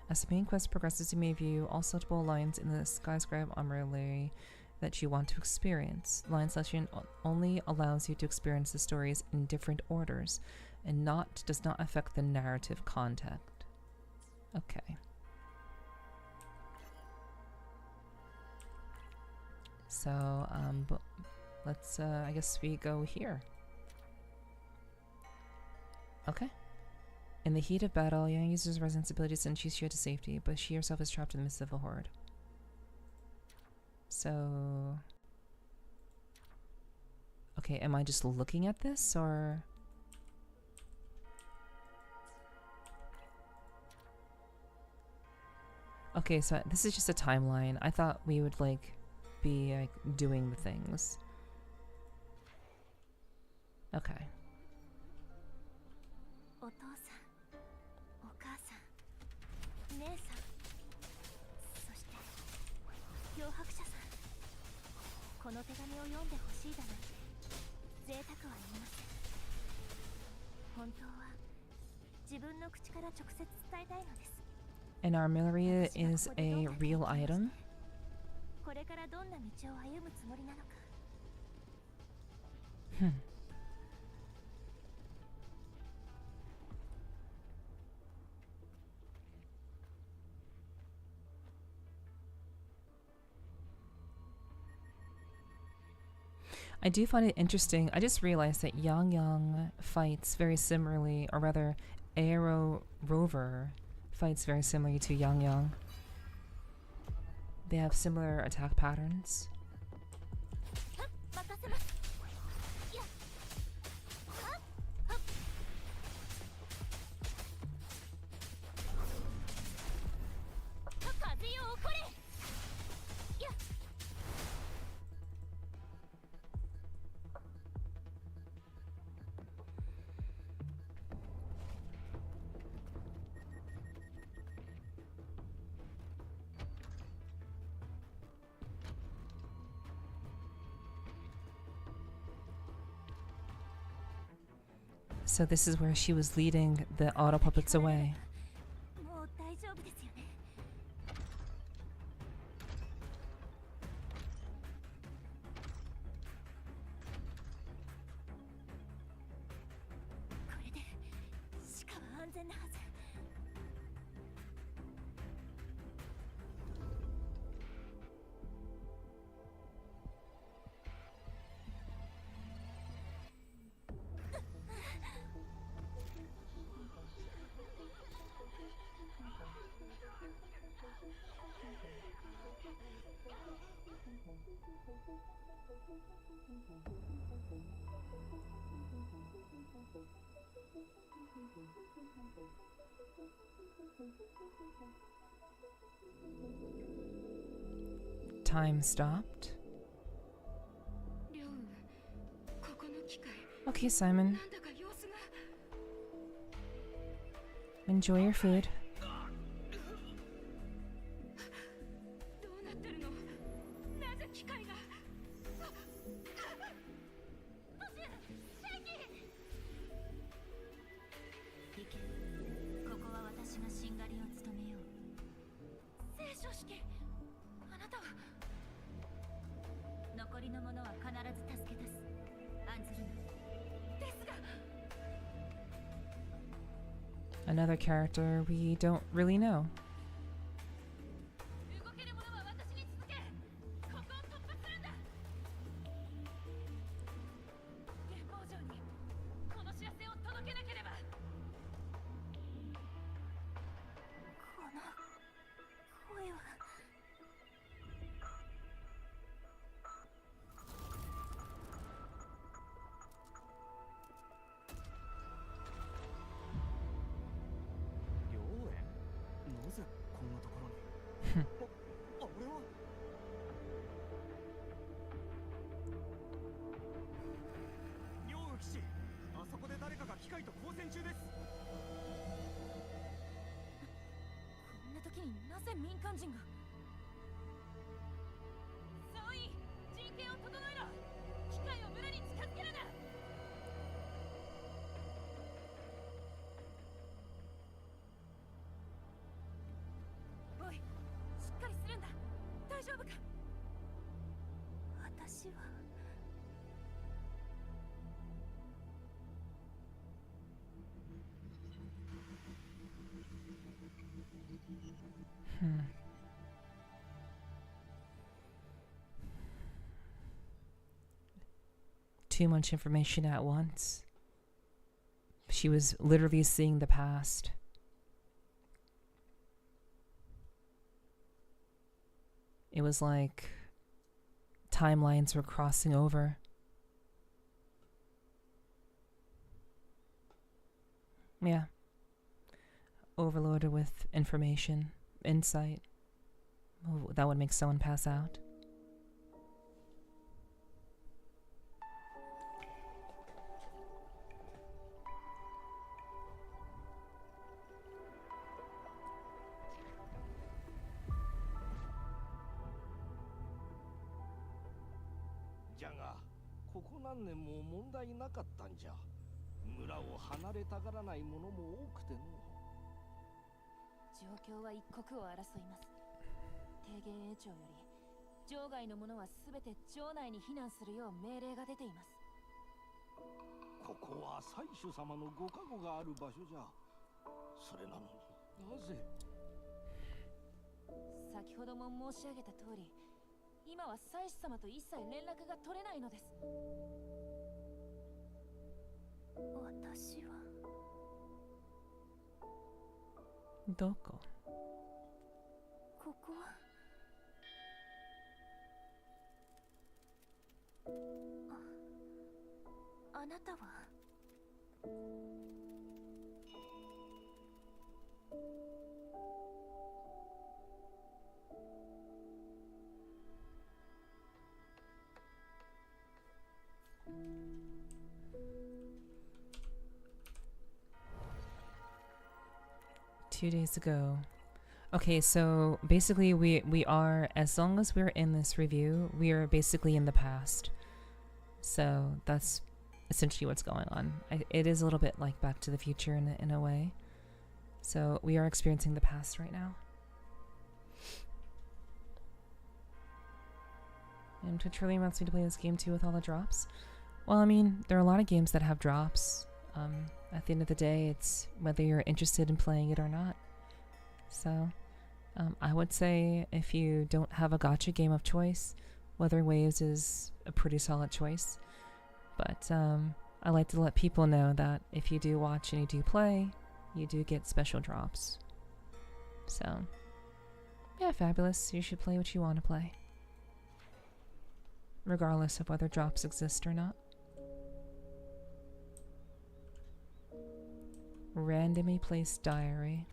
As the main quest progresses, you may view all selectable lines in the Skyscribe Armillary that you want to experience. Line selection only allows you to experience the stories in different orders, and does not affect the narrative content. Okay. So, let's, I guess we go here. Okay. In the heat of battle, Yang uses Resonance abilities and Qixia to safety, but she herself is trapped in the midst of a horde. So... Okay, am I just looking at this, or... Okay, so this is just a timeline. I thought we would, like, be, like, doing the things. Okay. お父さん、お母さん、姉さん、そして漂白者さん。この手紙を読んでほしいだなんて贅沢は言いません。本当は自分の口から直接伝えたいのです。 An armillary is a real item. これからどんな道を歩むつもりなのか。I do find it interesting. I just realized that Yang Yang fights very similarly, or rather, Aero Rover fights very similarly to Yang Yang. They have similar attack patterns. So this is where she was leading the auto puppets away. もう大丈夫ですよね。これで鹿は安全なはず。 あ Time stopped. Okay, Simon. Enjoy your food. Another character we don't really know. Too much information at once. She was literally seeing the past. It was like timelines were crossing over. Yeah. Overloaded with information, insight. Oh, that would make someone pass out. Doko. ここはあなたは2 days ago. Okay, so basically we are, as long as we're in this review, we are basically in the past. So that's essentially what's going on. It is a little bit like Back to the Future in a way. So we are experiencing the past right now. And Twitch really wants me to play this game too with all the drops. Well, I mean, there are a lot of games that have drops. At the end of the day, it's whether you're interested in playing it or not. So, I would say if you don't have a gacha game of choice, Wuthering Waves is a pretty solid choice. But I like to let people know that if you do watch and you do play, you do get special drops. So, Yeah, fabulous. You should play what you want to play, regardless of whether drops exist or not. Randomly placed diary.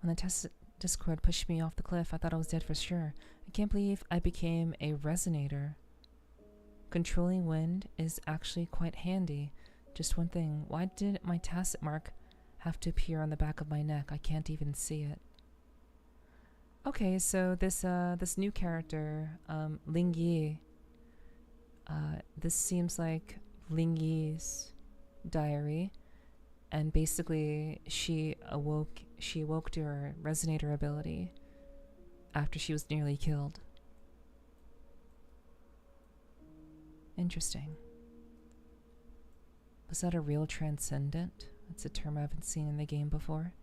When the test Discord pushed me off the cliff, I thought I was dead for sure. I can't believe I became a resonator. Controlling wind is actually quite handy. Just one thing, why did my tacit mark have to appear on the back of my neck? I can't even see it. Okay, so this new character, Ling Yi. This seems like Ling Yi's diary, and basically she awoke to her resonator ability after she was nearly killed. Interesting. Was that a real transcendent? That's a term I haven't seen in the game before.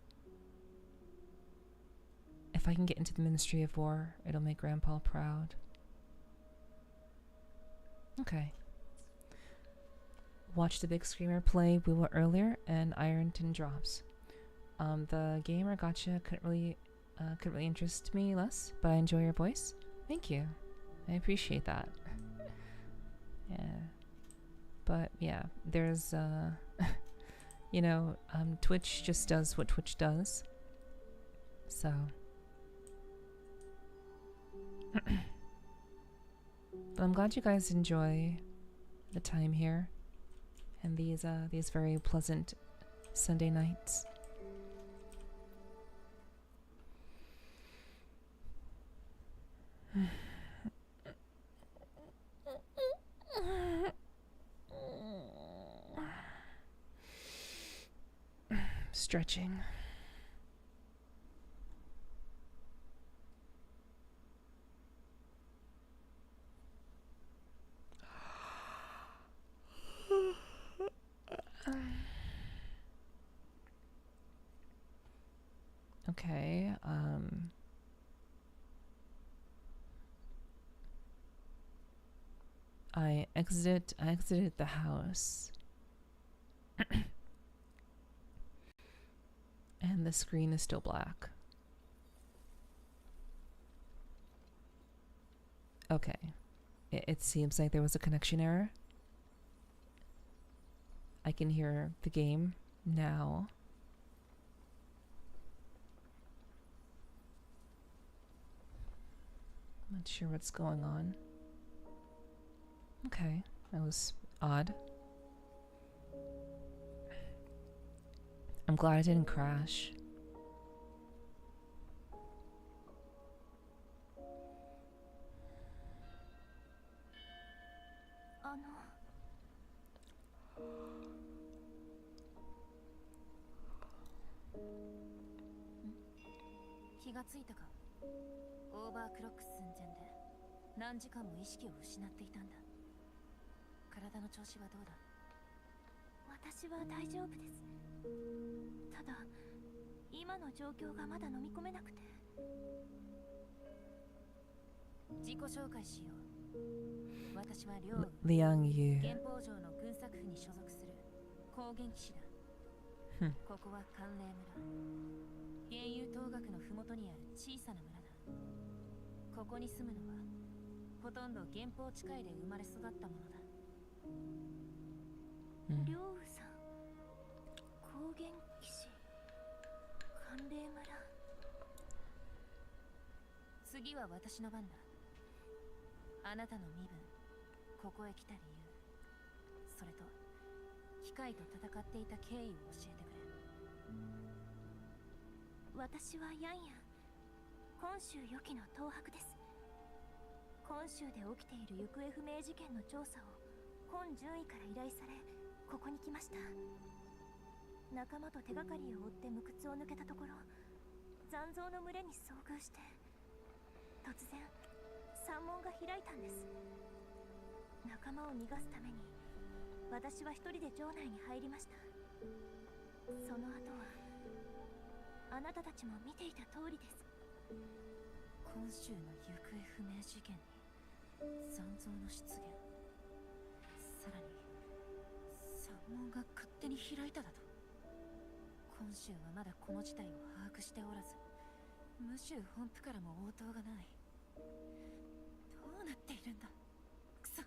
If I can get into the Ministry of War, it'll make Grandpa proud. Okay. Watched the big screamer play WuWa earlier, and Ironton drops. The gamer gotcha couldn't really interest me less, but I enjoy your voice. Thank you. I appreciate that. Yeah. But yeah, there's you know, Twitch just does what Twitch does. So but I'm glad you guys enjoy the time here and these very pleasant Sunday nights. Stretching. Okay, I exited the house. And the screen is still black. Okay. It seems like there was a connection error. I can hear the game now. I'm not sure what's going on. Okay, that was odd. I'm glad I didn't crash. Liang Yu. Hmm. ここは寒冷村。原油東岳の麓にある小さな村だ。ここに住むのはほとんど原方地帯で生まれ育ったものだ。両羽さん、高原騎士、寒冷村。次は私の番だ。あなたの身分、ここへ来た理由、それと機械と戦っていた経緯を教えてくれ。私はヤンヤン、今週予期の東博です。今週で起きている行方不明事件の調査を本順位から依頼され、ここに来ました。仲間と手がかりを追って無窟を抜けたところ、残像の群れに遭遇して、突然山門が開いたんです。仲間を逃がすために私は一人で城内に入りました。その後はあなたたちも見ていた通りです。今週の行方不明事件に残像の出現、さらに山門が勝手に開いただと。今週はまだこの事態を把握しておらず、ムシュ本部からも応答がない。どうなっているんだ。くそ。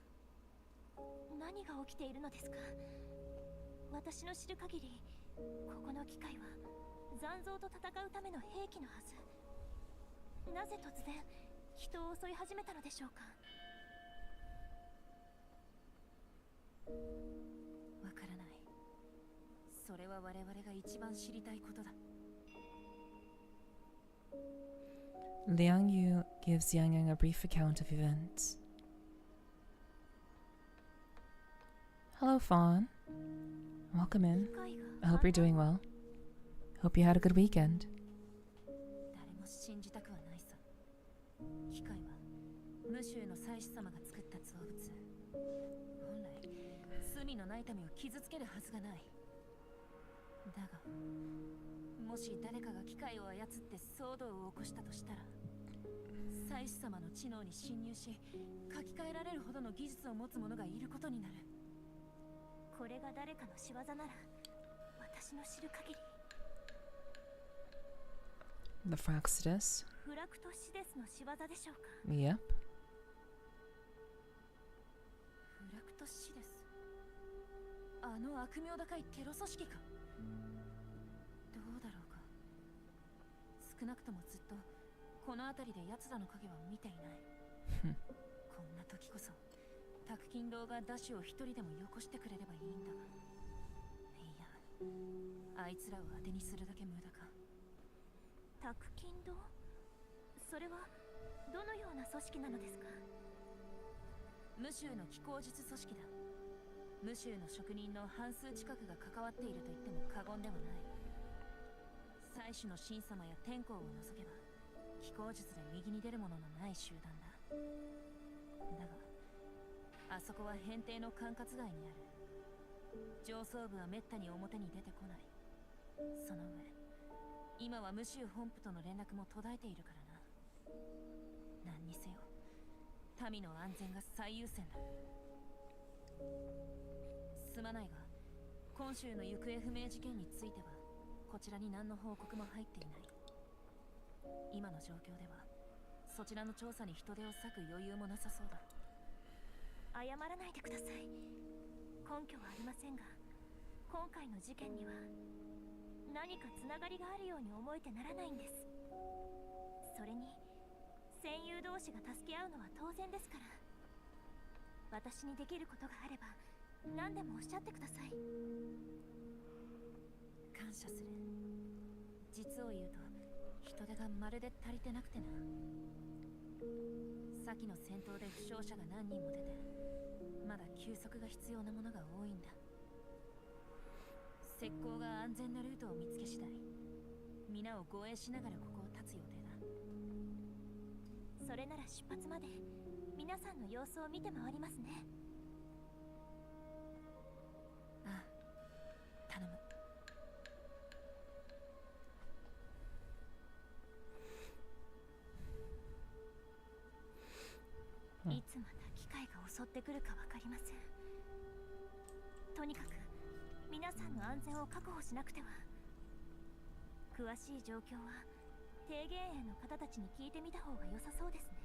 何が起きているのですか。私の知る限り、ここの機械は残像と戦うための兵器のはず。なぜ突然人を襲い始めたのでしょうか。わからない。それは我々が一番知りたいことだ。Liang Yu gives Yang Yang a brief account of events. Hello, Fawn. Welcome in. I hope you're doing well. Hope you had a good weekend. 誰も信じたくはないさ。機械はムシュの祭司様が作った造物。本来罪のない民を傷つけるはずがない。だがもし誰かが機械を操って騒動を起こしたとしたら、祭司様の知能に侵入し書き換えられるほどの技術を持つ者がいることになる。これが誰かの仕業なら、私の知る限り。The Fraxidus. フラクトシデスの仕業でしょうか。 Yep. フラクトシです。あの悪名高いテロ組織か。どうだろうか。少なくともずっとこの辺りで奴らの影は見ていない。こんな時こそタクキン堂がダッシュを一人でもよこしてくれればいいんだが。いや、あいつらを当てにするだけ無駄か。タクキン堂、それはどのような組織なのですか。ムシュの気候術組織だ。ムシュの職人の半数近くが関わっていると言っても過言ではない。祭司の神様や天候を除けば気候術で右に出るもののない集団だ。だがあそこは偏定の管轄外にある。上層部はめったに表に出てこない。その上今はムシュ本部との連絡も途絶えているからな。何にせよ民の安全が最優先だ。すまないが今週の行方不明事件についてはこちらに何の報告も入っていない。今の状況ではそちらの調査に人手を割く余裕もなさそうだ。謝らないでください。根拠はありませんが、今回の事件には何かつながりがあるように思えてならないんです。それに戦友同士が助け合うのは当然ですから。私にできることがあれば何でもおっしゃってください。感謝する。実を言うと人手がまるで足りてなくてな。先の戦闘で負傷者が何人も出て、まだ休息が必要なものが多いんだ。石膏が安全なルートを見つけ次第、皆を護衛しながらここを立つ予定だ。それなら出発まで皆さんの様子を見て回りますね。ああ、頼む。いつまた機械が襲ってくるか分かりません。とにかく皆さんの安全を確保しなくては。詳しい状況は提言営の方たちに聞いてみた方が良さそうですね。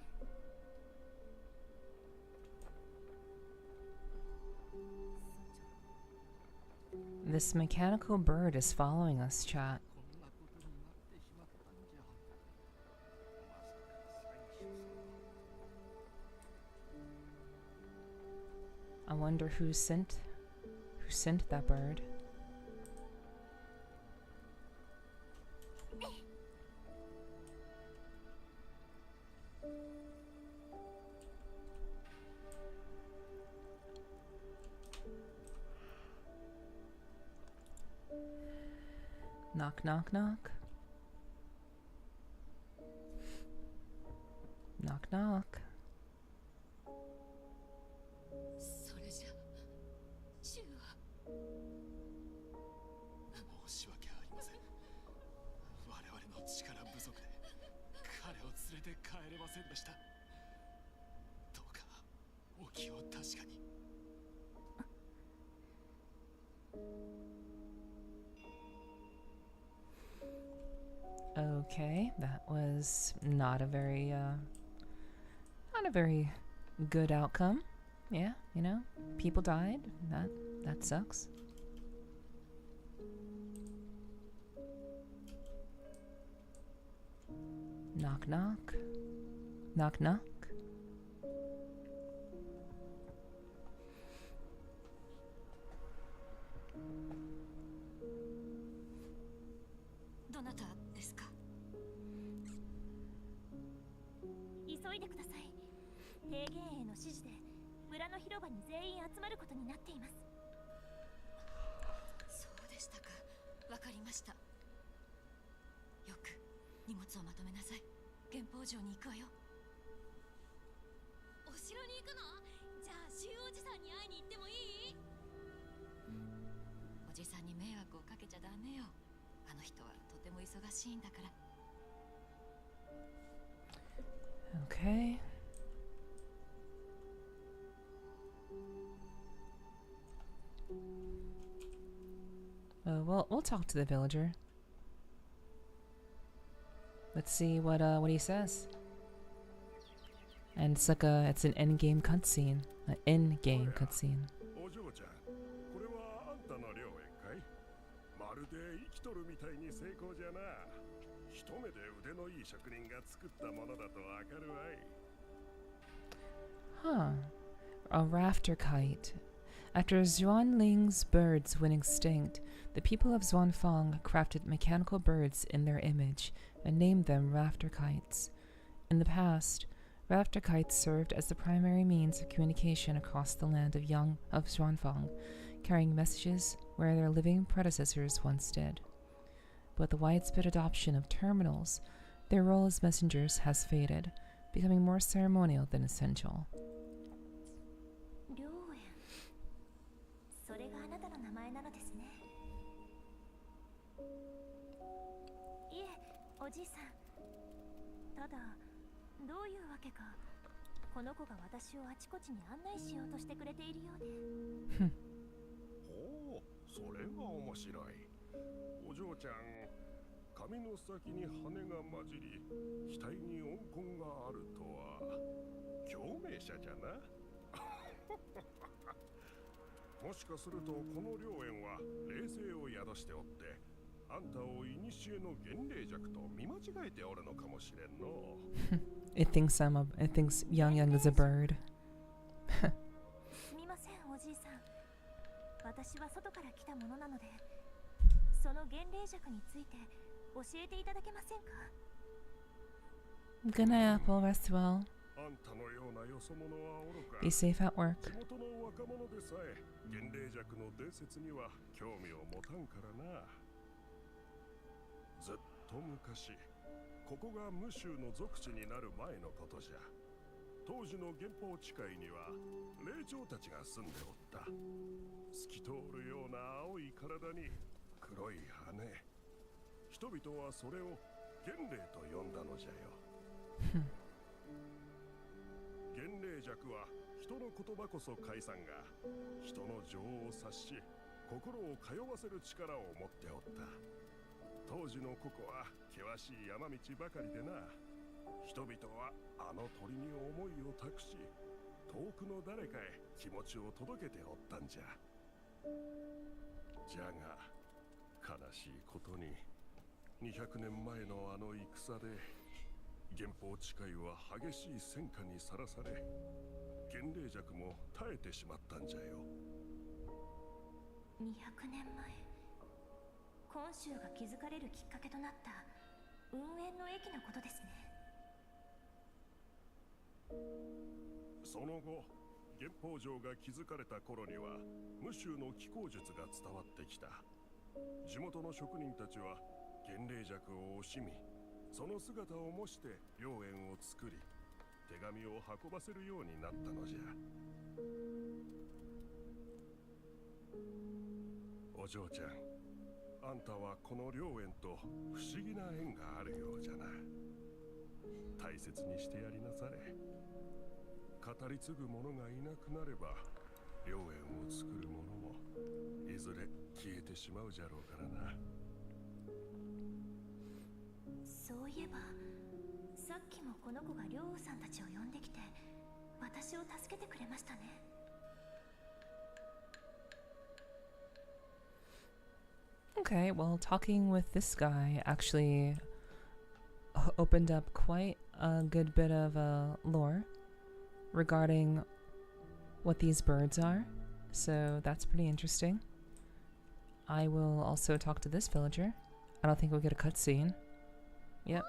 This mechanical bird is following us, chat. I wonder who sent that bird. Knock, knock, knock. Knock, knock. それじゃシュウは。申し訳ありません。我々の力不足で彼を連れて帰れませんでした。どうかお気を確かに。Okay, that was not a very good outcome. Yeah, you know, people died. That sucks. Knock knock. Knock knock. どなたですか？急いでください。提言への指示で村の広場に全員集まることになっています。そうでしたか。わかりました。よく荷物をまとめなさい。源宝城に行くわよ。お城に行くの？じゃあ周おじさんに会いに行ってもいい？おじさんに迷惑をかけちゃダメよ。あの人はとても忙しいんだから。 Okay. We'll talk to the villager. Let's see what he says. And it's an end game cutscene. An end game cutscene. お嬢ちゃん、これはあんたの良縁かい？まるで生きとるみたいに精巧じゃな。一目で腕のいい職人が作ったものだとわかるわい。 Huh. A rafter kite. After Xuanling's birds went extinct, the people of Xuanfang crafted mechanical birds in their image and named them rafter kites. In the past, rafter kites served as the primary means of communication across the land of Xuanfang, carrying messages where their living predecessors once did. But the widespread adoption of terminals, their role as messengers has faded, becoming more ceremonial than essential. 良縁。それがあなたの名前なのですね。いえ、おじいさん。ただ、どういうわけか、この子が私をあちこちに案内しようとしてくれているようで。ほう、それは面白い。お嬢ちゃん、髪の先に羽が混じり、額に温痕があるとは共鳴者じゃな。もしかするとこの良縁は霊性を宿しておって、あんたを古の玄霊弱と見間違えておるのかもしれんの。It thinks Yang is a bird. すみません、おじいさん。私は外から来たものなので、その玄霊弱について教えていただけませんか？ Good night, Apple. Rest well. あんたのようなよそ者はおろか。 Be safe at work. 地元の若者でさえ玄霊弱の伝説には興味を持たんからな。ずっと昔、ここが無州の属地になる前のことじゃ。当時の源宝地界には霊長たちが住んでおった。透き通るような青い体に黒い羽。人々はそれを玄霊と呼んだのじゃよ。玄霊弱は人の言葉こそ介さんが、人の情を察し心を通わせる力を持っておった。当時のここは険しい山道ばかりでな。人々はあの鳥に思いを託し、遠くの誰かへ気持ちを届けておったんじゃ。じゃが悲しいことに、200年前のあの戦で源宝地界は激しい戦火にさらされ、玄霊弱も耐えてしまったんじゃよ。200年前、本州が築かれるきっかけとなった運営の駅のことですね。その後、源宝城が築かれた頃には無州の気候術が伝わってきた。地元の職人たちは玄霊弱を惜しみ、その姿を模して良縁を作り、手紙を運ばせるようになったのじゃ。お嬢ちゃん、あんたはこの良縁と不思議な縁があるようじゃな。大切にしてやりなされ。語り継ぐ者がいなくなれば、良縁を作る者もいずれ消えてしまうじゃろうからな。そういえばさっきもこの子が両王さんたちを呼んできて私を助けてくれましたね。Okay, well, talking with this guy actually opened up quite a good bit of lore regarding what these birds are, so that's pretty interesting. I will also talk to this villager. I don't think we'll get a cutscene. Yep.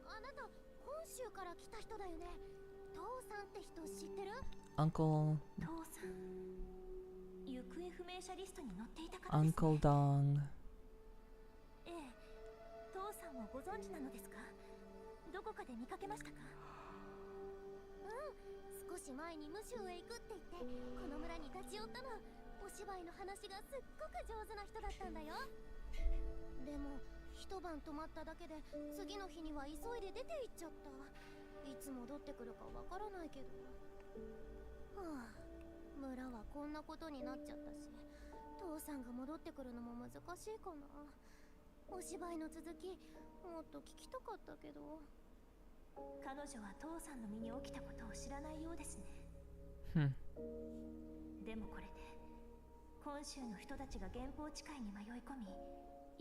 あなた本州から来た人だよね。父さんって人知ってる？ Uncle 父さん、行方不明者リストに載っていた方ですね。 Uncle Dong. ええ、父さんもご存知なのですか？どこかで見かけましたか？少し前にムシュへ行くって言ってこの村に立ち寄ったの。お芝居の話がすっごく上手な人だったんだよ。でも一晩泊まっただけで次の日には急いで出て行っちゃった。いつ戻ってくるかわからないけど。はあ、村はこんなことになっちゃったし、父さんが戻ってくるのも難しいかな。お芝居の続きもっと聞きたかったけど。彼女は父さんの身に起きたことを知らないようですね。でもこれで本州の人たちが原宝地界に迷い込み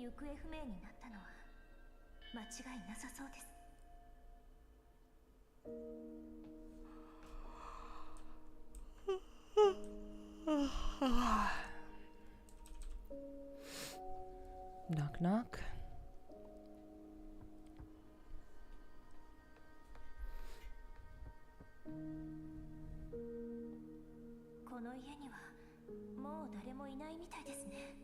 行方不明になったのは間違いなさそうです。Knock knock. この家にはもう誰もいないみたいですね。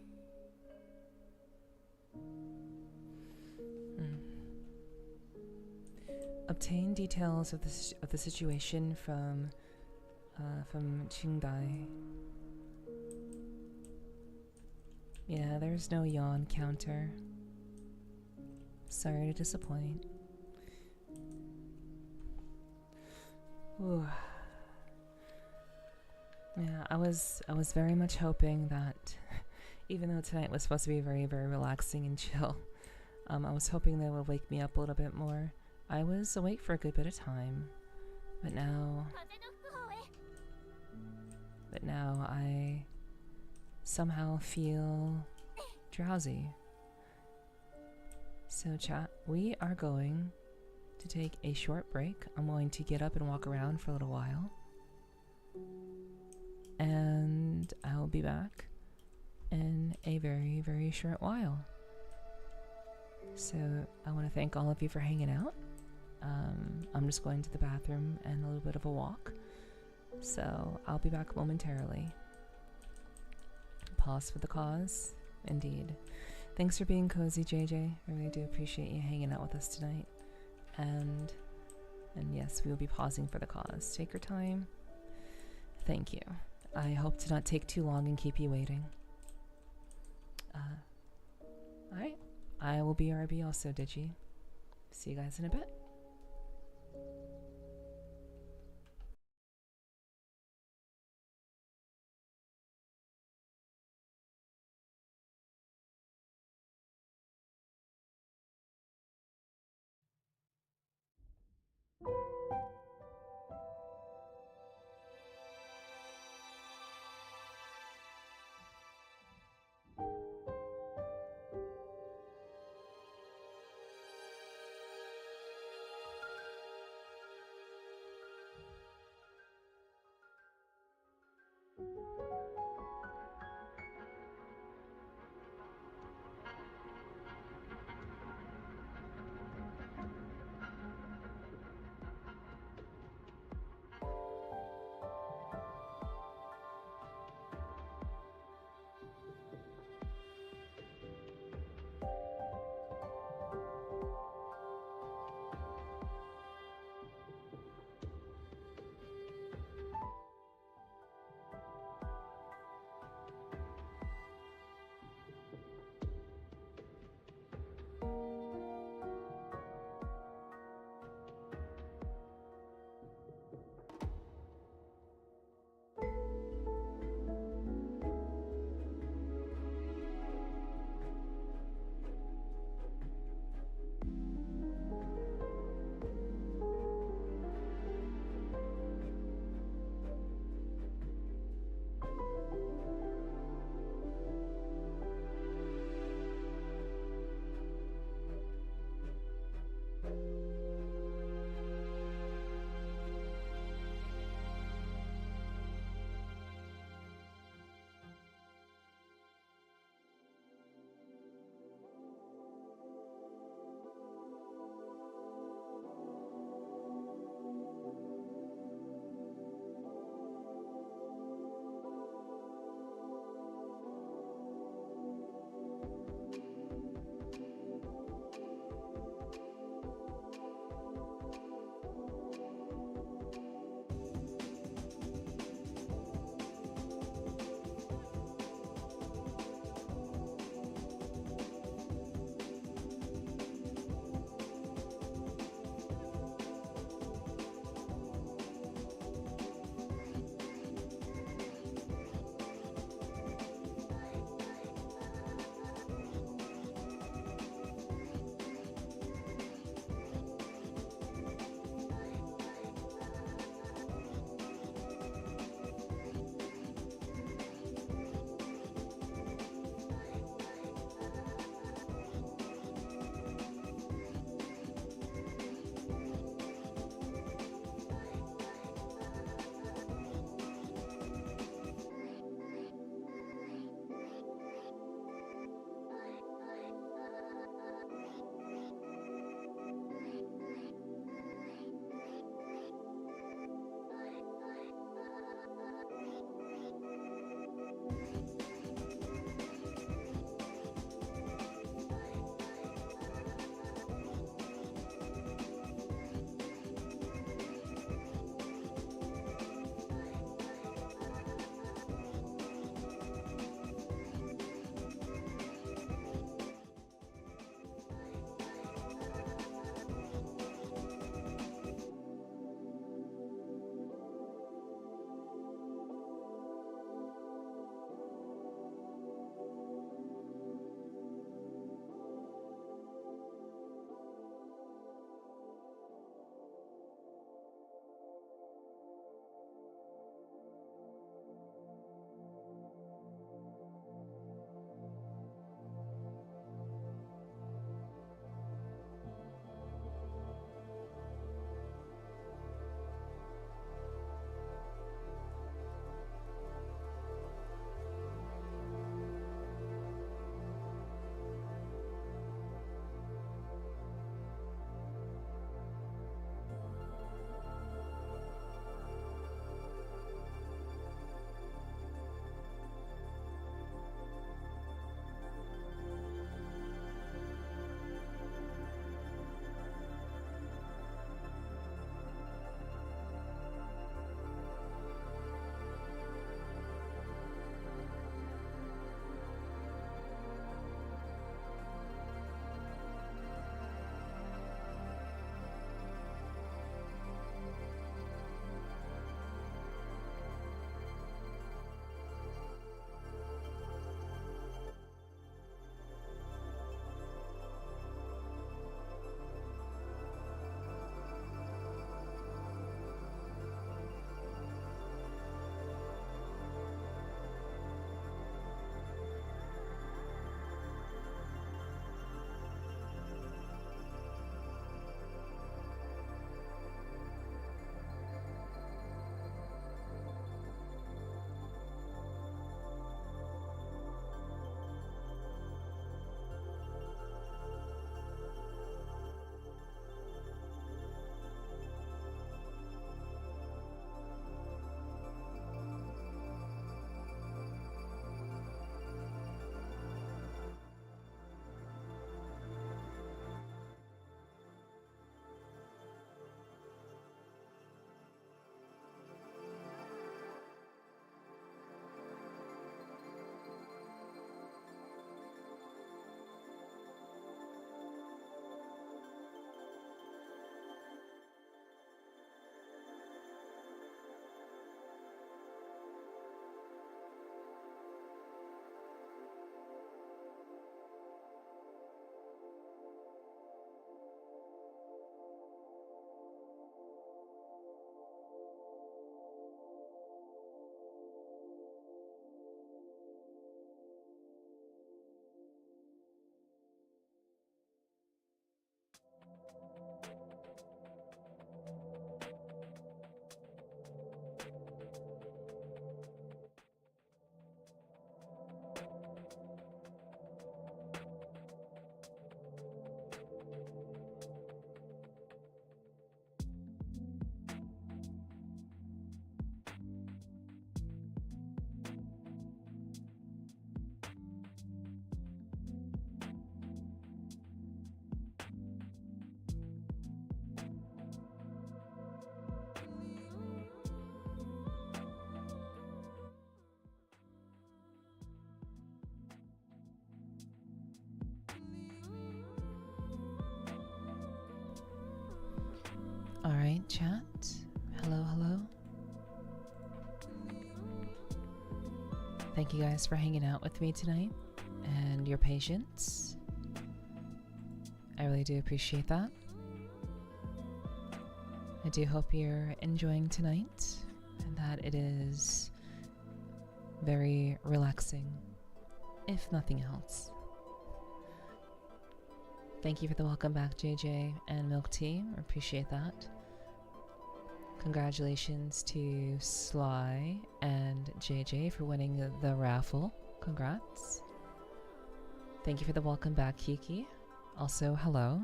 Obtain details of the situation from Qingdai. Yeah, there's no yawn counter. Sorry to disappoint. Ooh. Yeah, I was very much hoping that even though tonight was supposed to be very, very relaxing and chill, I was hoping they would wake me up a little bit more. I was awake for a good bit of time, but now I somehow feel drowsy. So chat, we are going to take a short break. I'm going to get up and walk around for a little while. And I'll be back in a very, very short while. So I want to thank all of you for hanging out. I'm just going to the bathroom and a little bit of a walk. So I'll be back momentarily. Pause for the cause. Indeed. Thanks for being cozy, JJ. I really do appreciate you hanging out with us tonight. And yes, we will be pausing for the cause. Take your time. Thank you. I hope to not take too long and keep you waiting. Alright. I will be RB also, Digi. See you guys in a bit. night, chat. Hello, hello. Thank you guys for hanging out with me tonight and your patience. I really do appreciate that. I do hope you're enjoying tonight and that it is very relaxing, if nothing else. Thank you for the welcome back, JJ and Milk Tea. I appreciate that. Congratulations to Sly and JJ for winning the raffle. Congrats. Thank you for the welcome back, Kiki. Also, hello.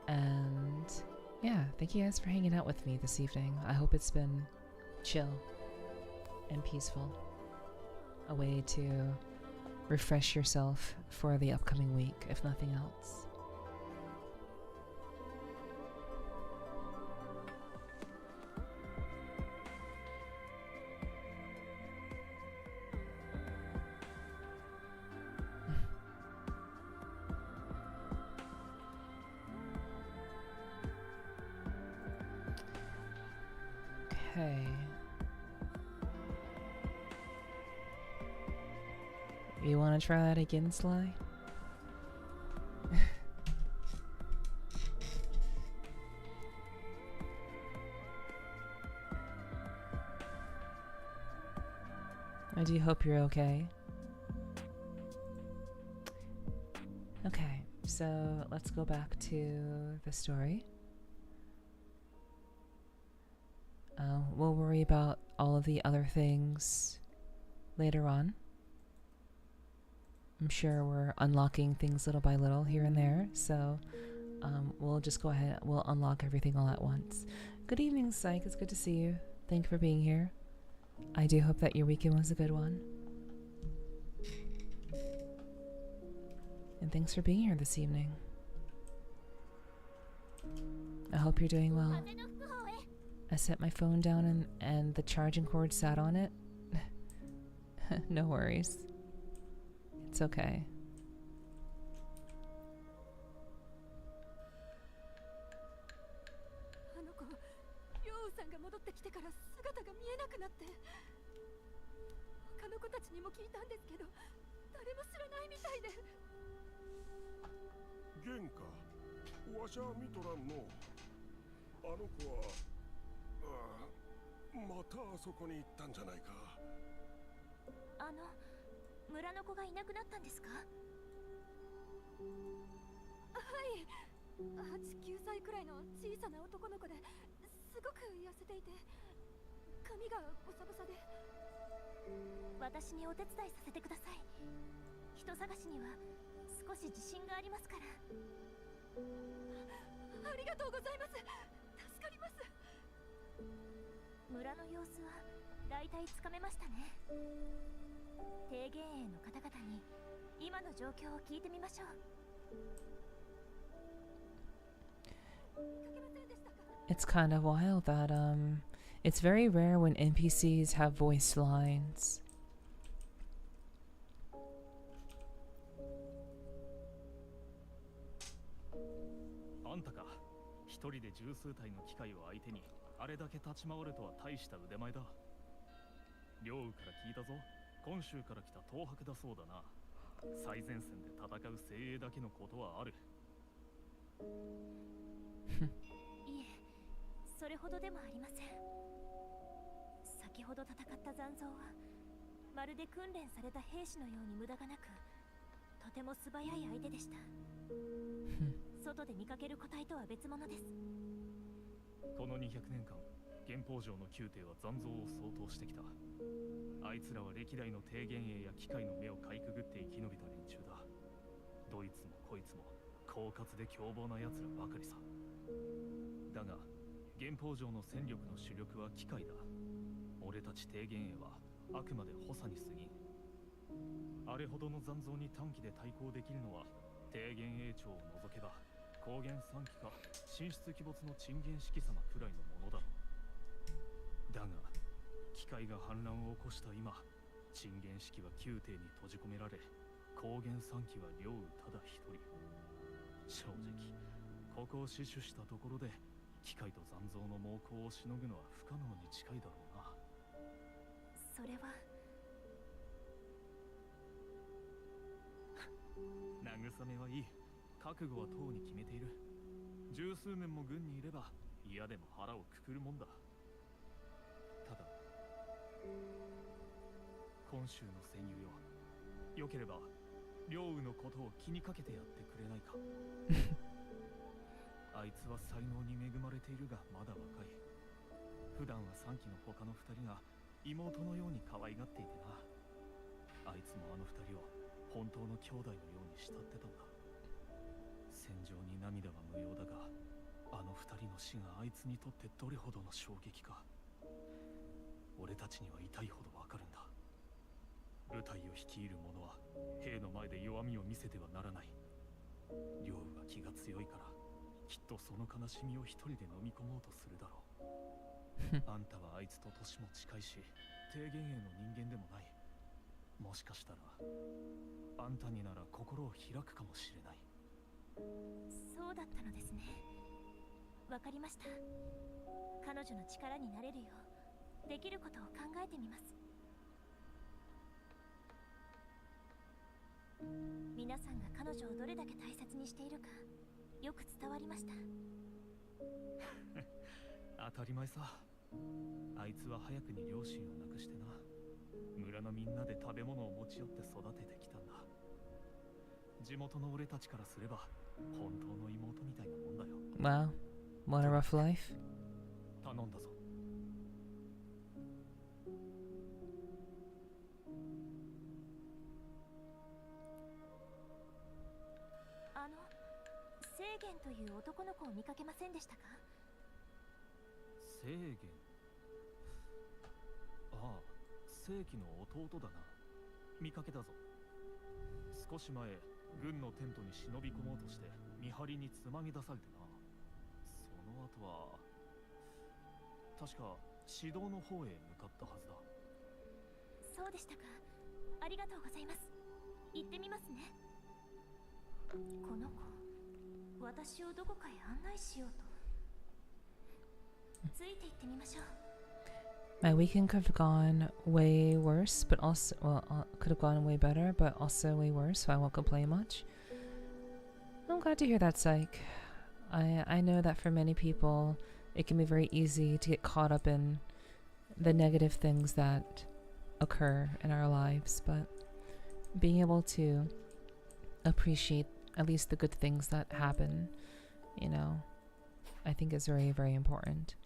And yeah, thank you guys for hanging out with me this evening. I hope it's been chill and peaceful. A way to refresh yourself for the upcoming week, if nothing else. Okay. You want to try that again, Sly? I do hope you're okay. Okay, so let's go back to the story. We'll worry about all of the other things later on. I'm sure we're unlocking things little by little here and there, so we'll just go ahead. We'll unlock everything all at once. Good evening, Psych. It's good to see you. Thank you for being here. I do hope that your weekend was a good one. And thanks for being here this evening. I hope you're doing well. I set my phone down and the charging cord sat on it. No worries. It's okay. またあそこに行ったんじゃないか。村の子がいなくなったんですか？はい。8、9歳くらいの小さな男の子ですごく痩せていて、髪がボサボサで。私にお手伝いさせてください。人探しには少し自信がありますから。ありがとうございます。助かります。村の様子はだいたいつかめましたね。提言営の方々に今の状況を聞いてみましょう。 It's kind of wild that it's very rare when NPCs have voice lines. あんたか。一人で十数体の機械を相手にあれだけ立ち回るとは大した腕前だ。両羽から聞いたぞ。今週から来た東博だそうだな。最前線で戦う精鋭だけのことはある。いえ、それほどでもありません。先ほど戦った残像はまるで訓練された兵士のように無駄がなく、とても素早い相手でした。外で見かける個体とは別物です。この200年間、原宝城の宮廷は残像を相当してきた。あいつらは歴代の提言営や機械の目をかいくぐって生き延びた連中だ。どいつもこいつも狡猾で凶暴な奴らばかりさ。だが原宝城の戦力の主力は機械だ。俺たち提言営はあくまで補佐に過ぎん。あれほどの残像に短期で対抗できるのは提言営長を除けば高原三騎か神出鬼没の鎮元式様くらいのものだろう。だが機械が反乱を起こした今、鎮元式は宮廷に閉じ込められ、高原三騎は両羽ただ一人。正直ここを死守したところで機械と残像の猛攻をしのぐのは不可能に近いだろうな。それは慰めはいい。覚悟はとうに決めている。十数年も軍にいれば嫌でも腹をくくるもんだ。ただ今週の戦友よ、よければ両羽のことを気にかけてやってくれないか。あいつは才能に恵まれているがまだ若い。普段は3期の他の2人が妹のように可愛がっていてな。あいつもあの2人を本当の兄弟のように慕ってたんだ。戦場に涙は無用だが、あの2人の死があいつにとってどれほどの衝撃か、俺たちには痛いほどわかるんだ。部隊を率いる者は兵の前で弱みを見せてはならない。両羽が気が強いから、きっとその悲しみを一人で飲み込もうとするだろう。あんたはあいつと年も近いし、低減への人間でもない。もしかしたらあんたになら心を開くかもしれない。そうだったのですね。わかりました。彼女の力になれるようできることを考えてみます。皆さんが彼女をどれだけ大切にしているかよく伝わりました。当たり前さ。あいつは早くに両親を亡くしてな。村のみんなで食べ物を持ち寄って育ててきたんだ。地元の俺たちからすれば本当の妹みたいなもんだよ。Wow, what a rough life. 頼んだぞ。制限という男の子を見かけませんでしたか？制限。ああ、正規の弟だな。見かけたぞ。少し前、軍のテントに忍び込もうとして見張りにつまみ出されてな。その後は確か指導の方へ向かったはずだ。そうでしたか。ありがとうございます。行ってみますね。この子、私をどこかへ案内しようと。ついて行ってみましょう。My weekend could have gone way worse, but also, well, could have gone way better, but also way worse, so I won't complain much. I'm glad to hear that, Psych. I know that for many people, it can be very easy to get caught up in the negative things that occur in our lives, but being able to appreciate at least the good things that happen, you know, I think is very, very important.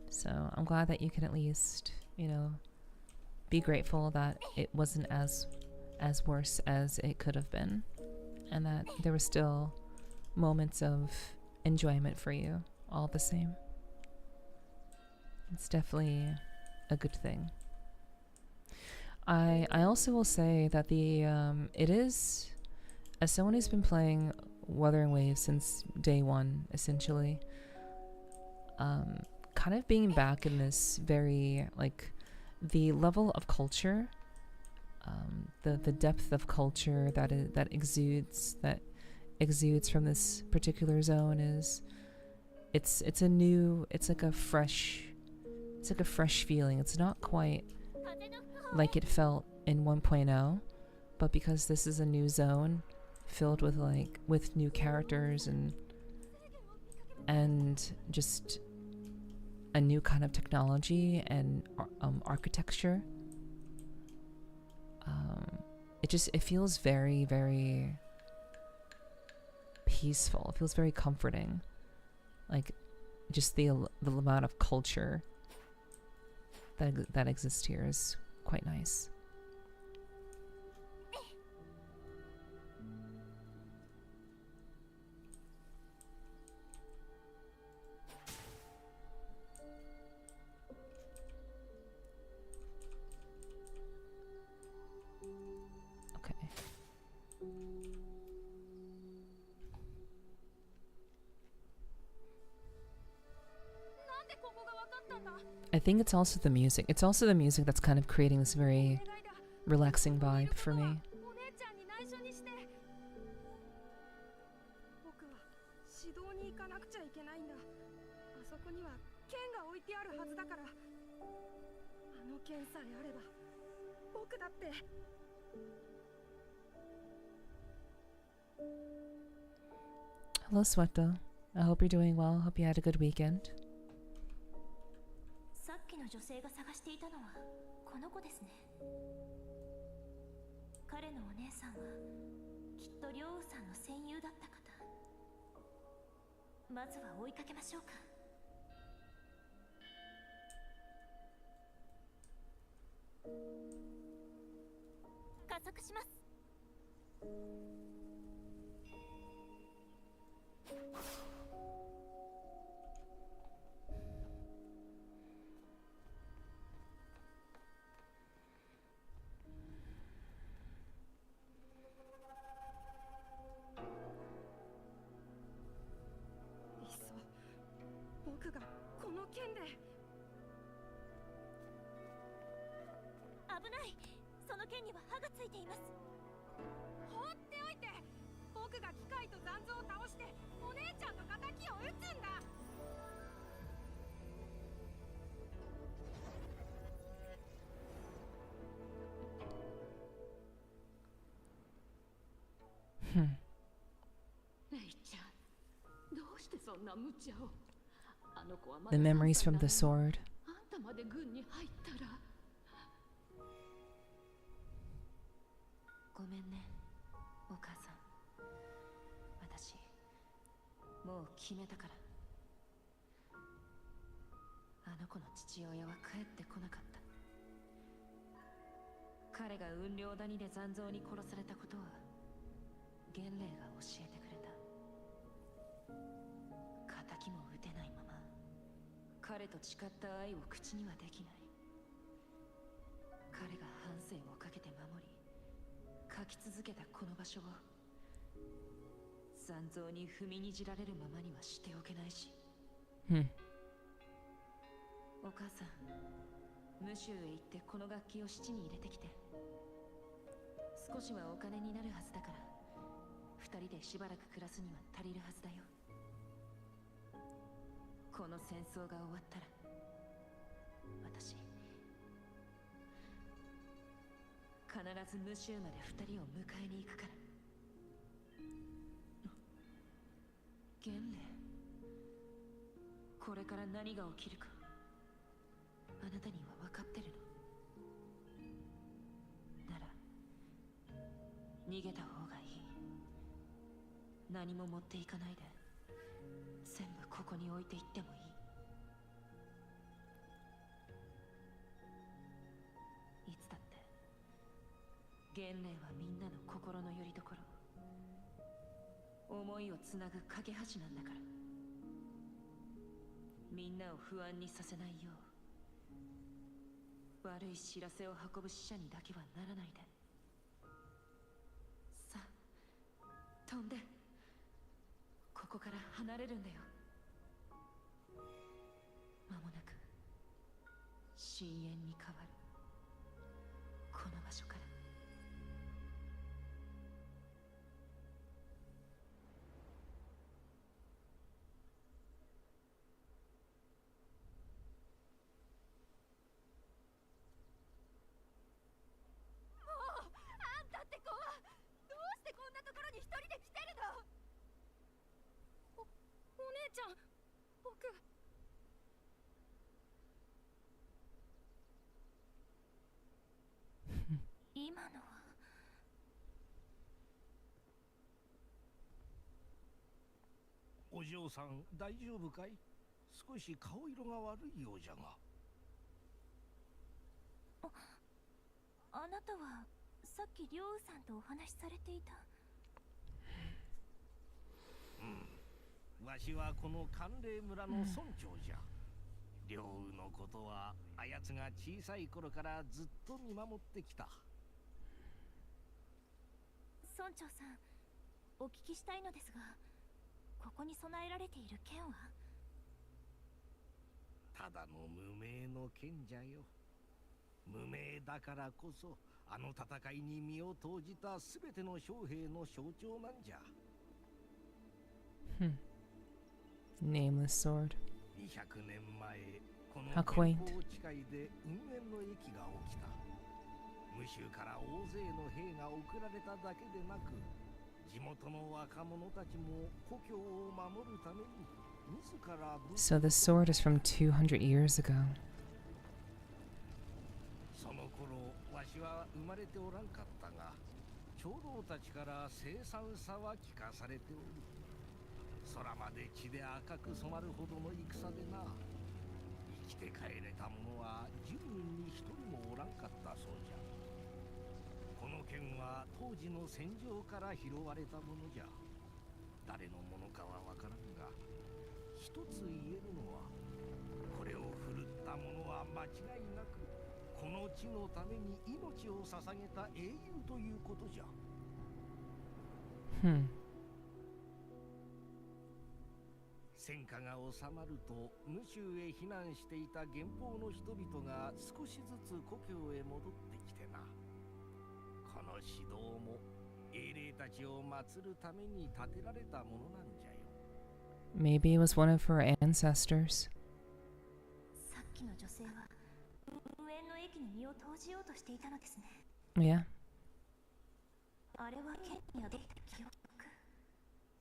So I'm glad that you can at least, you know, be grateful that it wasn't as worse as it could have been, and that there were still moments of enjoyment for you all the same. It's definitely a good thing. I also will say that the it is, as someone who's been playing Wuthering Waves since day one, essentially, kind of being back in this very, like, the level of culture, the depth of culture that exudes from this particular zone is, it's like a fresh feeling. It's not quite like it felt in 1.0, but because this is a new zone filled with new characters and just a new kind of technology and architecture, it feels very, very peaceful. It feels very comforting. Like, just the amount of culture that exists here is quite nice. Okay. I think it's also the music. It's also the music that's kind of creating this very relaxing vibe for me. そこには剣が置いてあるはずだから、あの剣さえあれば僕だって。Hello, Sweato. I hope you're doing well. Hope you had a good weekend. さっきの女性が探していたのはこの子ですね。彼のお姉さんはきっとリョウさんの戦友だった方。まずは追いかけましょうか。加速します。いっそ僕がこの剣で。危ない。その剣には刃がついています。放っておいて。僕が機械と残像を倒してお姉ちゃんの敵を撃つんだ。レイちゃん、どうしてそんな無茶を。あの子はま The だ memories from 3 the 歳なのに sword. あんたまで軍に入ったら。ごめんね、お母さん。私もう決めたから。あの子の父親は帰ってこなかった。彼が雲稜谷で残像に殺されたことは元霊が教えてくれた。敵も撃てないまま彼と誓った愛を口にはできない。彼が半生をかけて守り書き続けたこの場所を残像に踏みにじられるままにはしておけないし。お母さん、ムシュへ行ってこの楽器を質に入れてきて。少しはお金になるはずだから二人でしばらく暮らすには足りるはずだよ。この戦争が終わったら私必ずムシュまで二人を迎えに行くから。元霊、これから何が起きるかあなたには分かってるのなら逃げた方がいい。何も持っていかないで全部ここに置いていってもいい。いつだって元霊はみんなの心の拠り所、思いをつなぐ架け橋なんだから。みんなを不安にさせないよう悪い知らせを運ぶ使者にだけはならないで。さあ飛んでここから離れるんだよ。間もなく深淵に変わるこの場所から。ちゃん、僕。今のは。お嬢さん、大丈夫かい？少し顔色が悪いようじゃが。あなたはさっきリョウさんとお話しされていた。わしはこの寒冷村の村長じゃ。リョウのことはあやつが小さい頃からずっと見守ってきた。村長さん、お聞きしたいのですが、ここに備えられている剣は？ただの無名の剣じゃよ。無名だからこそあの戦いに身を投じたすべての将兵の象徴なんじゃ。Nameless sword. 200年前、この How quaint. 原稿地界で運命の駅が起きた。無州から大勢の兵が送られただけでなく、地元の若者たちも故郷を守るために自ら So the sword is from 200 years ago. その頃、わしは生まれておらんかったが、長老たちから凄惨さは聞かされておる。空まで血で赤く染まるほどの戦でな。生きて帰れた者は10人に1人もおらんかったそうじゃ。この剣は当時の戦場から拾われたものじゃ。誰のものかはわからんが、一つ言えるのは、これを振るった者は間違いなく、この地のために命を捧げた英雄ということじゃ。戦火が収まると、無州へ避難していた原方の人々が少しずつ故郷へ戻ってきてな。この指導も英霊たちを祀るために建てられたものなんじゃよ。Maybe it was one of her ancestors. さっきの女性は無縁の駅に身を投じようとしていたのですね。Yeah. あれは剣に宿った記憶、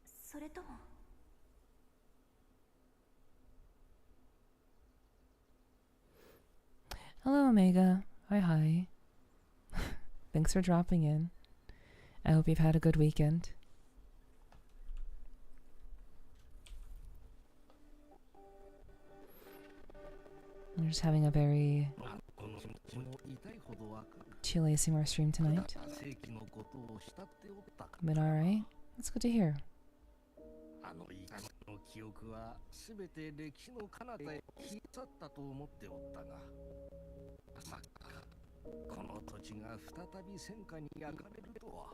それとも。Hello, Omega. Hi. Thanks for dropping in. I hope you've had a good weekend. I'm just having a very chill ASMR stream tonight. But alright, that's good to hear. あの記憶はすべて歴史の彼方へ消え去ったと思っておったが、まさかこの土地が再び戦火に焼かれるとは。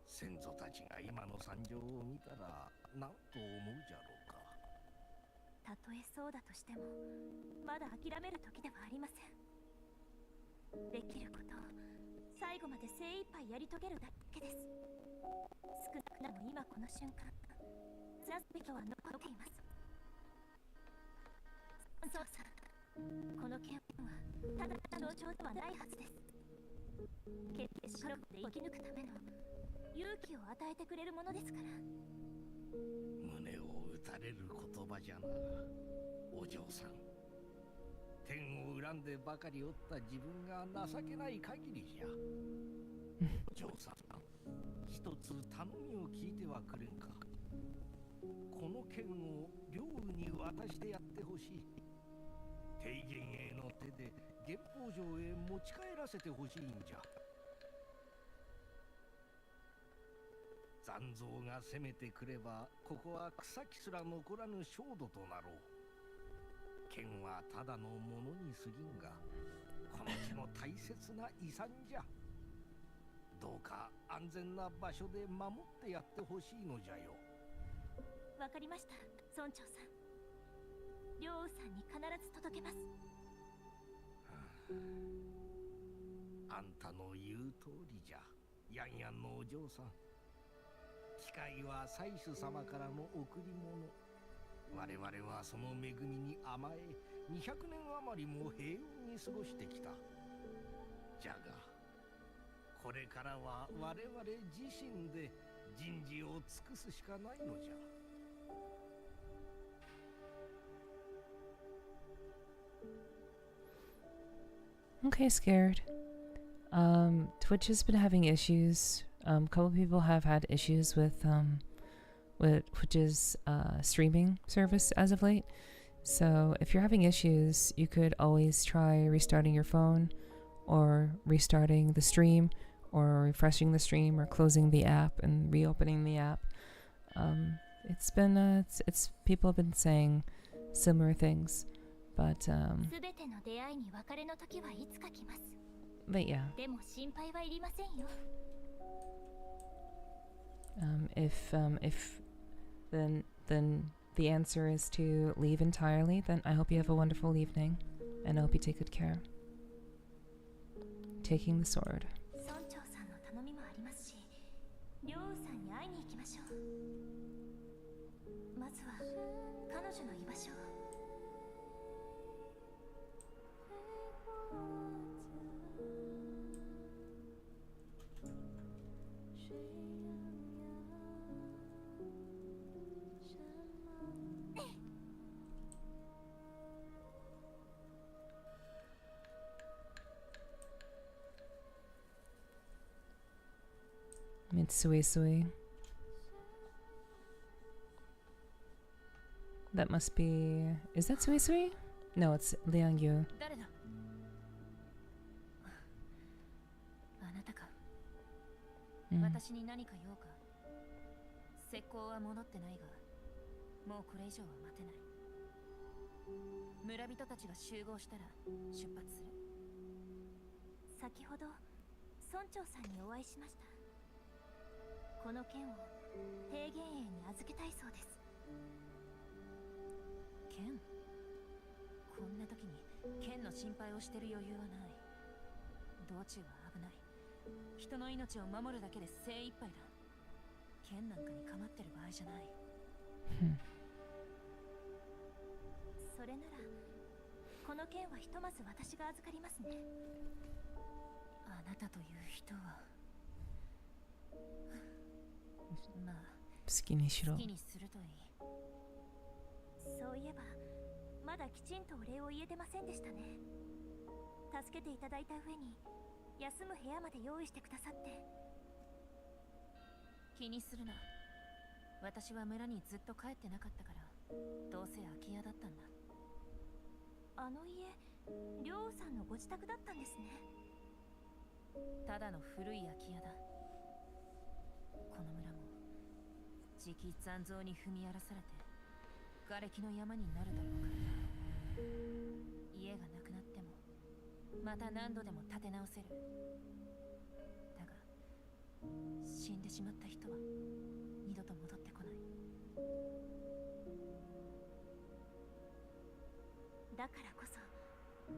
先祖たちが今の惨状を見たら何と思うじゃろうか。たとえそうだとしても、まだ諦める時ではありません。できることを最後まで精一杯やり遂げるだけです。少なくなも今この瞬間、なすべきは残っています。そうさ、この剣はただの象徴ではないはずです。決してシャロで生き抜くための勇気を与えてくれるものですから。胸を打たれる言葉じゃな、お嬢さん。天を恨んでばかりおった自分が情けない限りじゃ。お嬢さん、一つ頼みを聞いてはくれんか。この剣を領雨に渡してやってほしい。帝元への手で原宝城へ持ち帰らせてほしいんじゃ。残像が攻めてくれば、ここは草木すら残らぬ焦土となろう。剣はただのものに過ぎんが、この地の大切な遺産じゃ。どうか安全な場所で守ってやってほしいのじゃよ。わかりました、村長さん。領雨さんに必ず届けます。あんたの言う通りじゃ、ヤンヤンのお嬢さん。機械は祭主様からの贈り物。我々はその恵みに甘え、200年余りも平穏に過ごしてきた。じゃが、これからは我々自身で人事を尽くすしかないのじゃ。Okay, scared. Twitch has been having issues. A couple people have had issues with Twitch's streaming service as of late. So if you're having issues, you could always try restarting your phone, or restarting the stream, or refreshing the stream, or closing the app and reopening the app. It's been it's people have been saying similar things, but yeah. If then the answer is to leave entirely, then I hope you have a wonderful evening, and I hope you take good care. Taking the sword. まずは彼女の居場所を。Mitsui. That must be... Is that Sui? No, it's Liang Yu. 誰だ？あなたか。私に何か用か。石膏は戻ってないが、もうこれ以上は待てない。村人たちが集合したら出発する。先ほど村長さんにお会いしました。この剣を平原営に預けたいそうです。剣？こんな時に剣の心配をしてる余裕はない。道中は危ない。人の命を守るだけで精一杯だ。剣なんかに構ってる場合じゃない。それならこの剣はひとまず私が預かりますね。あなたという人はまあ好きにしろ。好きにするといい。そういえばまだきちんとお礼を言えてませんでしたね。助けていただいた上に休む部屋まで用意してくださって。気にするな。私は村にずっと帰ってなかったから、どうせ空き家だったんだ。あの家、りょうさんのご自宅だったんですね。ただの古い空き家だ。この村もじき残像に踏み荒らされて瓦礫の山になるだろうから。家がなくなってもまた何度でも建て直せる。だが死んでしまった人は二度と戻ってこない。だからこそ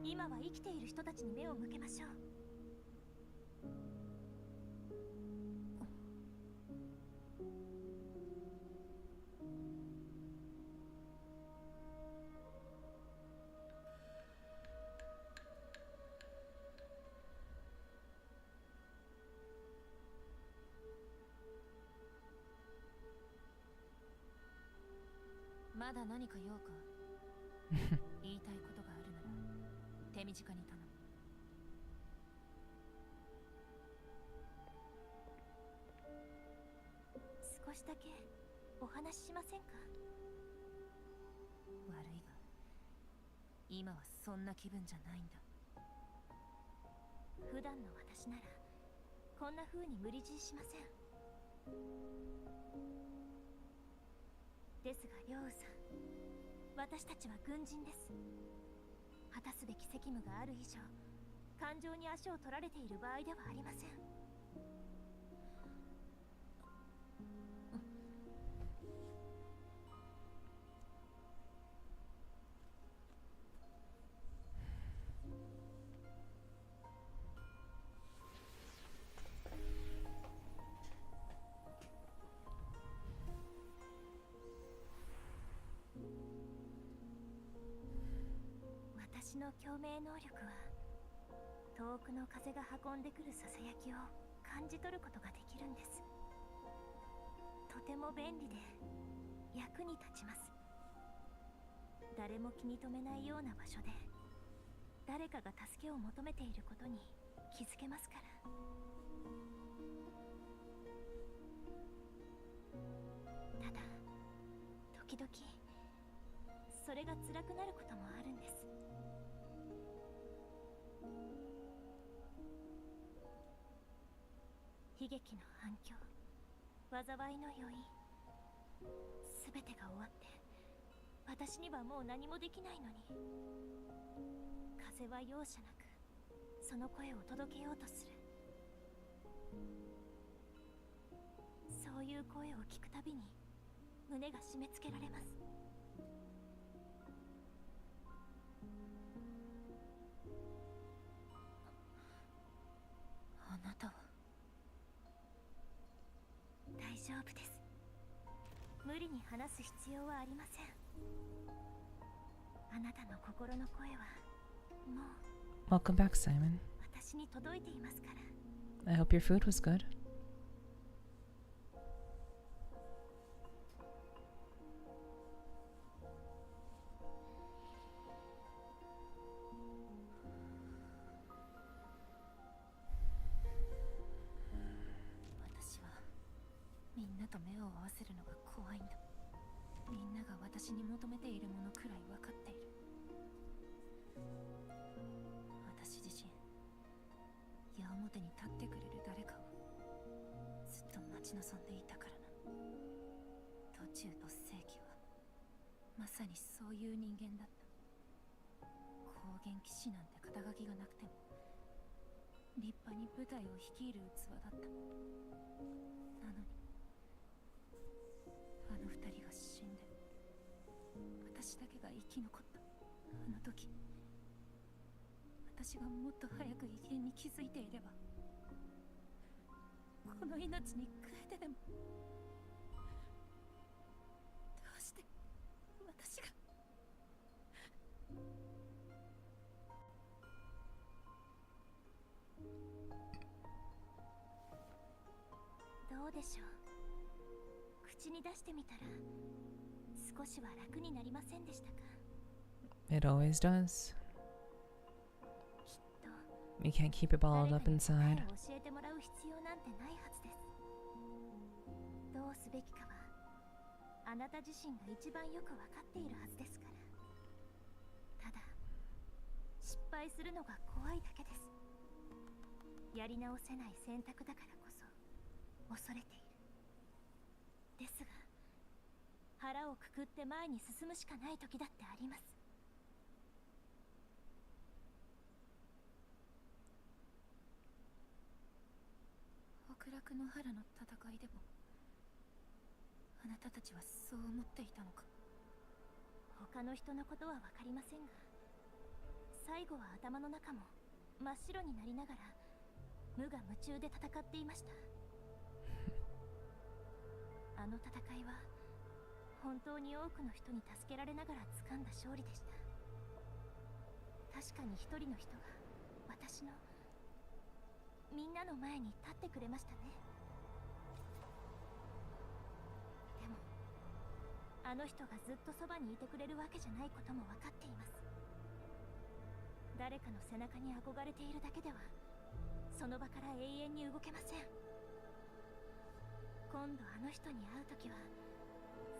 今は生きている人たちに目を向けましょう。まだ何か用か？言いたいことがあるなら手短に頼む。少しだけお話ししませんか？悪いが今はそんな気分じゃないんだ。普段の私ならこんな風に無理強いしません。ですがりょうさん、私たちは軍人です。果たすべき責務がある以上、感情に足を取られている場合ではありません。私の共鳴能力は遠くの風が運んでくるささやきを感じ取ることができるんです。とても便利で役に立ちます。誰も気に留めないような場所で誰かが助けを求めていることに気づけますから。ただ時々それが辛くなることもあるんです。悲劇の反響、災いの余韻、すべてが終わって私にはもう何もできないのに、風は容赦なくその声を届けようとする。そういう声を聞くたびに胸が締め付けられます。あなたは？大丈夫です。無理に話す必要はありません。あなたの心の声はもう Welcome back, Simon. 私に届いていますから。 I hope your food was good. 私はみんなと目を合わせるのが怖いんだ。みんなが私に求めているものくらい分かっている。私自身矢面に立ってくれる誰かをずっと待ち望んでいたからな。途中と世紀はまさにそういう人間だった。高原騎士なんて肩書きがなくても立派に部隊を率いる器だった。なのにあの二人が死んで私だけが生き残った。あの時私がもっと早く異変に気づいていれば、この命に変えてでも。どうして私が。どうでしょう。口に出してみたら少しは楽になりませんでしたか。 It always does. We can't keep it bottled up inside. 教えてもらう必要なんてないはずです。どうすべきかはあなた自身が一番よく分かっているはずですから。ただ失敗するのが怖いだけです。やり直せない選択だからこそ恐れている。ですが腹をくくって前に進むしかない時だってあります。極楽の原の戦いでもあなたたちはそう思っていたのか。他の人のことは分かりませんが、最後は頭の中も真っ白になりながら無我夢中で戦っていました。あの戦いは本当に多くの人に助けられながら掴んだ勝利でした。確かに一人の人が私のみんなの前に立ってくれましたね。でもあの人がずっとそばにいてくれるわけじゃないことも分かっています。誰かの背中に憧れているだけではその場から永遠に動けません。今度あの人に会うときは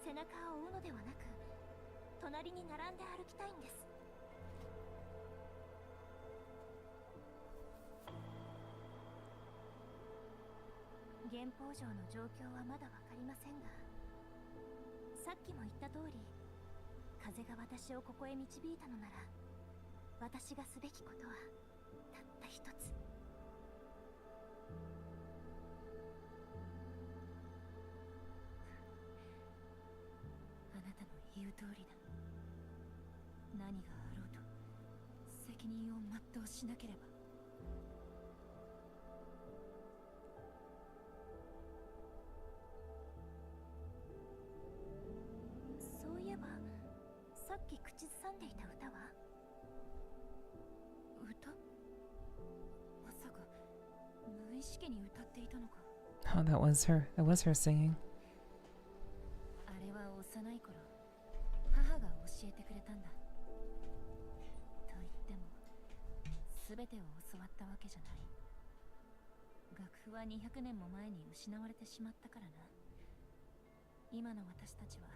背中を追うのではなく隣に並んで歩きたいんです。原宝城の状況はまだわかりませんが、さっきも言った通り風が私をここへ導いたのなら、私がすべきことはたった一つ。あなたの言う通りだ。何があろうと責任を全うしなければ。そういえばさっき口ずさんでいた歌は？歌？まさか無意識に歌っていたのか。 Oh, that was her. That was her singing. あれは幼い頃母が教えてくれたんだ。と言っても全てを教わったわけじゃない。楽譜は200年も前に失われてしまったからな。今の私たちは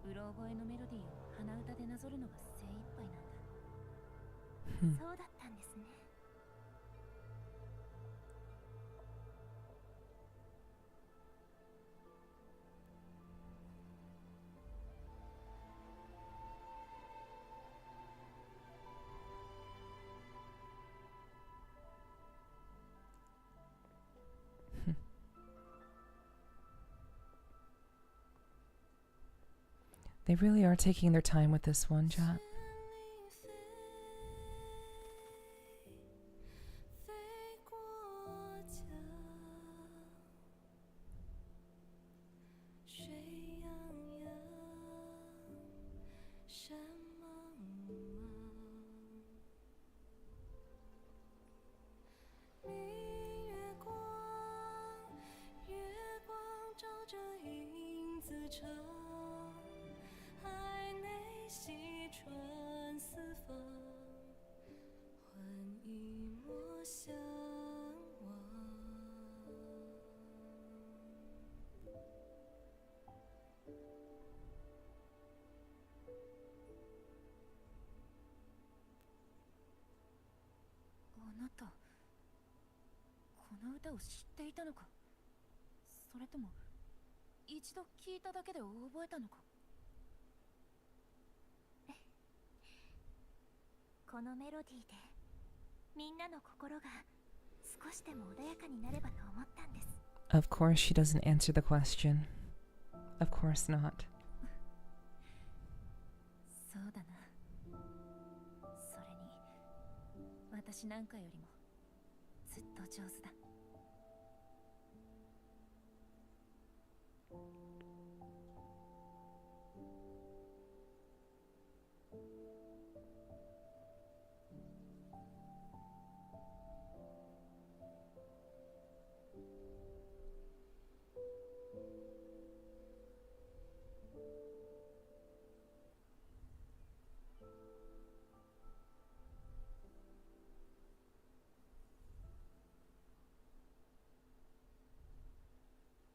うろ覚えのメロディーを鼻歌でなぞるのが精一杯なんだ。そうだったんですね。They really are taking their time with this one, chat. 歌を知っていたのか、それとも一度聞いただけで覚えたのか。このメロディーでみんなの心が少しでも穏やかになればと思ったんです。 Of course she doesn't answer the question. Of course not. そうだな。それに私なんかよりもずっと上手だ。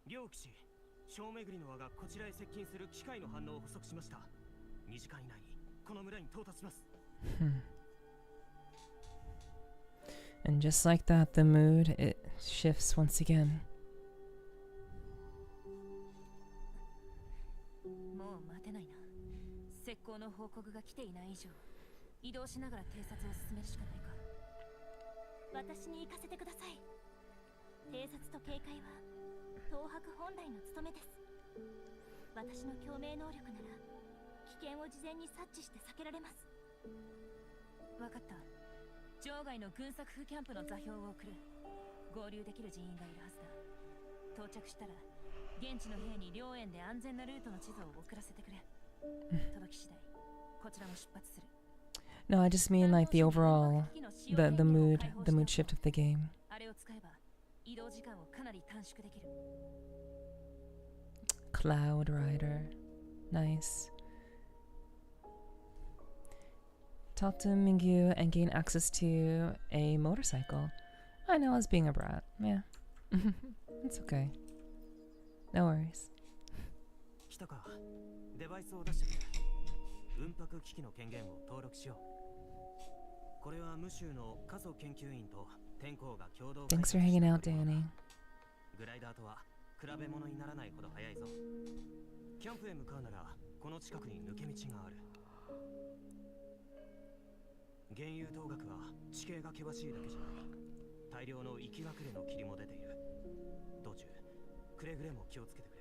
両騎士、小巡りの輪がこちらへ接近する機械の反応を捕捉しました。2時間以内にこの村に到達します。And just like that, the mood, it shifts once again. もう待てないな。石膏の報告が来ていない以上、移動しながら偵察を進めるしかないか。私に行かせてください。偵察と警戒は東博本来の務めです。私の共鳴能力なら危険を事前に察知して避けられます。わかった。場外の軍作府キャンプの座標を送る。合流できる人員がいるはずだ。到着したら現地の兵に両園で安全なルートの地図を送らせてくれ。届き次第こちらも出発する。 No, I just mean like the overall, the mood shift of the game. あれを使えば移動時間をかなり短縮できる。Cloud Rider. Nice. Talk to Mengzhou and gain access to a motorcycle. I know I was being a brat. Yeah. It's okay. No worries. 来たか。デバイスを出してくれ。運泊機器の権限を登録しよう。これはムシューの過疎研究員と天候が共同。 Thanks for hanging out, Danny. グライダーとは比べ物にならないほど速いぞ。キャンプへ向かうならこの近くに抜け道がある。原油動学は地形が険しいだけじゃない。大量の行き隠れの霧も出ている。道中くれぐれも気をつけてくれ。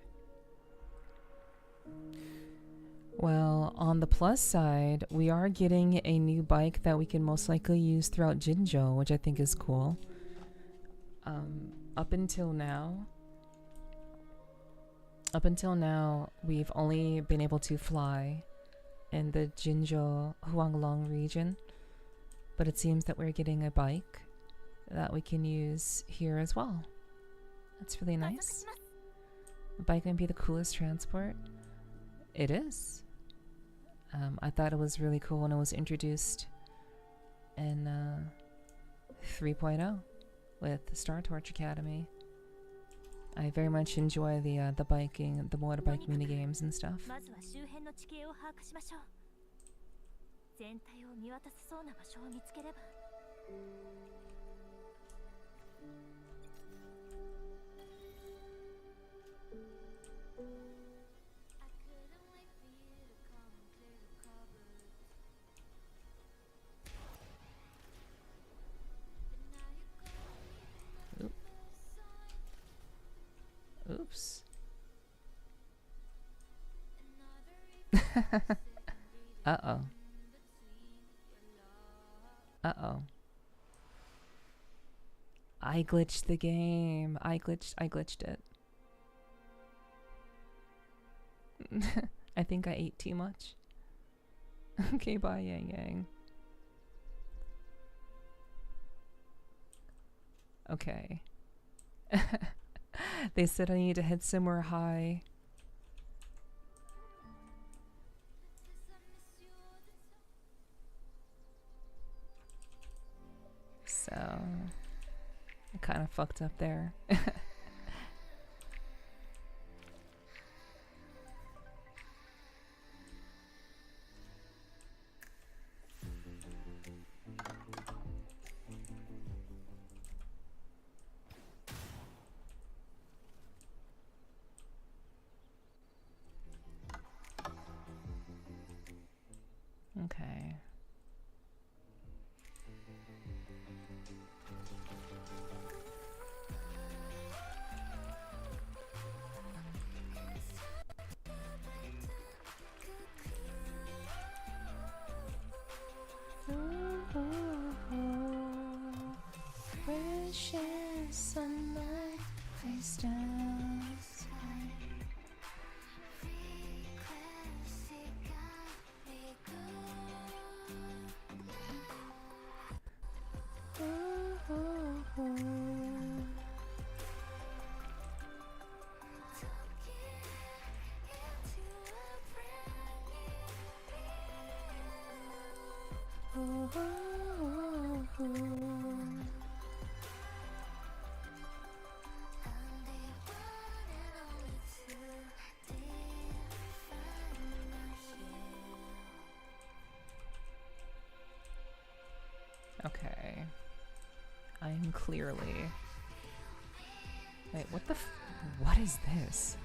Well, on the plus side, we are getting a new bike that we can most likely use throughout Jinzhou, which I think is cool. Up until now, we've only been able to fly in the Jinzhou Huanglong region, but it seems that we're getting a bike that we can use here as well. That's really nice. The bike might be the coolest transport. It is. I thought it was really cool when it was introduced in 3.0 with the Star Torch Academy. I very much enjoy the biking, the motorbike mini games and stuff. まずは周辺の地形を把握しましょう。全体を見渡せそうな場所を見つければ。Oops. Uh-oh. Uh-oh. I glitched the game. I glitched it. I think I ate too much. Okay, bye, Yang Yang. Okay. They said I need to head somewhere high. So, I kind of fucked up there. Okay. I am clearly... Wait, what the what is this?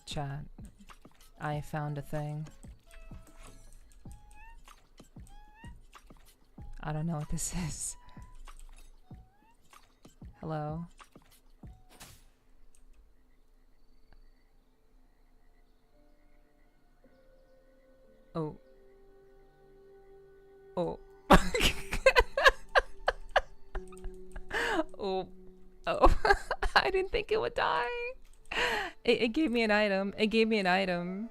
Chat. I found a thing. I don't know what this is. Hello? Oh. Oh. Oh. Oh. I didn't think it would die. It gave me an item. It gave me an item.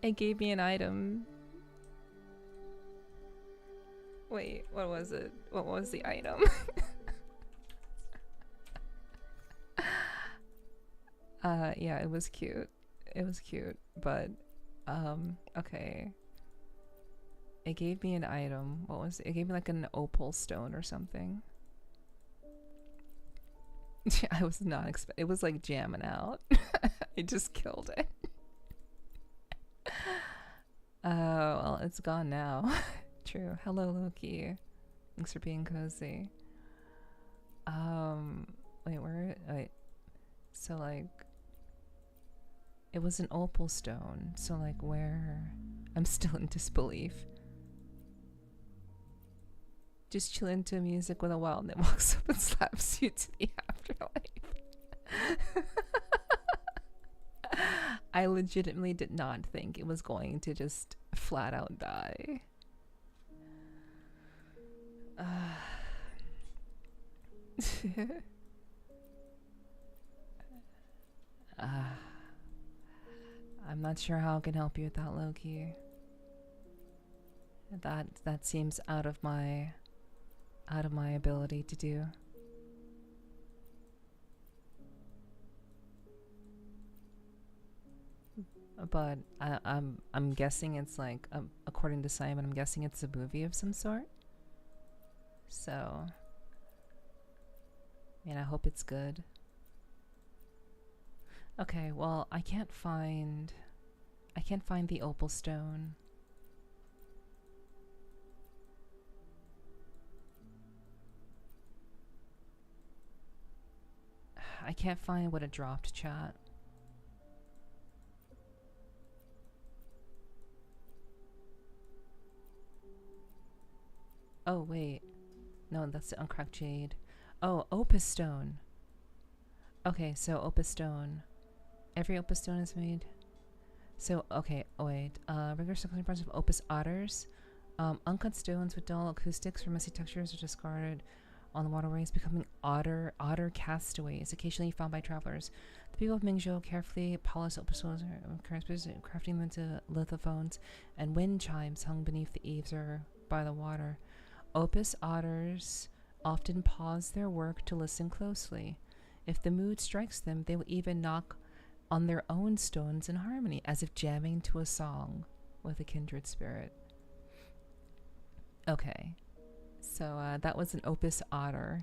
It gave me an item. Wait, what was it? What was the item? Yeah, it was cute. It was cute, but okay. It gave me an item. What was it? It gave me like an opal stone or something. I was not it was like jamming out. I just killed it. Well, it's gone now. True. Hello, Loki. Thanks for being cozy. Wait, wait. So like, it was an opal stone. So like, where? I'm still in disbelief. Just chilling to music with a wild and it walks up and slaps you to the afterlife. I legitimately did not think it was going to just flat out die. I'm not sure how I can help you with that, Loki. That seems out of my ability to do. But I'm guessing it's like, according to Simon, I'm guessing it's a movie of some sort. So, man, I hope it's good. Okay, well, I can't find the opal stone. I can't find what it dropped, chat. Oh, wait. No, that's the uncracked jade. Oh, opus stone. Okay, so opus stone. Every opus stone is made. So, okay, oh wait. Regular circling parts of opus otters. Uncut stones with dull acoustics or messy textures are discarded on the waterways, becoming otter castaways, occasionally found by travelers. The people of Mengzhou carefully polish opus stones, crafting them into lithophones and wind chimes hung beneath the eaves or by the water. Opus otters often pause their work to listen closely. If the mood strikes them, they will even knock on their own stones in harmony, as if jamming to a song with a kindred spirit. Okay, so that was an opus otter.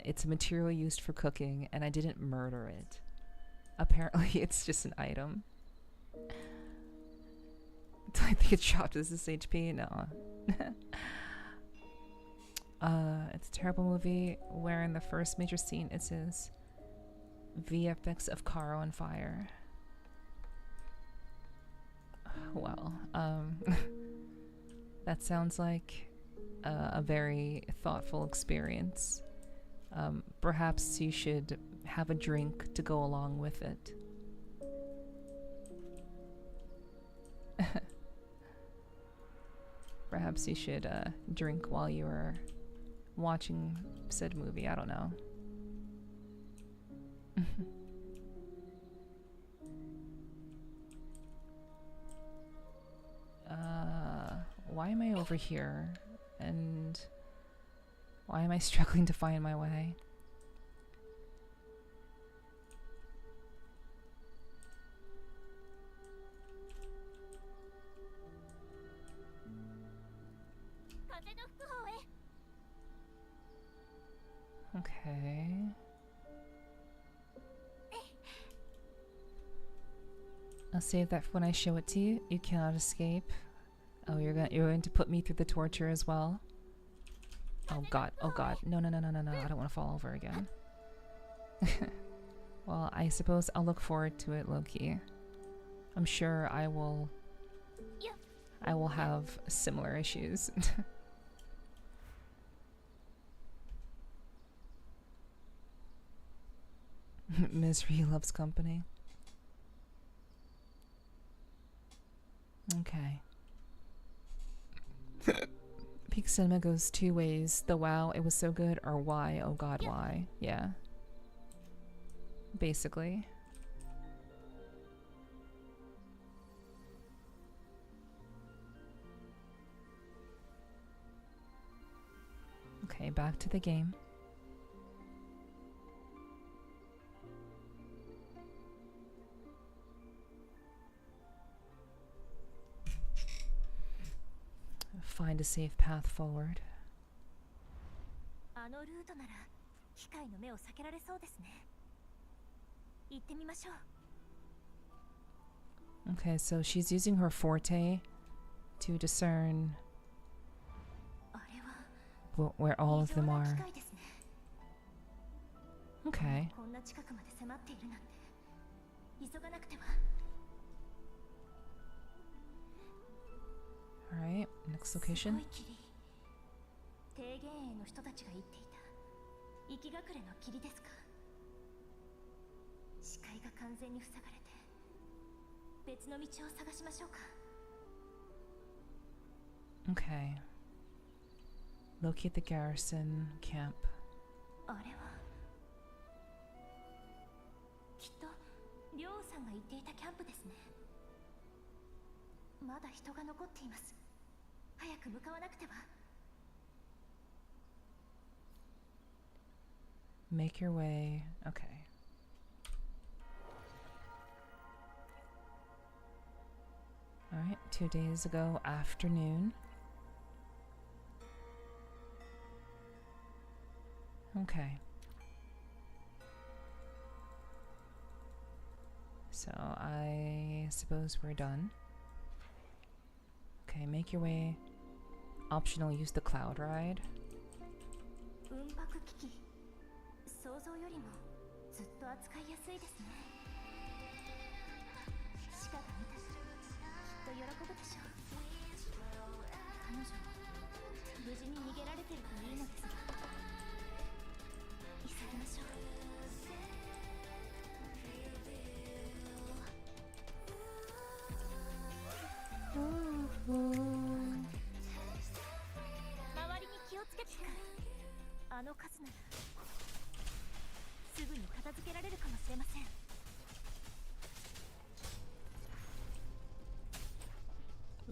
It's a material used for cooking, and I didn't murder it. Apparently, it's just an item. Do I think it chopped as this HP? No. It's a terrible movie where in the first major scene it says VFX of car on fire. Well, that sounds like a very thoughtful experience. Perhaps you should have a drink to go along with it. perhaps you should drink while you are watching said movie. I don't know. Why am I over here? And why am I struggling to find my way? Okay. I'll save that for when I show it to you. You cannot escape. Oh, you're going to put me through the torture as well? Oh god, oh god. No, no, no, no, no, no. I don't want to fall over again. Well, I suppose I'll look forward to it, low-key. I'm sure I will have similar issues. Misery loves company. Okay. Peak Cinema goes two ways. The wow, it was so good, or why, oh god, why? Yeah. Basically. Okay, back to the game. Find a safe path forward. Okay, so she's using her forte to discern where all of them are. Okay. Alright, next location. Okay. Locate the garrison camp. Make your way. Okay. Alright, 2 days ago, afternoon. Okay. So I suppose we're done. Okay, make your way. Optional, use the cloud ride.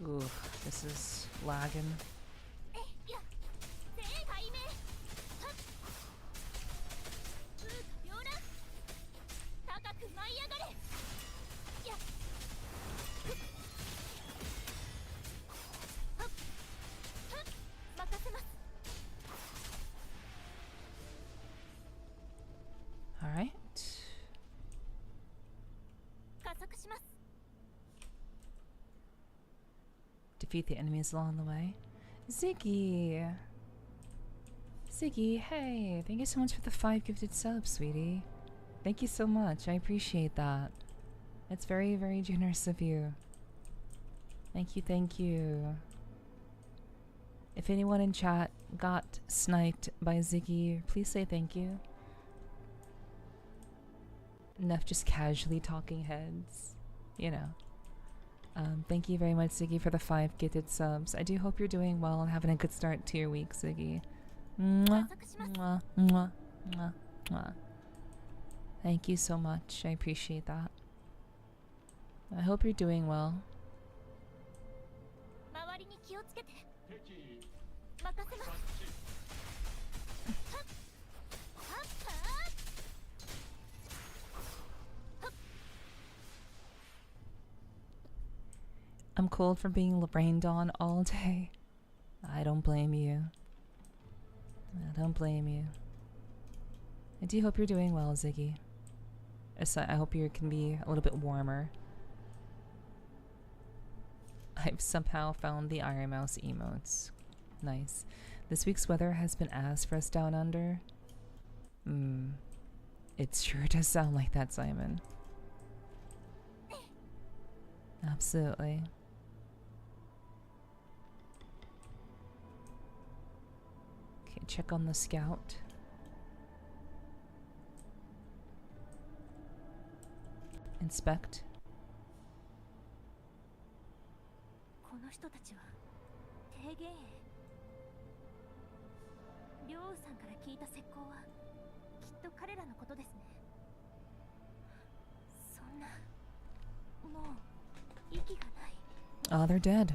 Ooh, this is lagging. Alright. Defeat the enemies along the way. Ziggy! Ziggy, hey! Thank you so much for the 5 gifted subs, sweetie. Thank you so much. I appreciate that. It's very, very generous of you. Thank you, thank you. If anyone in chat got sniped by Ziggy, please say thank you. Enough just casually talking heads. You know. Thank you very much, Ziggy, for the 5 gifted subs. I do hope you're doing well and having a good start to your week, Ziggy. Mwah, mwah, mwah, mwah, mwah. Thank you so much. I appreciate that. I hope you're doing well. I'm cold from being rained on all day. I don't blame you. I don't blame you. I do hope you're doing well, Ziggy. I hope you can be a little bit warmer. I've somehow found the Iron Mouse emotes. Nice. This week's weather has been ass for us down under. It sure does sound like that, Simon. Absolutely. Okay, check on the scout. Inspect. この人たちは提言両王さんから聞いた石膏はきっと彼らのことですね。そんなもう息がない。 Oh, they're dead.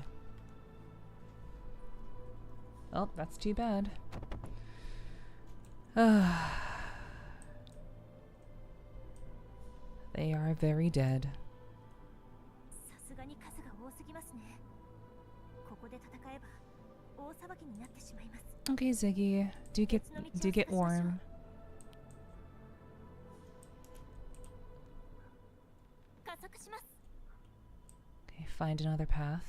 Oh, that's too bad. They are very dead. さすがに数が多すぎますね。ここで戦えば大騒ぎになってしまいます。 Okay, Ziggy, do get warm. 加速します。 Okay, find another path.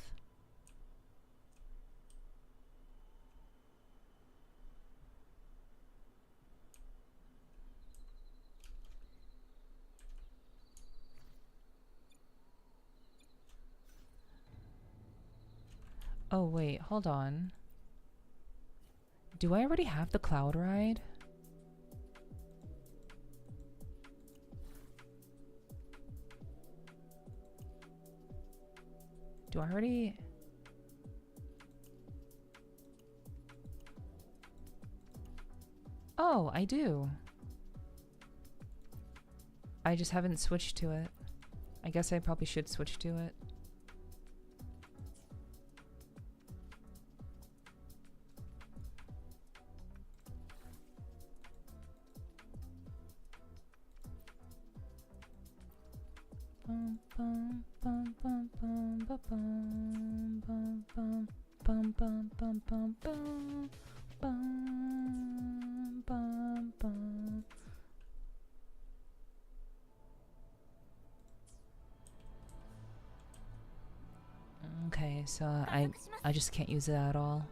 Oh wait, hold on. Do I already have the cloud ride? Do I already... Oh, I do. I just haven't switched to it. I guess I probably should switch to it. Bum, bum, bum, bum, bum, bum, bum, bum, bum, bum, bum, bum, bum, bum, bum, bum. Okay, so I just can't use it at all.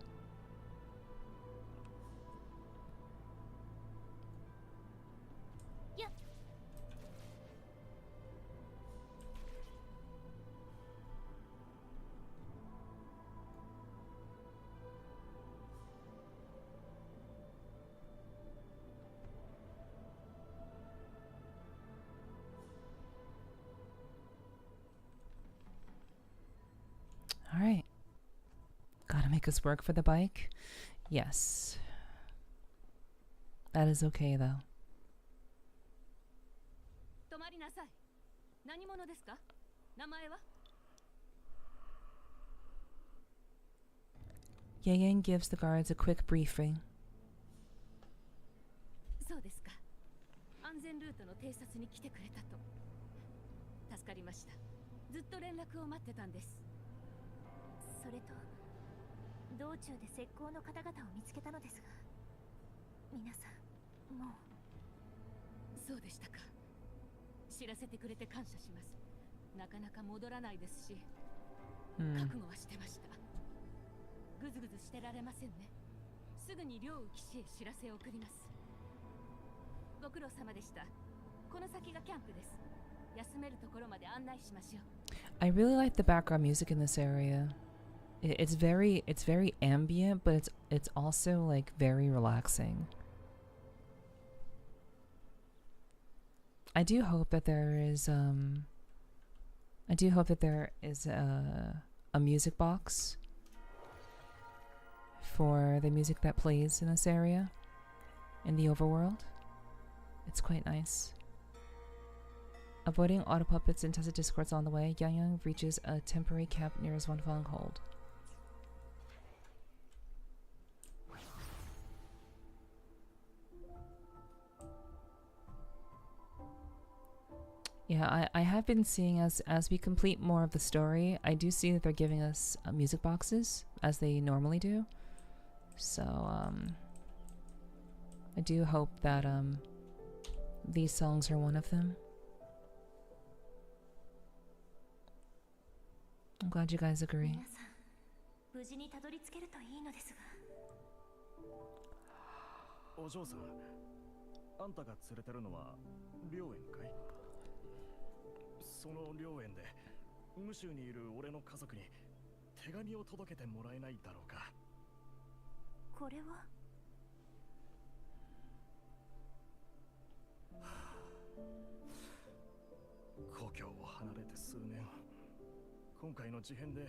Alright. Gotta make us work for the bike? Yes. That is okay, though. 止まりなさい。何者ですか？名前は？ Yang gives the guards a quick briefing. そうですか。安全ルートの偵察に来てくれたと。助かりました。ずっと連絡を待ってたんです。 それと道中で石膏の方々を見つけたのですが、皆さんもう。そうでしたか。知らせてくれて感謝します。なかなか戻らないですし、覚悟はしてました。ぐずぐずしてられませんね。すぐに両騎士へ知らせを送ります。ご苦労様でした。この先がキャンプです。休めるところまで案内しましょう。 I really like the background music in this area. It's very ambient, but it's also like very relaxing. I do hope that there is I do hope that there is a music box for the music that plays in this area, in the overworld. It's quite nice. Avoiding auto puppets and tested discords on the way, Yang Yang reaches a temporary camp near his one hold. Yeah, I have been seeing as we complete more of the story, I do see that they're giving us music boxes, as they normally do. So, I do hope that these songs are one of them. I'm glad you guys agree. 無事にたどり着けるといいのですが。お嬢さん、あんたが連れてるのは良園かい？その良園で無州にいる俺の家族に手紙を届けてもらえないだろうか。これは故郷を離れて数年、今回の事変で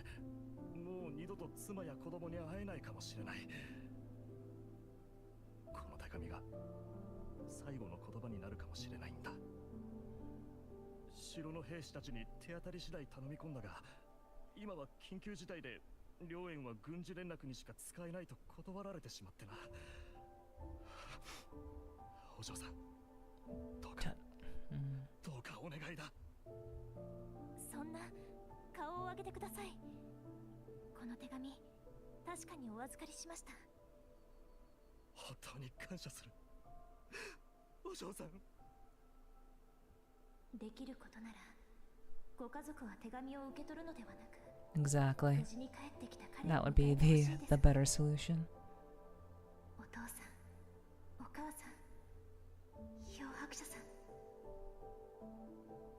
もう二度と妻や子供に会えないかもしれない。この手紙が最後の言葉になるかもしれないんだ。城の兵士たちに手当たり次第頼み込んだが、今は緊急事態で両園は軍事連絡にしか使えないと断られてしまってな。お嬢さん、どうかお願いだ。そんな顔を上げてください。この手紙、確かにお預かりしました。本当に感謝する、お嬢さん。できることなら、ご家族は手紙を受け取るのではなく、Exactly. 無事に帰ってきた彼 That を would be 迎えてほしいです。 the better solution. お父さん、お母さん、漂白者さん、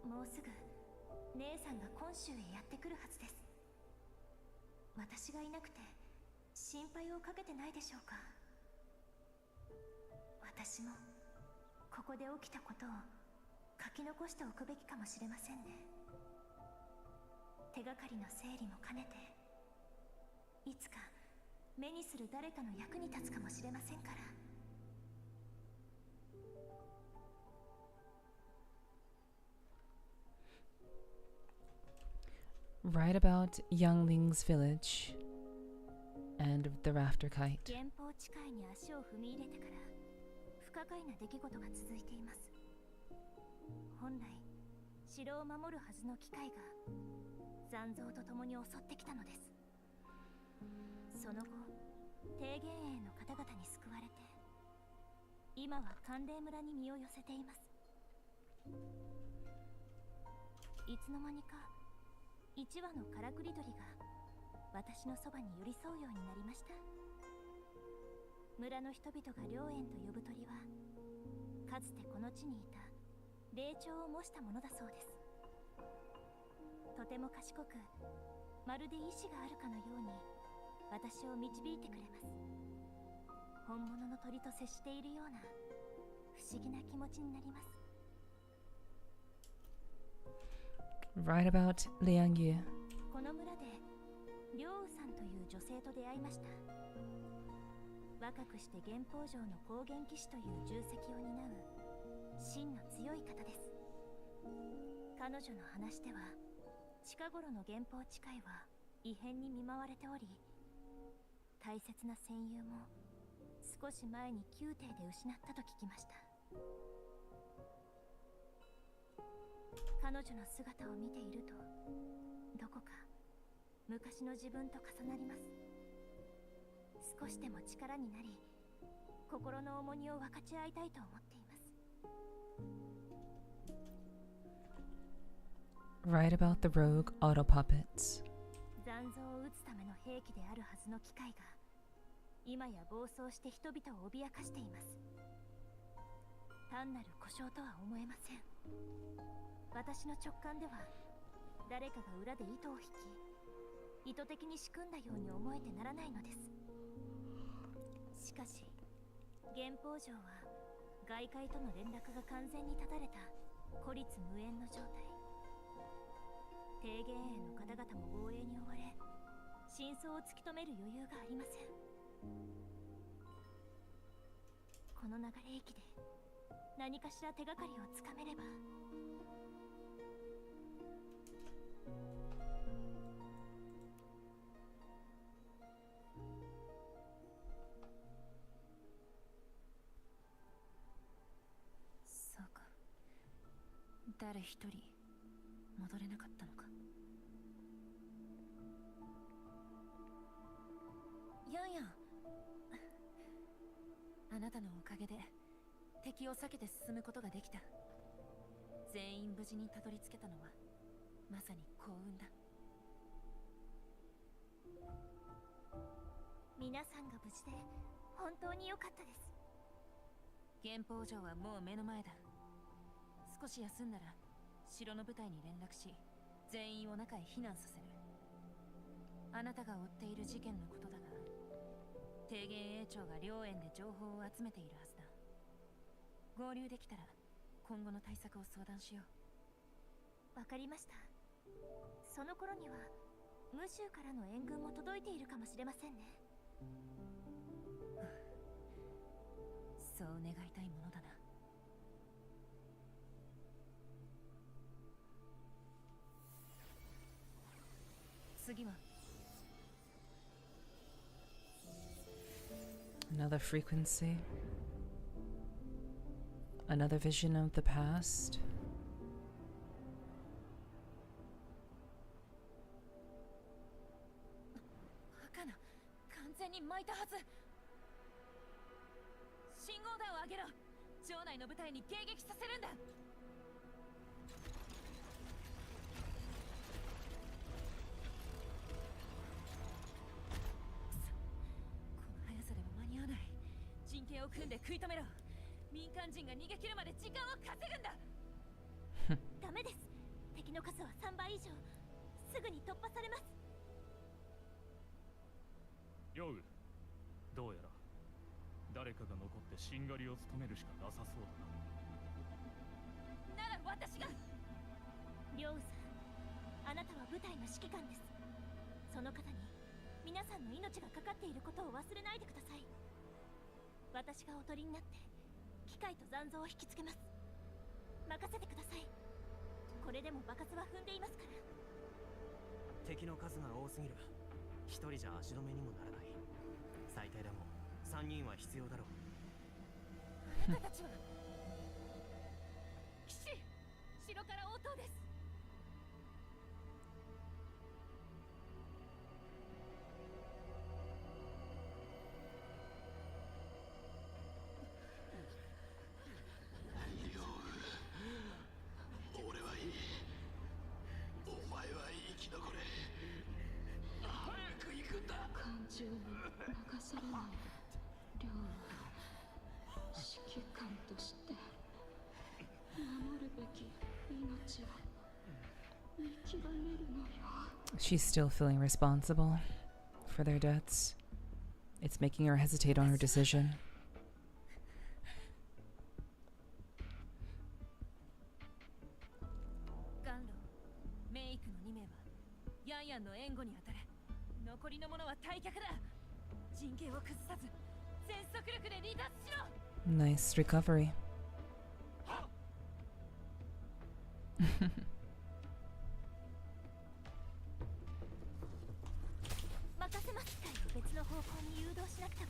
もうすぐ姉さんが本州へやってくるはずです。私がいなくて心配をかけてないでしょうか。私もここで起きたことを書き残しておくべきかもしれませんね。手がかりの整理も兼ねて、いつか目にする誰かの役に立つかもしれませんから。Right about Youngling's village and the rafter kite. 原宝地界に足を踏み入れてから不可解な出来事が続いています。本来城を守るはずの機械が残像と共に襲ってきたのです。その後、提言営の方々に救われて、今は寒冷村に身を寄せています。いつの間にか一羽のからくり鳥が私のそばに寄り添うようになりました。村の人々が良縁と呼ぶ鳥は、かつてこの地にいた霊長を模したものだそうです。とても賢く、まるで意志があるかのように私を導いてくれます。本物の鳥と接しているような不思議な気持ちになります。Right about Liangyu. この村でリョウさんという女性と出会いました。若くして元宝城の高原騎士という重責を担う真の強い方です。彼女の話では、近頃の元宝地界は異変に見舞われており、大切な戦友も少し前に宮廷で失ったと聞きました。彼女の姿を見ていると、どこか昔の自分と重なります。少しでも力になり、心の重荷を分かち合いたいと思っています。Right about the rogue auto puppets. 残像を撃つための兵器であるはずの機械が、今や暴走して人々を脅かしています。単なる故障とは思えません。私の直感では、誰かが裏で糸を引き、意図的に仕組んだように思えてならないのです。しかし、元宝城は外界との連絡が完全に断たれた孤立無援の状態。提言営の方々も防衛に追われ、真相を突き止める余裕がありません。この流れ駅で何かしら手がかりをつかめれば。そうか、誰一人戻れなかったのか。ヤンヤン、あなたのおかげで敵を避けて進むことができた。全員無事にたどり着けたのはまさに幸運だ。皆さんが無事で本当に良かったです。原宝城はもう目の前だ。少し休んだら城の部隊に連絡し、全員を中へ避難させる。あなたが追っている事件のことだが、提言営長が両園で情報を集めているはずだ。合流できたら今後の対策を相談しよう。わかりました。その頃にはムシューからの援軍も届いているかもしれませんね。そう願いたいものだな。次は Another frequency. Another vision of the past. バカな、完全に巻いたはず。信号弾を上げろ。城内の部隊に迎撃させるんだ。陣形を組んで食い止めろ。民間人が逃げ切るまで時間を稼ぐんだ。ダメです。敵の数は3倍以上。すぐに突破されます。ヨウ、どうやら誰かが残ってしんがりを務めるしかなさそうだな。なら私が。リョウさん、あなたは部隊の指揮官です。その方に皆さんの命がかかっていることを忘れないでください。私がおとりになって機械と残像を引きつけます。任せてください。これでも場数は踏んでいますから。敵の数が多すぎる。一人じゃ足止めにもならない。最低でも3人は必要だろう。あなたたちは騎士、城から応答です。She's still feeling responsible for their deaths. It's making her hesitate on her decision. ガンロ、メイクの2名はヤンヤンの援護に当たる。残りの者は退却だ。陣形を崩さず全速力で離脱しろ。 Nice recovery. 任せます。別の方向に誘導しなくては。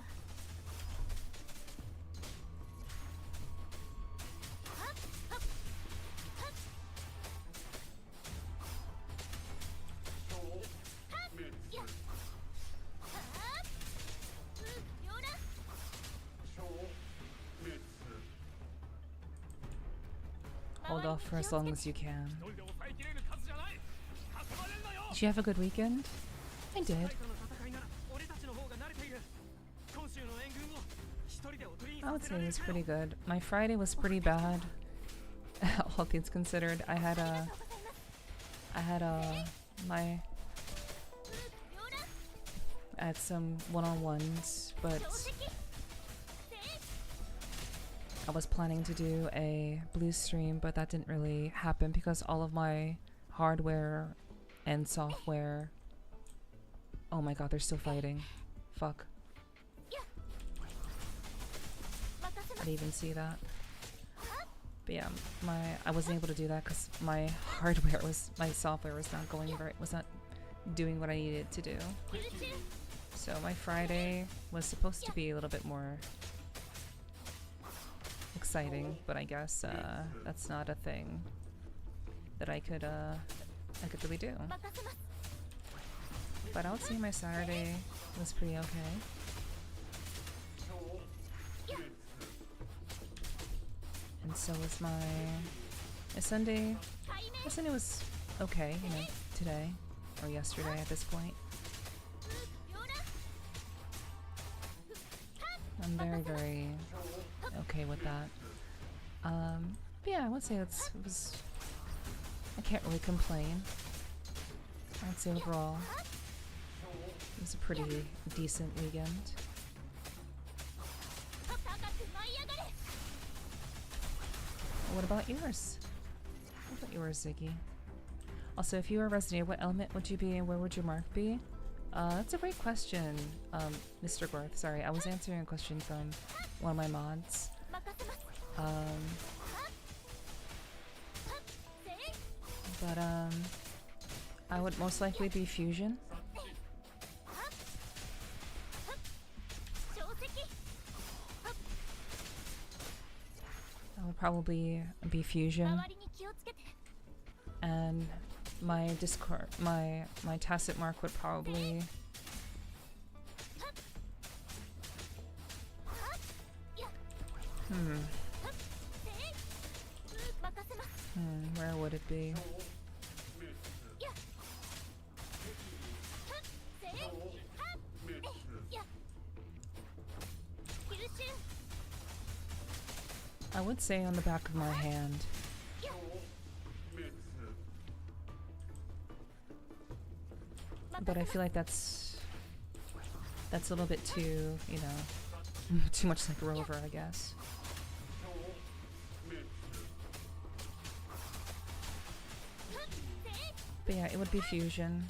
Hold off for as long as you can. Did you have a good weekend? I did. I would say it was pretty good. My Friday was pretty bad. All things considered, I had some one-on-ones, but I was planning to do a blue stream, but that didn't really happen because all of my hardware and software. Oh my god, they're still fighting. Fuck. I didn't even see that. But yeah, I wasn't able to do that because my software was not doing what I needed to do. So my Friday was supposed to be a little bit more exciting, but I guess that's not a thing that I could really do. But I would say my Saturday was pretty okay. And so was my Sunday. My Sunday was okay, you know, today or yesterday at this point. I'm very, very okay with that. But yeah, I would say I can't really complain. I'd say overall it was a pretty decent weekend. What about yours? What about yours, Ziggy? Also, if you were Resident Evil, what element would you be and where would your mark be? That's a great question, Mr. Gorth. Sorry, I was answering a question from one of my mods. But I would most likely be Fusion. I would probably be Fusion. And my Discord, my tacit mark would probably where would it be? I would say on the back of my hand. But I feel like that's a little bit too, you know, too much like Rover, I guess. But yeah, it would be Fusion.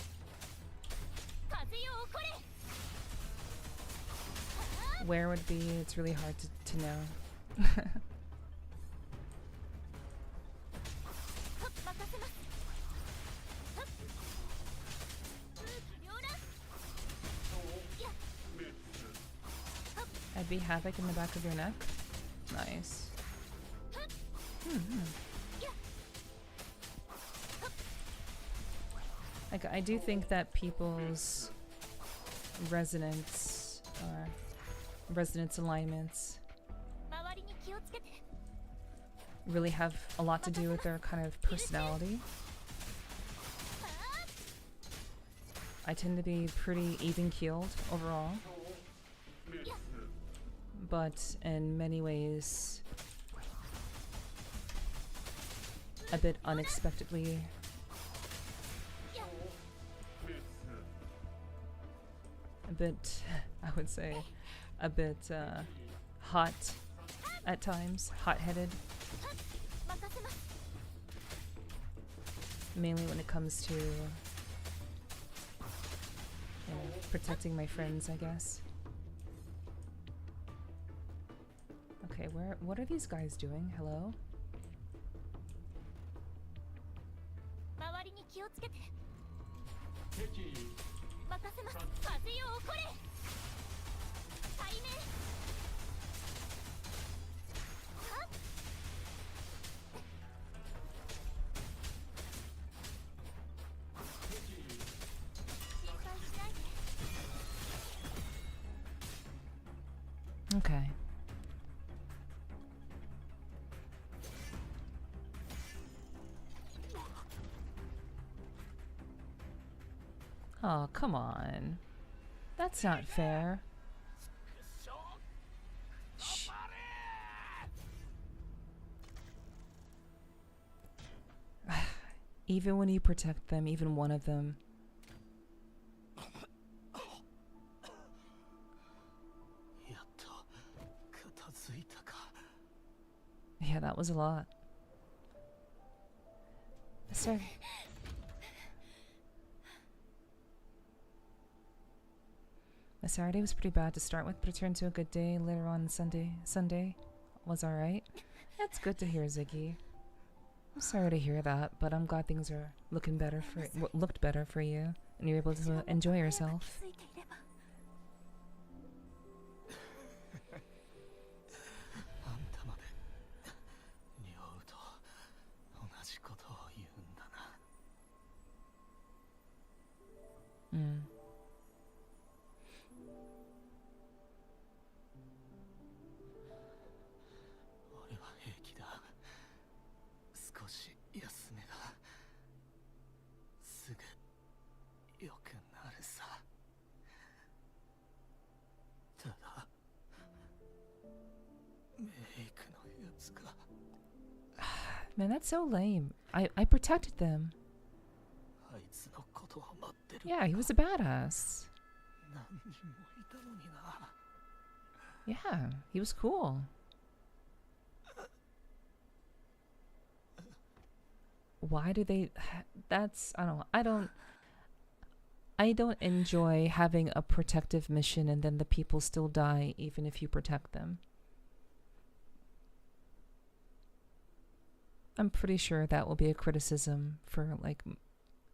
Where would be, it's really hard to know. I'd be Havoc in the back of your neck. Nice. Like, I do think that people's resonance alignments really have a lot to do with their kind of personality. I tend to be pretty even-keeled overall, but in many ways a bit unexpectedly I would say a bit hot at times, hot-headed, mainly when it comes to, you know, protecting my friends, I guess. Okay, what are these guys doing? Hello? Okay. Oh, come on. That's not fair. Shh. Even when you protect them, even one of them. Yeah, that was a lot. Sorry. The Saturday was pretty bad to start with, but it turned to a good day later on. Sunday was alright. That's good to hear, Ziggy. I'm sorry to hear that, but I'm glad things are looking better for looked better for you, and you're able to enjoy yourself. Mm. Man, that's so lame. I protected them. Yeah, he was a badass. Yeah, he was cool. Why do they... That's... I don't enjoy having a protective mission and then the people still die even if you protect them. I'm pretty sure that will be a criticism for, like...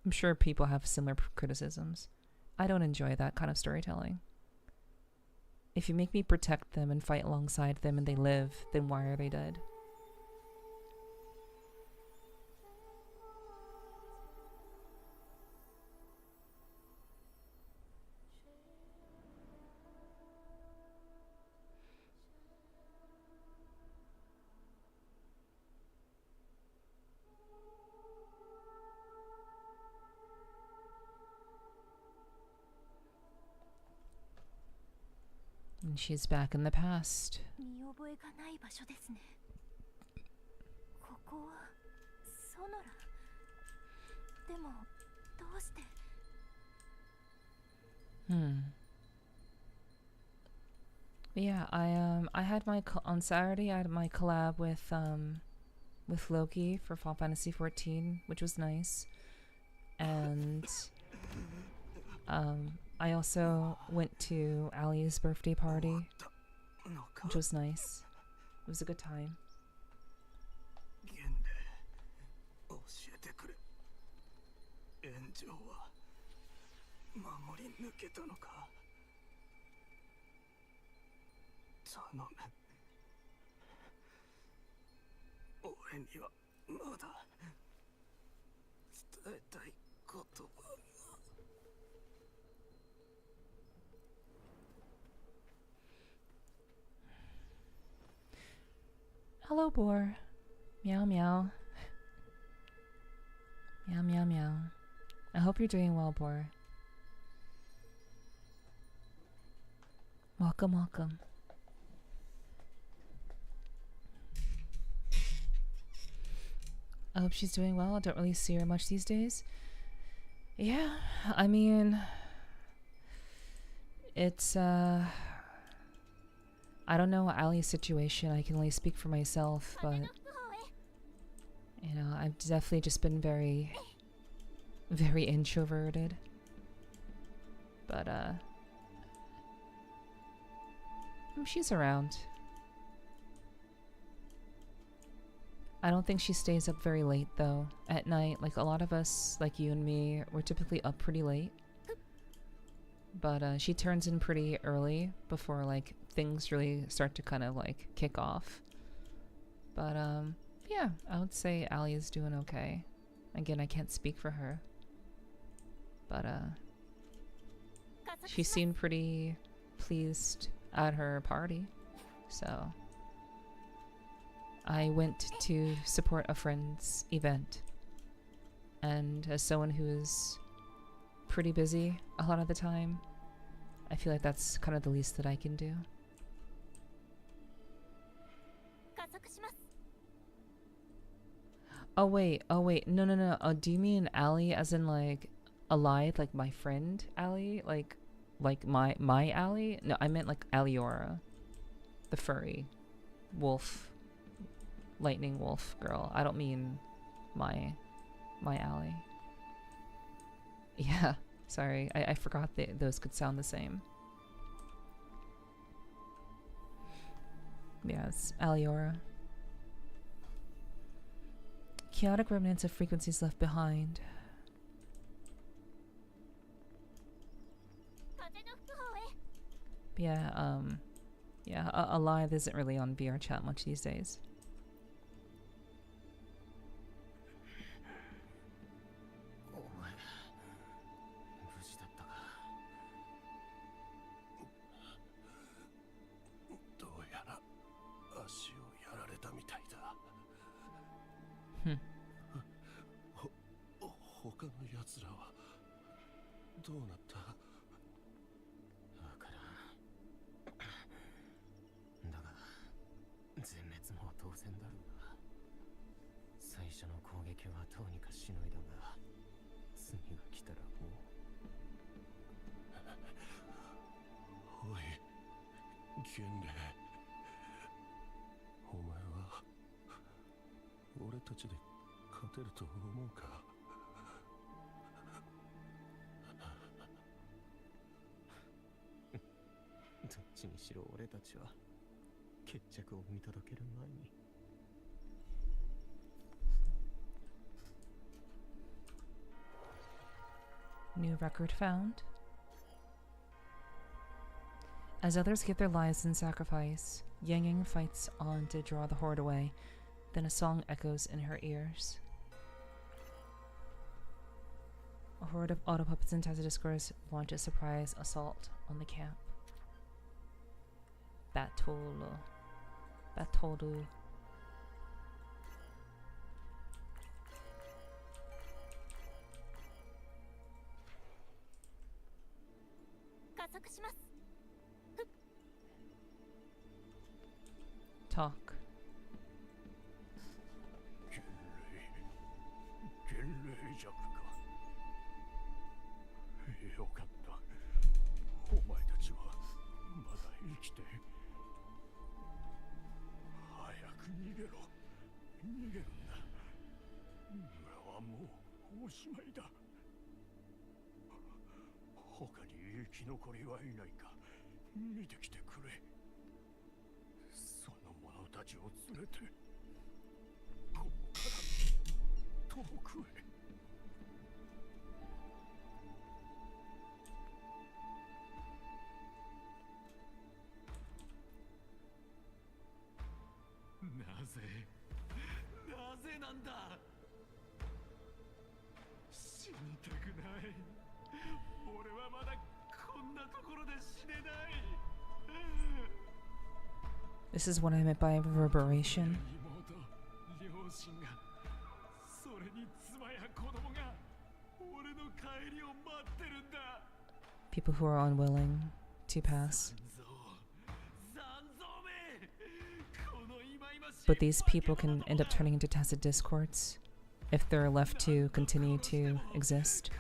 I'm sure people have similar criticisms. I don't enjoy that kind of storytelling. If you make me protect them and fight alongside them and they live, then why are they dead? And she's back in the past. Yeah, I had my on Saturday I had my collab with Loki for Final Fantasy 14, which was nice. And I also went to Ali's birthday party, which was nice. It was a good time. Hello, boar. Meow, meow. Meow, meow, meow. I hope you're doing well, boar. Welcome, welcome. I hope she's doing well. I don't really see her much these days. Yeah, I mean... It's, I don't know Ali's situation. I can only speak for myself, but... You know, I've definitely just been very... very introverted. But, she's around. I don't think she stays up very late, though. At night, like a lot of us, like you and me, we're typically up pretty late. But she turns in pretty early before, like, things really start to kind of, like, kick off. But, yeah, I would say Ali is doing okay. Again, I can't speak for her. But, she seemed pretty pleased at her party. So... I went to support a friend's event, and as someone who is pretty busy a lot of the time, I feel like that's kind of the least that I can do. Oh wait, no. Do you mean Ali as in like Allied, like my friend Ali? Like my Ali? No, I meant like Aliora, the furry wolf. Lightning wolf girl. I don't mean my ally. Yeah, sorry. I forgot that those could sound the same. Yes, Aliora. Chaotic remnants of frequencies left behind. Yeah, yeah, Alive isn't really on VR chat much these days. Hmm. 他の奴らはどうなった？わからん。だが全滅も当然だろうな。最初の攻撃はどうにかしのいだが、次が来たらもう。おい、元礼。お前は俺たちで勝てると思うか？どっちにしろ俺たちは決着を見届ける前に。New record found. As others give their lives in sacrifice, Yang Yang fights on to draw the horde away. Then a song echoes in her ears. A horde of auto puppets and Tacit Discourse launch a surprise assault on the camp. Battle. Battle. 加速します。 Talk. 元霊弱か。よかった。お前たちはまだ生きて。早く逃げろ。逃げるんだ。村はもうおしまいだ。他に生き残りはいないか見てきてくれ。その者たちを連れてここから遠くへ。なぜなんだ。死にたくない。俺はまだこんなところで死ねない。 This is what I meant by reverberation. 妹、両親が、それに妻や子供が俺の帰りを待ってるんだ。 People who are unwilling to pass. But these people can end up turning into tacit discords if they're left to continue to exist.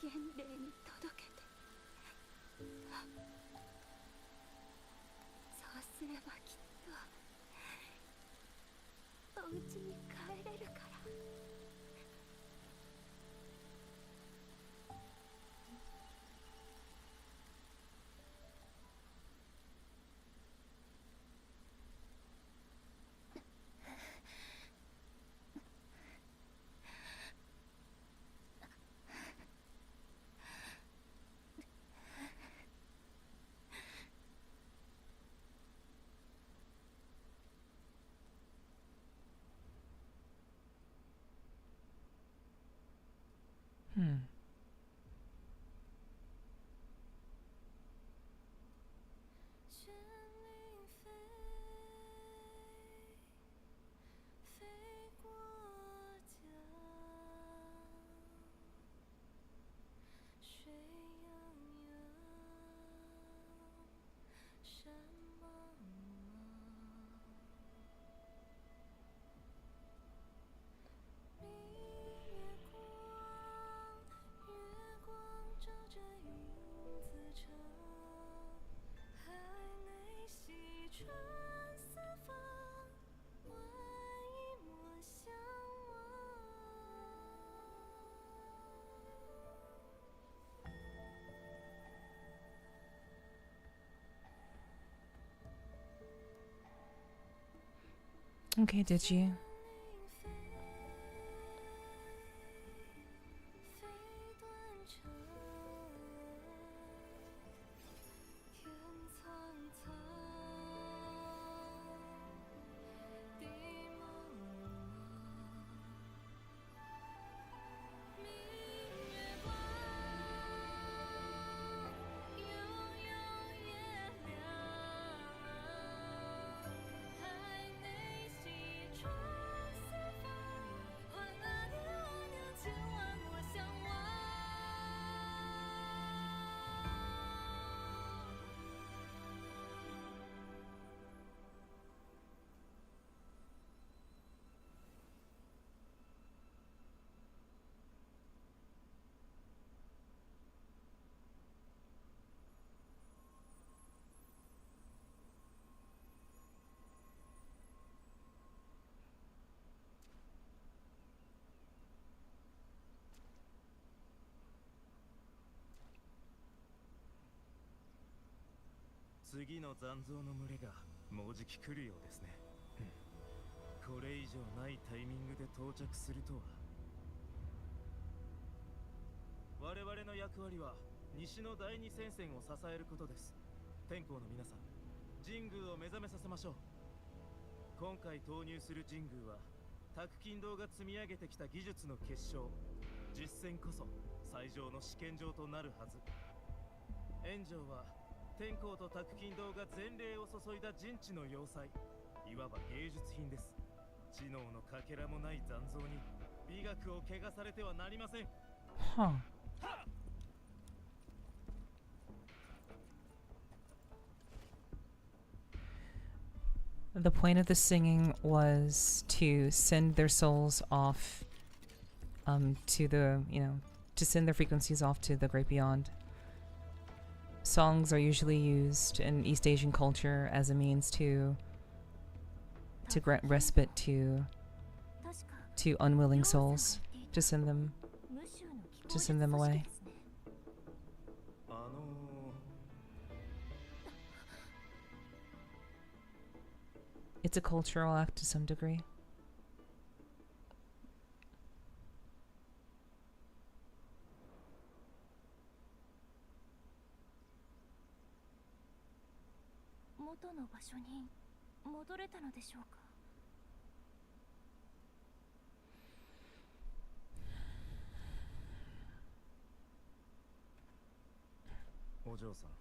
元霊に届けて。そうすればきっとお家に帰れるから。Okay, did you?次の残像の群れがもうじき来るようですね。これ以上ないタイミングで到着するとは。我々の役割は西の第二戦線を支えることです。天候の皆さん、神宮を目覚めさせましょう。今回投入する神宮は拓金堂が積み上げてきた技術の結晶、実戦こそ最上の試験場となるはず。炎上は天候と拓金堂が前例を注いだ人知の要塞、いわば芸術品です。知能のかけらもない残像に美学を汚されてはなりません。Huh. The point of the singing was to send their souls off to the, to send their frequencies off to the great beyond. Songs are usually used in East Asian culture as a means to grant respite to unwilling souls, to send them away. It's a cultural act to some degree.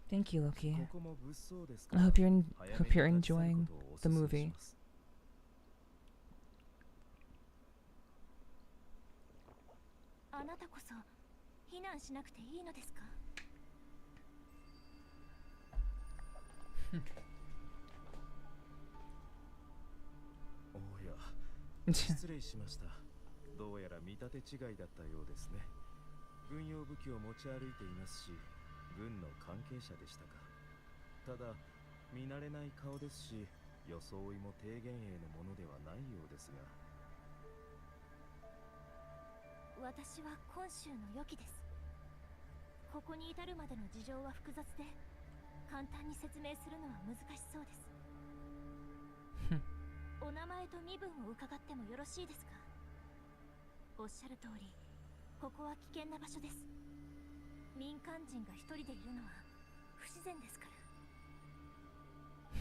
Thank you, Loki. I hope you're enjoying the movie. 軍用武器を持ち歩いていますし、軍の関係者でしたか。ただ見慣れない顔ですし、装いも低減兵のものではないようですが。私は今週の良きです。ここに至るまでの事情は複雑で、簡単に説明するのは難しそうです。お名前と身分を伺ってもよろしいですか？おっしゃる通り、ここは危険な場所です。民間人が一人でいるのは不自然ですか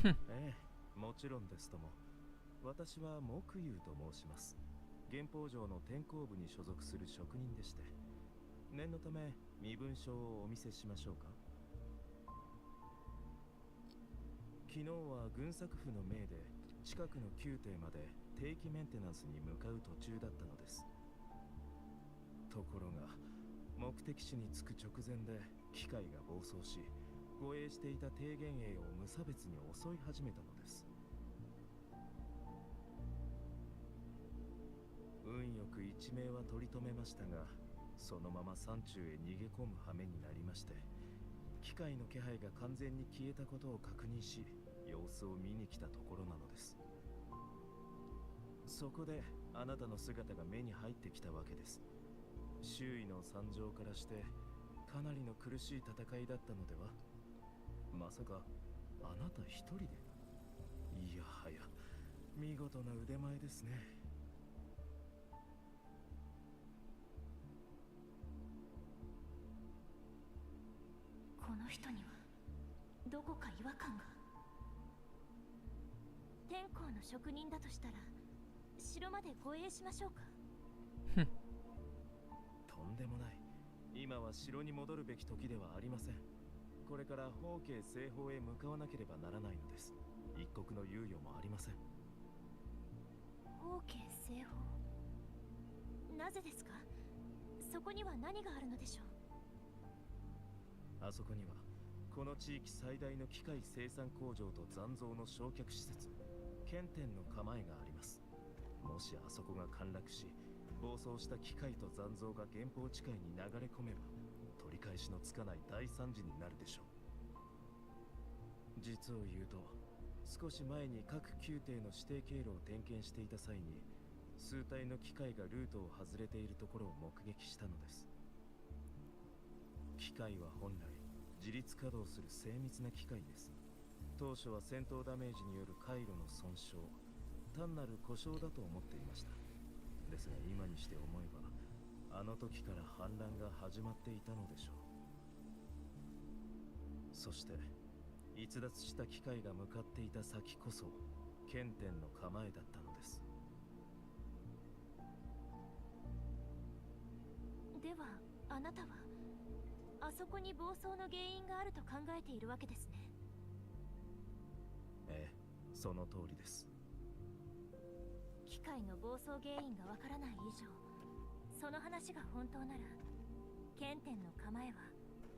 ら。ええ、もちろんですとも。私は木優と申します。原宝城の天候部に所属する職人でして、念のため身分証をお見せしましょうか。昨日は軍作府の命で近くの宮廷まで定期メンテナンスに向かう途中だったのです。ところが目的地に着く直前で機械が暴走し、護衛していた低減兵を無差別に襲い始めたのです。運よく一命は取り留めましたが、そのまま山中へ逃げ込む羽目になりまして、機械の気配が完全に消えたことを確認し、様子を見に来たところなのです。そこであなたの姿が目に入ってきたわけです。周囲の惨状からしてかなりの苦しい戦いだったのでは。まさかあなた一人で。いやはや見事な腕前ですね。この人にはどこか違和感が。天候の職人だとしたら城まで護衛しましょうか。とんでもない。今は城に戻るべき時ではありません。これから法慶西方へ向かわなければならないのです。一刻の猶予もありません。法慶西方、なぜですか？そこには何があるのでしょう？あそこにはこの地域最大の機械生産工場と残像の焼却施設、検点の構えがあります。もしあそこが陥落し、暴走した機械と残像が原宝地界に流れ込めば、取り返しのつかない大惨事になるでしょう。実を言うと、少し前に各宮廷の指定経路を点検していた際に、数体の機械がルートを外れているところを目撃したのです。機械は本来自立稼働する精密な機械です。当初は戦闘ダメージによる回路の損傷、単なる故障だと思っていました。ですが今にして思えば、あの時から反乱が始まっていたのでしょう。そして逸脱した機械が向かっていた先こそ検点の構えだったのです。ではあなたはあそこに暴走の原因があると考えているわけですね。ええ、その通りです。機械の暴走原因がわからない以上、その話が本当なら、検点の構えは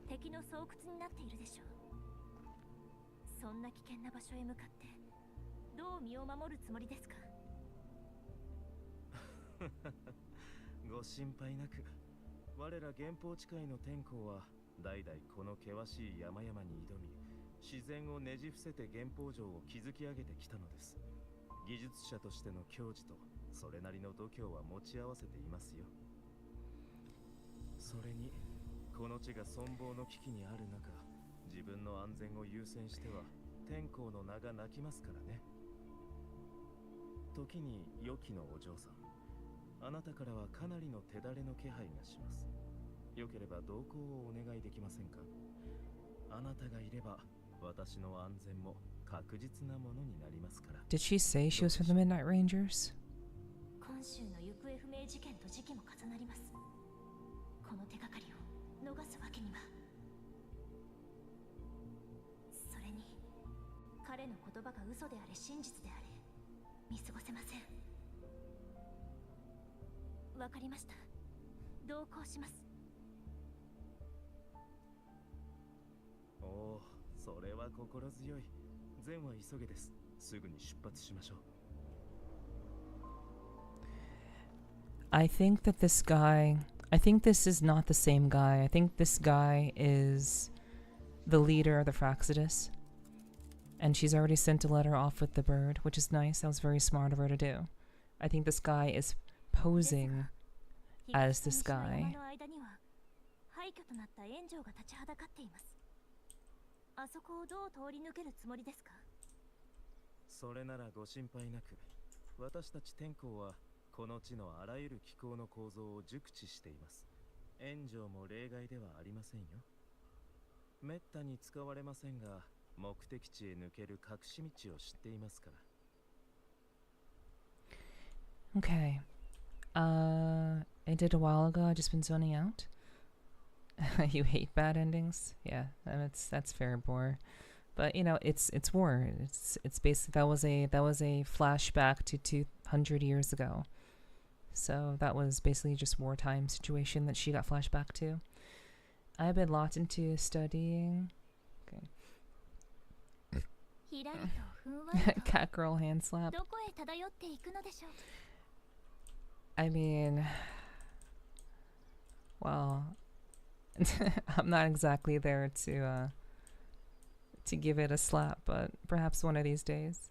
敵の巣窟になっているでしょう。そんな危険な場所へ向かってどう身を守るつもりですか？ご心配なく。我ら原宝地界の天候は代々この険しい山々に挑み、自然をねじ伏せて原宝城を築き上げてきたのです。技術者としての矜持とそれなりの度胸は持ち合わせていますよ。それにこの地が存亡の危機にある中、自分の安全を優先しては天候の名が泣きますからね。時に良きのお嬢さん、あなたからはかなりの手だれの気配がします。よければ同行をお願いできませんか？あなたがいれば私の安全も確実なものになりますから。 Did she say she was from the Midnight Rangers? 今週の行方不明事件と時期も重なります。この手がかりを逃すわけには。それに彼の言葉が嘘であれ真実であれ、見過ごせません。わかりました。同行します。おお、それは心強い。善は急げです。すぐに出発しましょう。I think that this guy, I think this is not the same guy. I think this guy is the leader of the Fraxidus. And she's already sent a letter off with the bird, which is nice. That was very smart of her to do. I think this guy is posing as this guy. あそこをどう通り抜けるつもりですか？それならご心配なく、私たち天候はこの地のあらゆる気候の構造を熟知しています。炎上も例外ではありませんよ。めったに使われませんが、目的地へ抜ける隠し道を知っていますから。 Okay. I did a while ago. I just been zoning out. You hate bad endings? Yeah, that's fair, Boar. But you know, it's war. It's basically that was a flashback to 200 years ago. So that was basically just wartime situation that she got flashback to. I've been locked into studying. Okay. Cat girl hand slap. I mean, well, I'm not exactly there to give it a slap, but perhaps one of these days.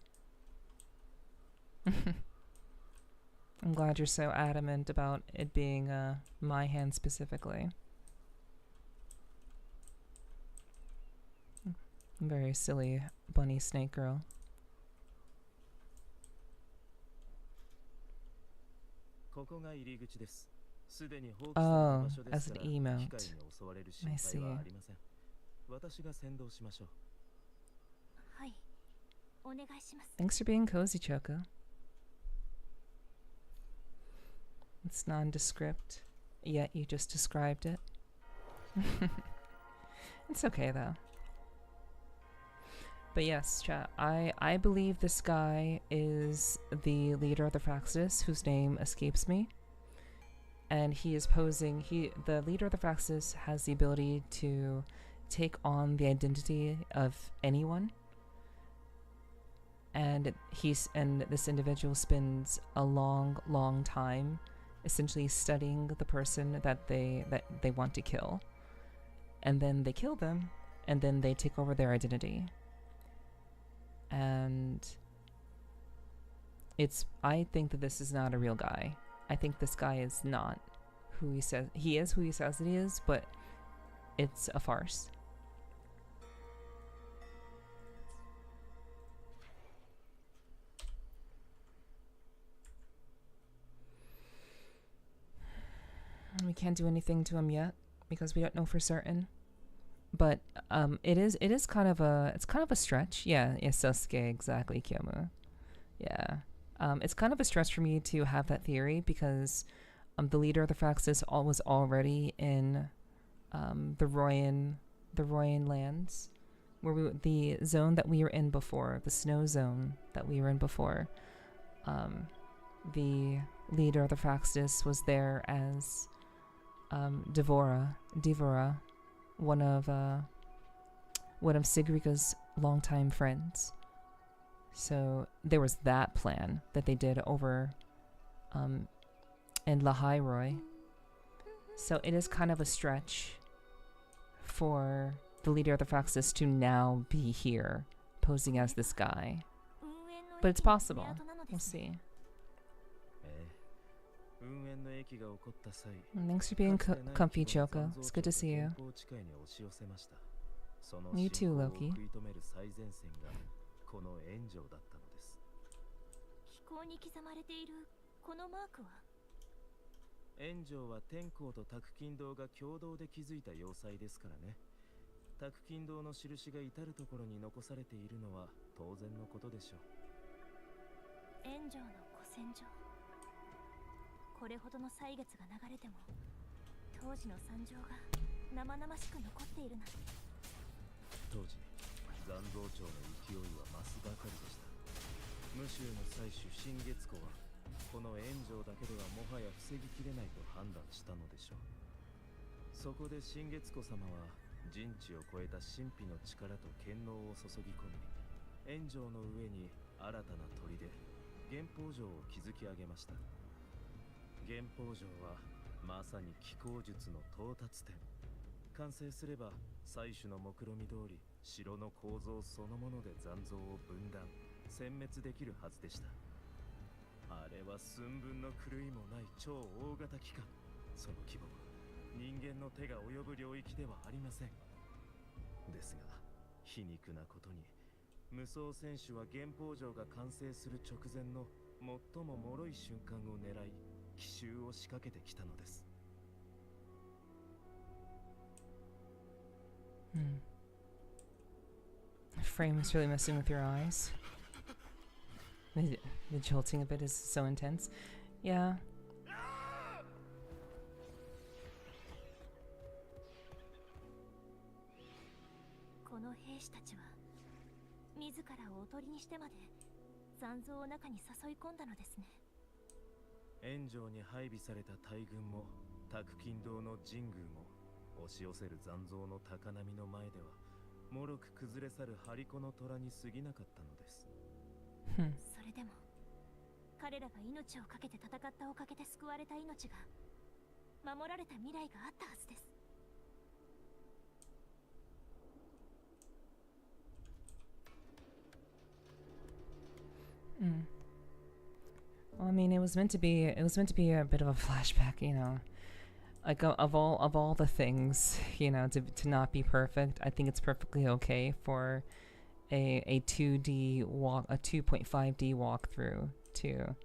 I'm glad you're so adamant about it being my hand specifically. Very silly bunny snake girl. Oh, as an emote. I see. Thanks for being cozy, Choco. It's nondescript, yet you just described it. It's okay though. But yes, chat, I believe this guy is the leader of the Fraxidus, whose name escapes me. And he is posing, the leader of the Fraxidus has the ability to take on the identity of anyone. And this individual spends a long time essentially studying the person that they want to kill. And then they kill them, and then they take over their identity. And I think that this is not a real guy. I think this guy is not who he says he is, that he is, but it's a farce. We can't do anything to him yet because we don't know for certain. But it is kind of a stretch. Yeah, Sasuke, exactly, Kyomu. Yeah. It's kind of a stretch for me to have that theory because the leader of the Fraxis was already in the Royan lands, where the zone that we were in before, the snow zone that we were in before. The leader of the Fraxis was there as Devora, one of Sigrika's longtime friends. So there was that plan that they did over in Lahairoi. So it is kind of a stretch for the leader of the Fraxis to now be here posing as this guy. But it's possible. We'll see. Thanks for being comfy, Choco. It's good to see you. You too, Loki. 炎上は天候と卓金堂が共同で築いた要塞ですからね。卓金堂の印が至るところに残されているのは当然のことでしょう。炎上の古戦場。これほどの歳月が流れても当時の惨状が生々しく残っているなんて。当時残像町の勢いは増すばかりでした。武州の祭主新月湖はこの炎上だけではもはや防ぎきれないと判断したのでしょう。そこで新月湖様は人知を超えた神秘の力と権能を注ぎ込み、炎上の上に新たな砦、元宝城を築き上げました。元宝城はまさに気候術の到達点。完成すれば採取の目論見通り城の構造そのもので残像を分断殲滅できるはずでした。あれは寸分の狂いもない超大型機関。その規模は人間の手が及ぶ領域ではありません。ですが皮肉なことに無双戦士は原宝城が完成する直前の最も脆い瞬間を狙い奇襲を仕掛けてきたのです。The frame is really messing with your eyes. The jolting of it is so intense. Yeah. この兵士たちは自らをおとりにしてまで残像を中に誘い込んだのですね。炎上に配備された大軍も卓金堂の神宮も押し寄せる残像の高波の前ではもろく崩れ去る張り子の虎に過ぎなかったのです。それでも彼らが命を懸けて戦ったおかげで救われた命が守られた未来があったはずです。Well, I mean, it was meant to be a bit of a flashback, you know. Like of all the things, you know, to not be perfect. I think it's perfectly okay for a 2D walk, a 2.5D walkthrough to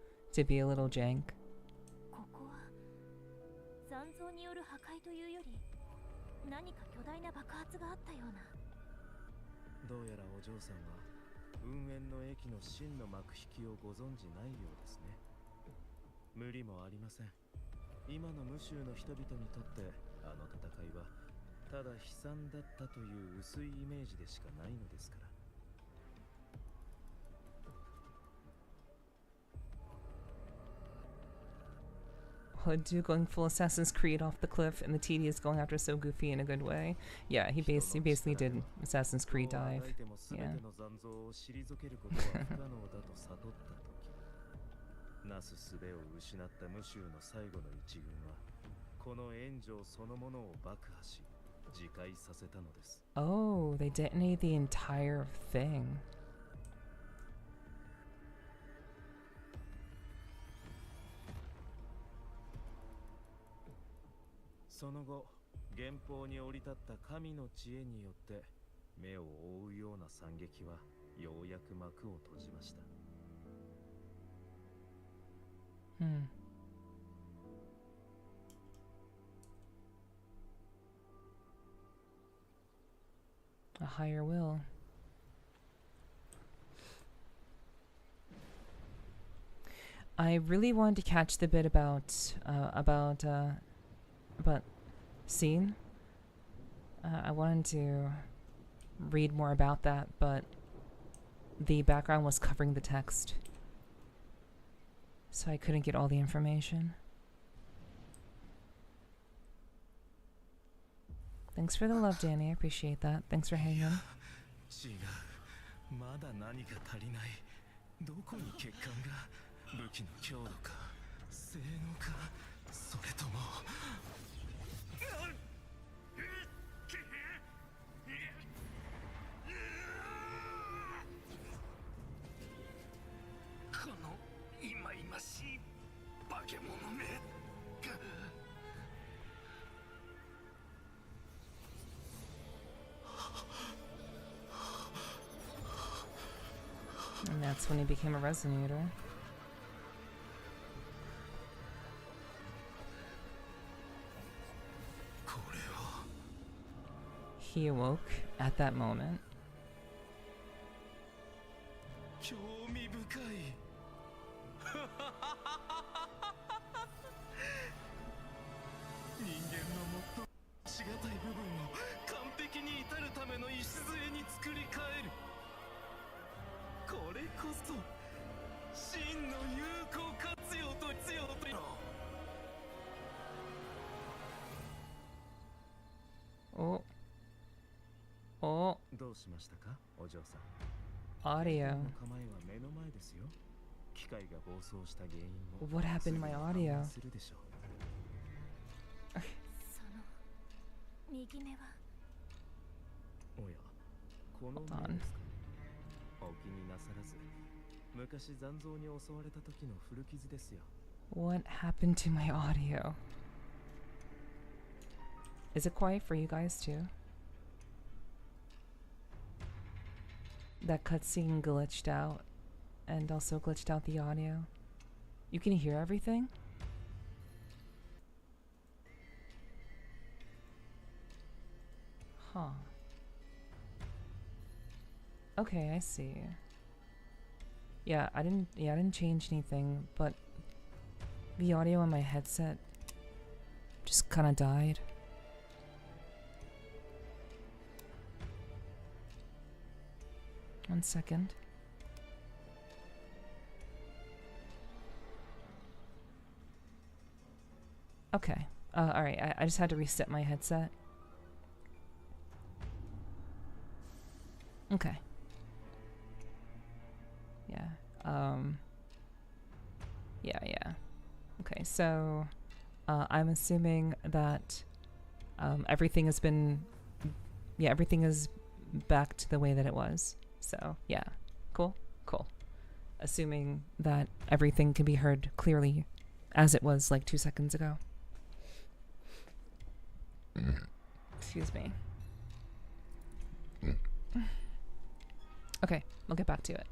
be a little jank. ここは残像による破壊というより何か巨大な爆発があったような。どうやらお嬢さんは運営の駅の真の幕引きをご存じないようですね。無理もありません。今の無州の人々にとってあの戦いはただ悲惨だったという薄いイメージでしかないのですから。Hood going full Assassin's Creed off the cliff, and the TD is going after So Goofy in a good way. Yeah, he basically did Assassin's Creed dive. Yeah. なすすべを失った無州の最後の一軍はこの炎上そのものを爆破し自壊させたのです。Oh, they detonate the entire thing. その後、原宝に降り立った神の知恵によって目を覆うような惨劇はようやく幕を閉じました。A higher will. I really wanted to catch the bit about scene. I wanted to read more about that, but the background was covering the text, so I couldn't get all the information. Thanks for the love, Danny. I appreciate that. Thanks for hanging. 違う。まだ何か足りない。どこに欠陥が？武器の強度か、性能か、それとも。この忌々しい化け物め。And that's when he became a resonator. He awoke at that moment. 興味深い。人間の最もしがたい部分を完璧に至るための礎に作り変える。これこそ真の有効活用と必要とよ。お。お。どうしましたか、お嬢さん。Audio. の構えは目の前ですよ。機械が暴走した原因も。What happened to my audio? するでしょう。右目はおや、この Hold 目 on. ですか。お気になさらず、昔残像に襲われた時の古傷ですよ。What happened to my audio? Is it quiet for you guys too? That cutscene glitched out and also glitched out the audio. You can hear everything? Huh. Okay, I see. Yeah, I didn't change anything, but the audio on my headset just kind of died. One second. Okay. Alright, I just had to reset my headset. Okay. Yeah. Yeah. Okay, so I'm assuming that everything has been, everything is back to the way that it was. So, yeah. Cool. Assuming that everything can be heard clearly as it was like 2 seconds ago. Excuse me. Okay, we'll get back to it.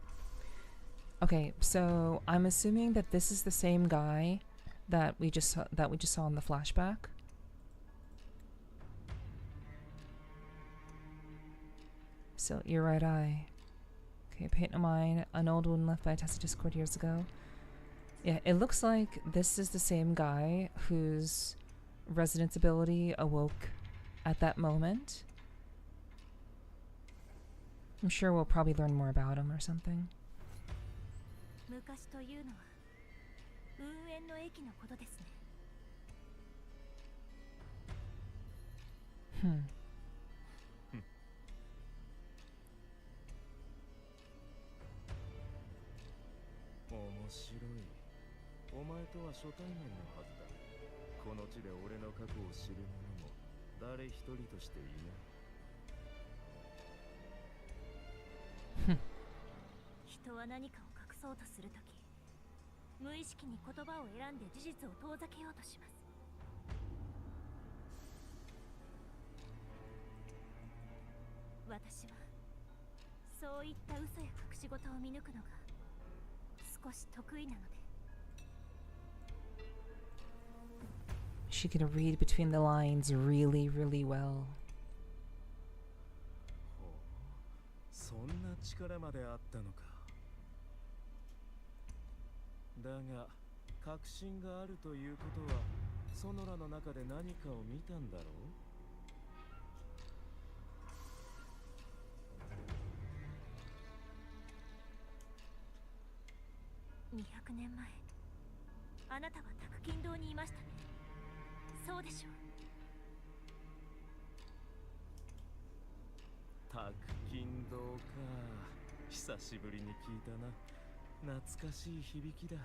Okay, so I'm assuming that this is the same guy that we just saw in the flashback. So, your right eye. Okay, paint of mine, an old wound left by a tested Discord years ago. Yeah, it looks like this is the same guy whose resonance ability awoke at that moment. I'm sure we'll probably learn more about him or something. 昔というのは運営の駅のことですね。面白い。お前とは初対面のはずだ。この地で俺の過去を知る者も誰一人としていない。人は何かを隠そうとするとき、無意識に言葉を選んで事実を遠ざけようとします。私はそういった嘘や隠し事を見抜くのが少し得意なので。She can read between the lines really, really well. そんな力まであったのか。だが確信があるということはソノラの中で何かを見たんだろう。200年前、あなたは宅金堂にいましたね。そうでしょう。宅金堂か。久しぶりに聞いたな。懐かしい響きだ。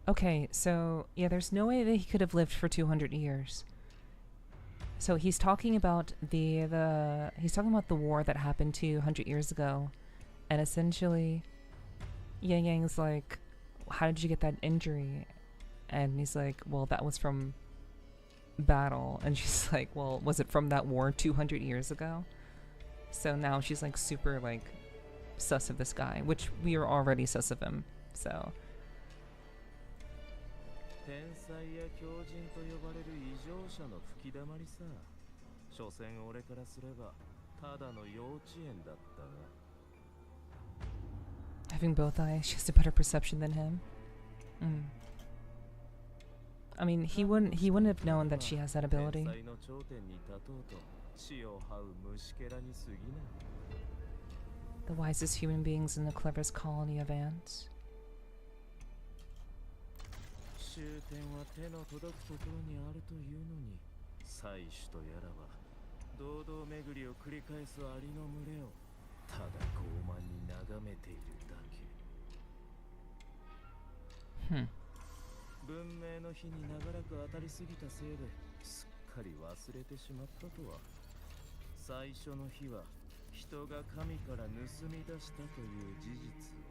Okay, so yeah, there's no way that he could have lived for 200 years. So he's talking about the war that happened 200 years ago, and essentially, Yang Yang's like, "How did you get that injury?" And he's like, "Well, that was from battle." And she's like, "Well, was it from that war 200 years ago?" So now she's like super like sus of this guy, which we are already sus of him. So. 天才や狂人と呼ばれる異常者の吹き溜まりさ。所詮俺からすればただの幼稚園だったが。 Having both eyes, she has a better perception than him. I mean, he wouldn't have known that she has that ability. The wisest human beings in the cleverest colony of ants. 終点は手の届くところにあるというのに、採取とやらは堂々巡りを繰り返すアリの群れをただ傲慢に眺めているだけ。文明の日に長らく当たりすぎたせいですっかり忘れてしまったとは。最初の日は人が神から盗み出したという事実を。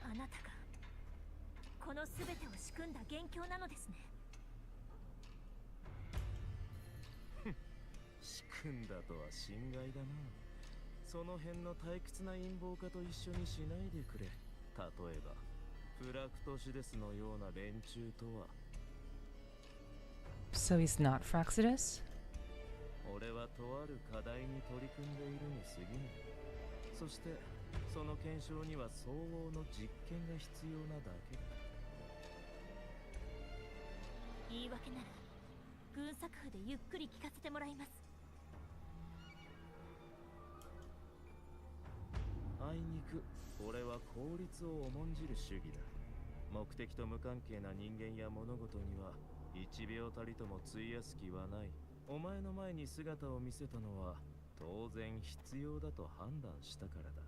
あなたがこの全てを仕組んだ元凶なのですね。仕組んだとは心外だな。その辺の退屈な陰謀家と一緒にしないでくれ。例えばプラクトシデスのような連中とは。 So he's not Fraxidus? 俺はとある課題に取り組んでいるに過ぎない。そしてその検証には相応の実験が必要なだけだ。言い訳なら軍作譜でゆっくり聞かせてもらいます。あいにく俺は効率を重んじる主義だ。目的と無関係な人間や物事には1秒たりとも費やす気はない。お前の前に姿を見せたのは当然必要だと判断したからだ。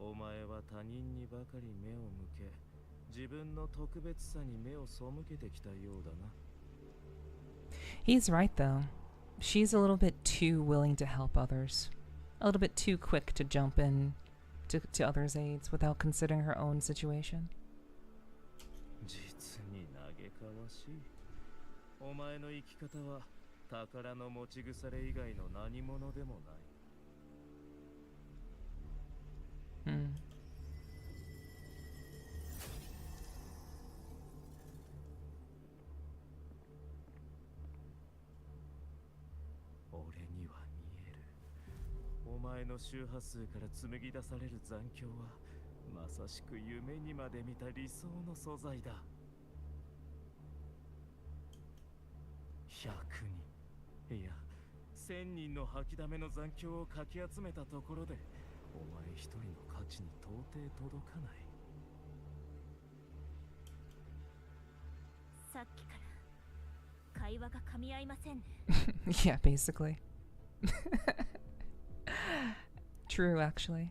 お前は他人にばかり目を向け、自分の特別さに目を背けてきたようだな。 He's right though. She's a little bit too willing to help others. A little bit too quick to jump in to others' aids without considering her own situation. 実に嘆かわしい。お前の生き方は宝の持ち腐れ以外の何者でもない。俺には見える。お前の周波数から紡ぎ出される残響はまさしく夢にまで見た理想の素材だ。100人、いや1000人の吐きだめの残響をかき集めたところでお前一人の価値に到底届かない。さっきから会話が噛み合いませんね。Yeah, basically. True, actually.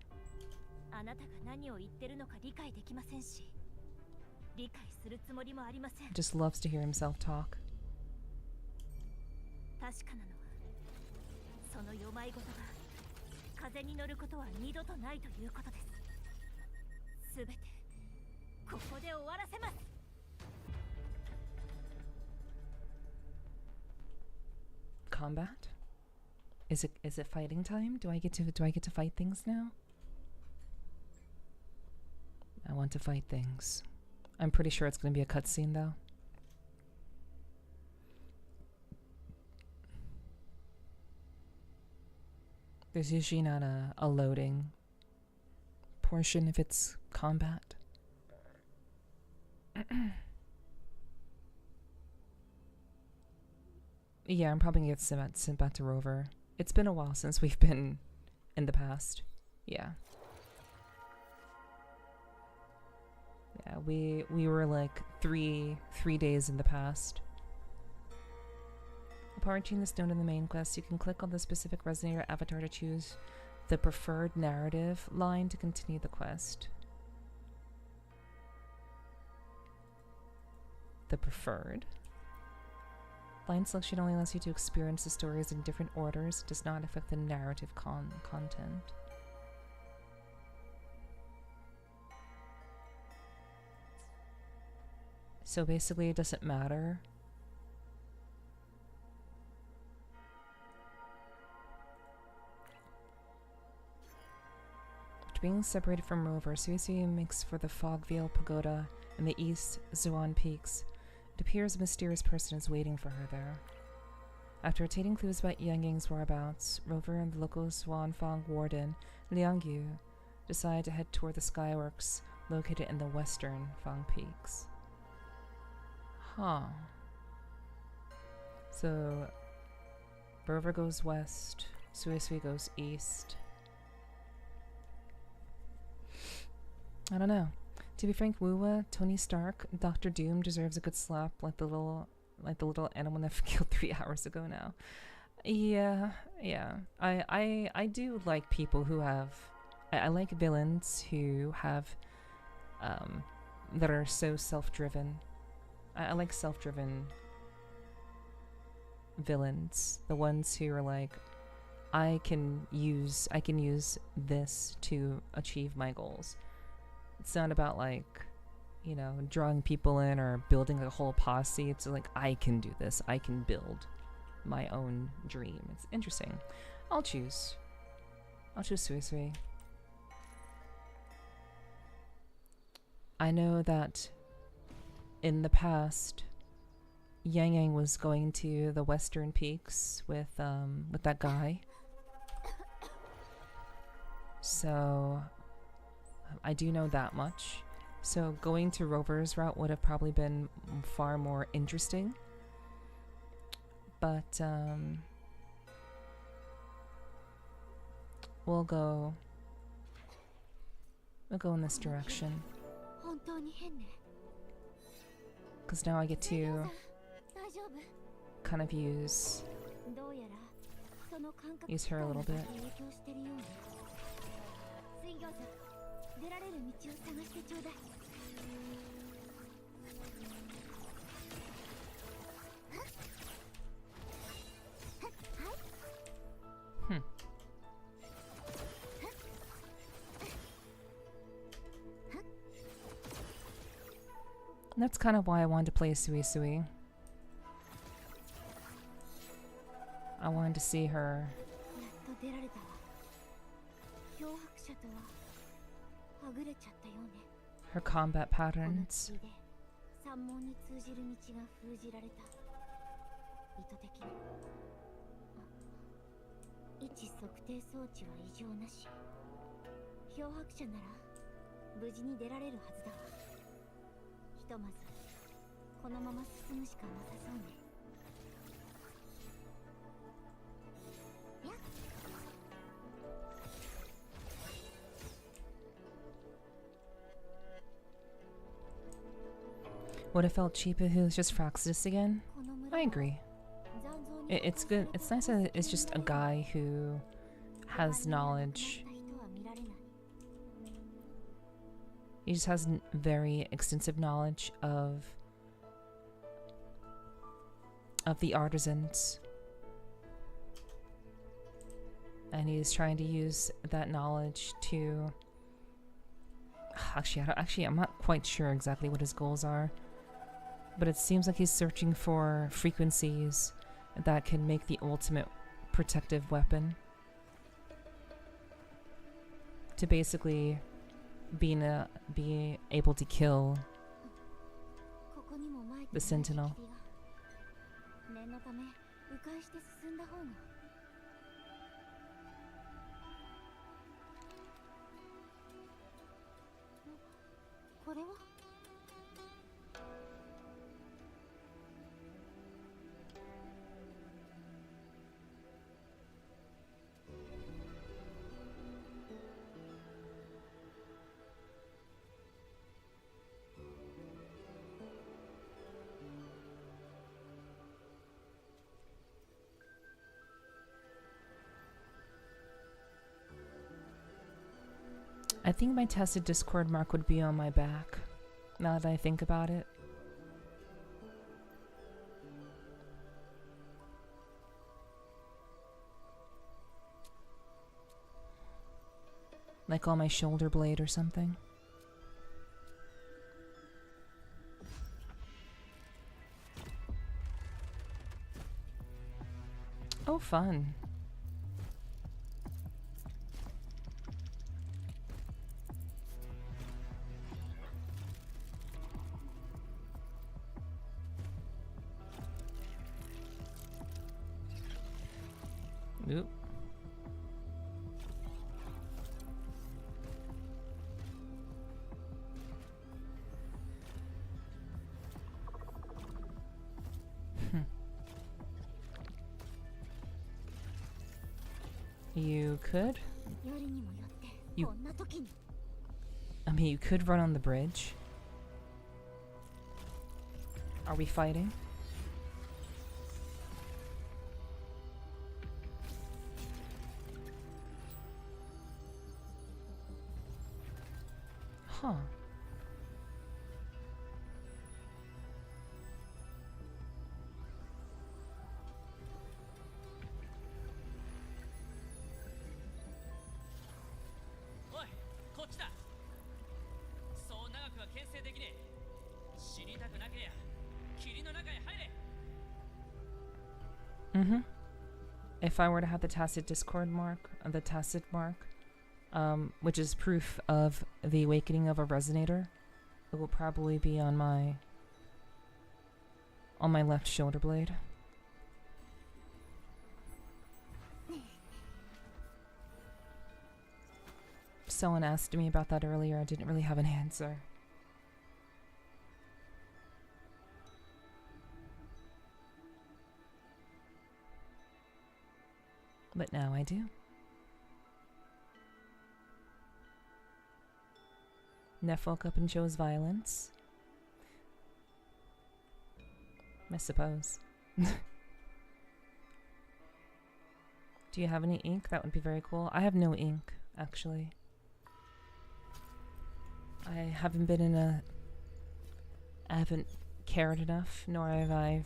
あなたが何を言ってるのか理解できませんし、理解するつもりもありません。 Just loves to hear himself talk. 確かなのは、その世まい事が風に乗ることは二度とないということです。すべてここで終わらせます。Combat? Is it fighting time? Do I get to fight things now? I want to fight things. I'm pretty sure it's going to be a cutscene though. There's usually not a loading portion if it's combat. Yeah, I'm probably gonna get sent back to Rover. It's been a while since we've been in the past. Yeah. Yeah, we were like three days in the past. Upon reaching this node in the main quest, you can click on the specific resonator avatar to choose the preferred narrative line to continue the quest. The preferred line selection only allows you to experience the stories in different orders. It does not affect the narrative content. So basically, it doesn't matter. After being separated from Rover, Zoey makes for the Fogvale Pagoda in the east Zuan Peaks. It appears a mysterious person is waiting for her there. After obtaining clues about Yang Ying's whereabouts, Rover and the local Xuanfang warden, Liang Yu, decide to head toward the skyworks located in the western Fang Peaks. Huh. So, Rover goes west, Zoey goes east, I don't know. To be frank, WuWa, Tony Stark, Doctor Doom deserves a good slap, like the little animal that killed 3 hours ago now. Yeah. I do like people who have. I like villains who have, that are so self-driven. I like self-driven villains. The ones who are like, I can use this to achieve my goals. It's not about like, you know, drawing people in or building a whole posse. It's like, I can do this. I can build my own dream. It's interesting. I'll choose Zoey. I know that in the past, Yang Yang was going to the Western Peaks with that guy. So I do know that much. So going to Rover's route would have probably been far more interesting. But we'll go in this direction. Because now I get to kind of use her a little bit. And that's kind of why I wanted to play Zoey. I wanted to see her combat patterns. Would have felt cheap if it was just Fraxis again. I agree. It's good. It's nice that it's just a guy who has knowledge. He just has very extensive knowledge of the artisans. And he's trying to use that knowledge to... Actually, I'm not quite sure exactly what his goals are. But it seems like he's searching for frequencies that can make the ultimate protective weapon. To basically be able to kill the Sentinel. I think my tested Discord mark would be on my back, now that I think about it. Like on my shoulder blade or something. Oh, fun. Oop. You could. I mean, you could run on the bridge. Are we fighting? Huh. Mm-hmm. If I were to have the tacit discord mark, the tacit mark, which is proof of the awakening of a resonator, it will probably be on my left shoulder blade. Someone asked me about that earlier. I didn't really have an answer. But now I do. Neff woke up and chose violence. I suppose. Do you have any ink? That would be very cool. I have no ink, actually. I haven't cared enough, nor have I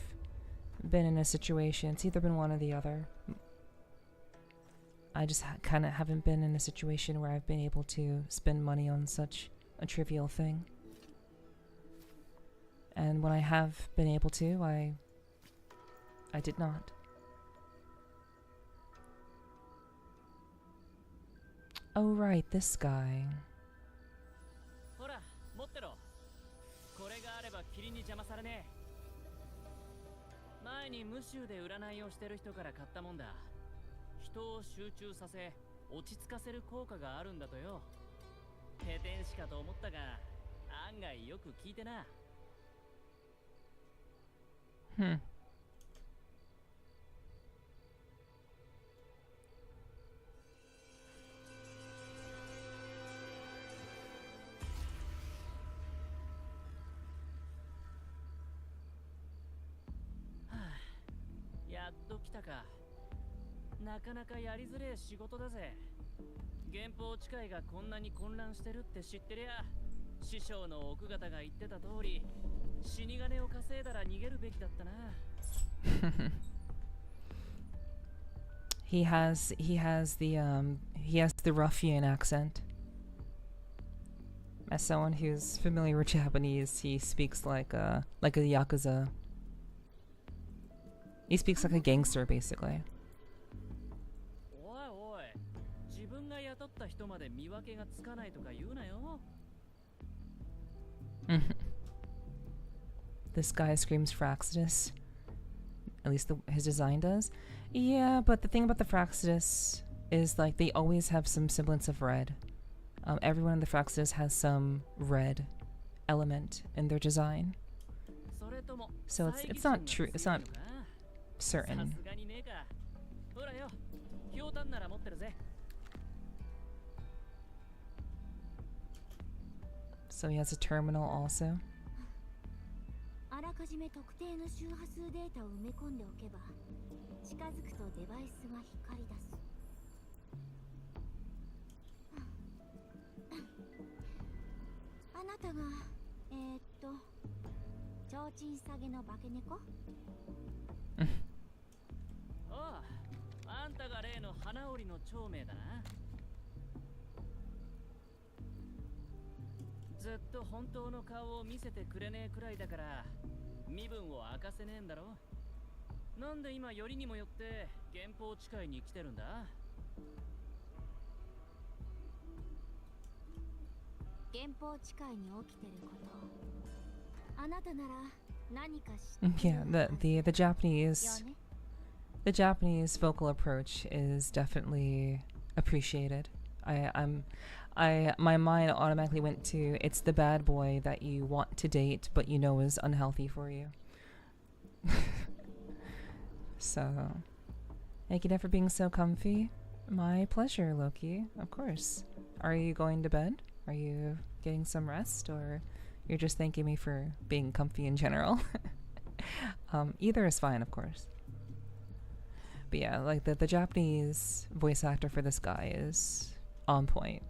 been in a situation. It's either been one or the other. I just kind of haven't been in a situation where I've been able to spend money on such a trivial thing. And when I have been able to, I did not. Oh right, this guy. Hmm. He has the ruffian accent. As someone who's familiar with Japanese, he speaks like a yakuza. He speaks like a gangster, basically. This guy screams Fraxidus. At least his design does. Yeah, but the thing about the Fraxidus is like they always have some semblance of red. Everyone in the Fraxidus has some red element in their design. So it's not true. It's not certain. So he has a terminal also. Yeah, the Japanese vocal approach is definitely appreciated. My mind automatically went to, it's the bad boy that you want to date but you know is unhealthy for you. So, thank you for being so comfy. My pleasure, Loki. Of course. Are you going to bed? Are you getting some rest, or you're just thanking me for being comfy in general. Either is fine, of course. But yeah, like the Japanese voice actor for this guy is on point.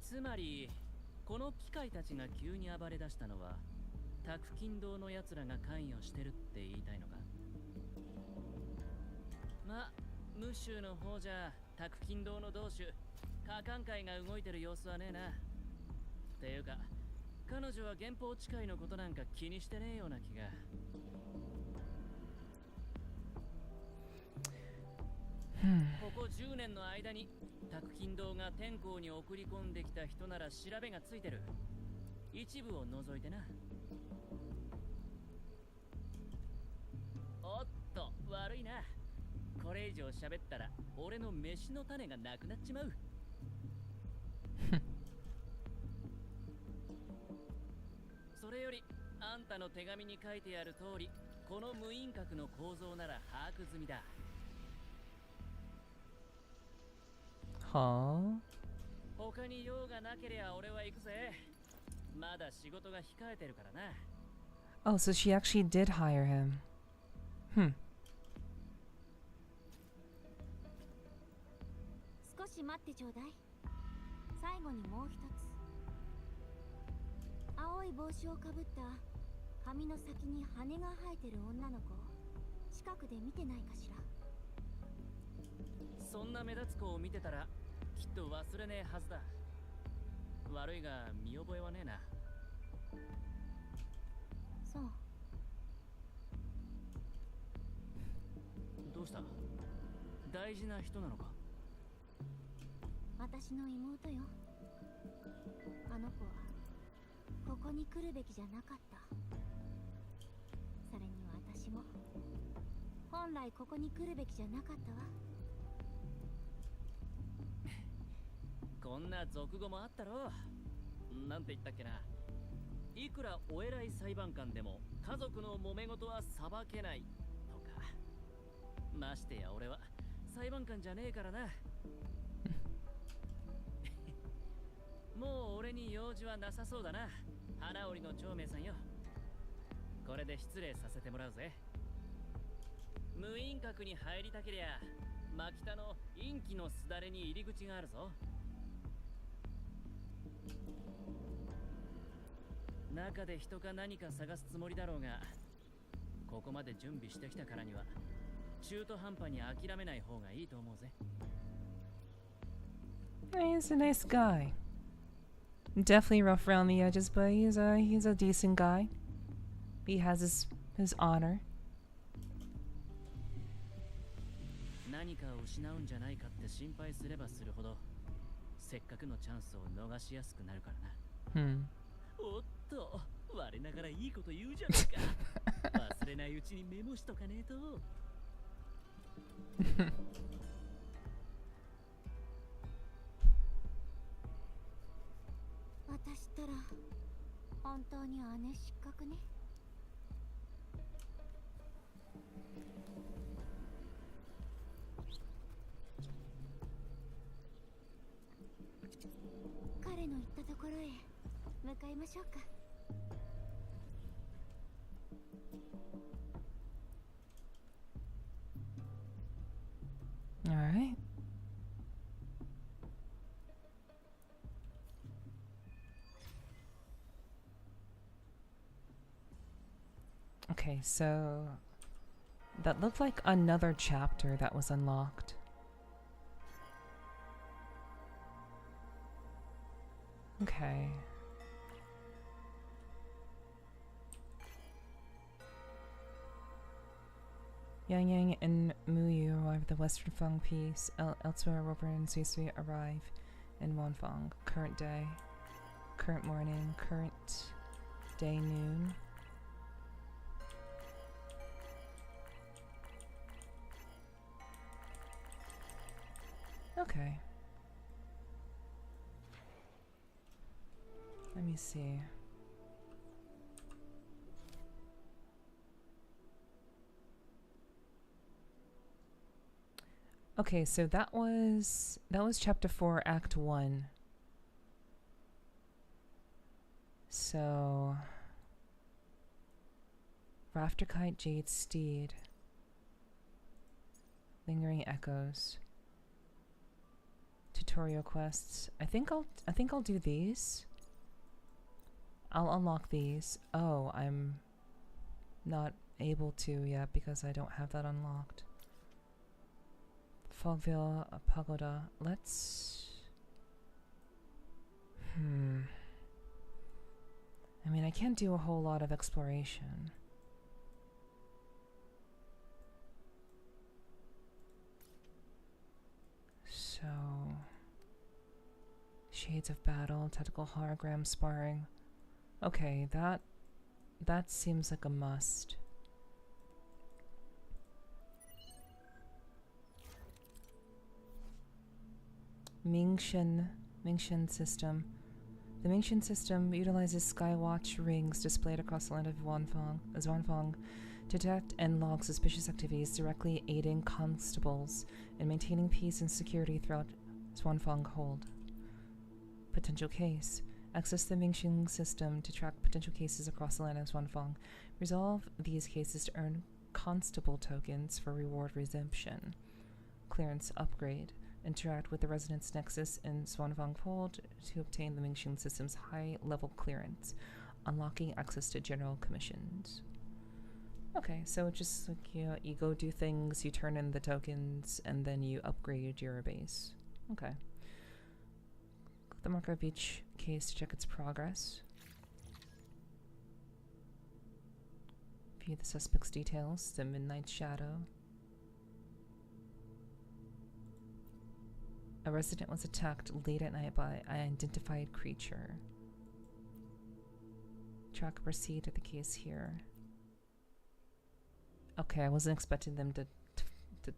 つまりこの機械たちが急に暴れ出したのはタクキン堂の奴らが関与してるって言いたいのか。ま、ムッシュの方じゃタクキン堂の同種カカン会が動いてる様子はねえな。っていうか彼女は原法誓いのことなんか気にしてねえような気が。ここ10年の間にタクキン堂が天候に送り込んできた人なら調べがついてる。一部を除いてな。おっと悪いな。これ以上喋ったら俺の飯の種がなくなっちまう。それよりあんたの手紙に書いてある通りこの無輪郭の構造なら把握済みだ。はあ。他に用がなけりゃ俺は行くぜ。まだ仕事が控えてるからな。Oh, so she actually did hire him. Hmm. 少し待ってちょうだい。最後にもう一つ。青い帽子をかぶった髪の先に羽が生えてる女の子、近くで見てないかしら。そんな目立つ子を見てたらきっと忘れねえはずだ。悪いが見覚えはねえな。そう。どうした？大事な人なのか？私の妹よ。あの子はここに来るべきじゃなかった。それに私も本来ここに来るべきじゃなかったわ。こんな俗語もあったろ。なんて言ったっけな。いくらお偉い裁判官でも家族の揉め事は裁けないとか。ましてや俺は裁判官じゃねえからな。もう俺に用事はなさそうだな。花織の長明さんよ。これで失礼させてもらうぜ。無輪郭に入りたけりゃ真北の陰気のすだれに入り口があるぞ。中で人か何か探すつもりだろうが、ここまで準備してきたからには中途半端に諦めない方がいいと思うぜ。He's a nice guy. Definitely rough around the edges, but he's a decent guy. He has his honor. 何かを失うんじゃないかって心配すればするほど、せっかくのチャンスを逃しやすくなるからな。おっと、我ながらいいこと言うじゃねえか。忘れないうちにメモしとかねえと。私ったら本当に姉失格ね。彼の言ったところへ向かいましょうか。All right. Okay, so that looked like another chapter that was unlocked. Okay. Yang Yang and Muyu arrive at the Western Feng Peace. Elsewhere, Rover and Suisui arrive in Wanfang. Current day. Current morning. Current day noon. Okay. Let me see. Okay, so that was chapter 4, act 1. So, Rafterkite Jade Steed, Lingering Echoes, tutorial quests. I think I'll do these. I'll unlock these. Oh, I'm not able to yet because I don't have that unlocked. Fogville Pagoda. Let's. I mean, I can't do a whole lot of exploration. So, Shades of Battle, Tactical Hologram Sparring. Okay, that seems like a must. Mengzhou system. The Mengzhou system utilizes Skywatch rings displayed across the land of Zhuanfang to detect and log suspicious activities, directly aiding constables in maintaining peace and security throughout Zhuanfang Hold. Potential case. Access the Mengzhou system to track potential cases across the land of Zhuanfang. Resolve these cases to earn constable tokens for reward redemption. Clearance upgrade. Interact with the Resonance Nexus in Zhuanfang Hold to obtain the Mengzhou system's high-level clearance, unlocking access to general commissions. Okay, so just like you go do things, you turn in the tokens, and then you upgrade your base. Okay. Click the marker of each case to check its progress. View the suspect's details, the Midnight Shadow. A resident was attacked late at night by an identified creature. Track receipt of the case here. Okay, I wasn't expecting them to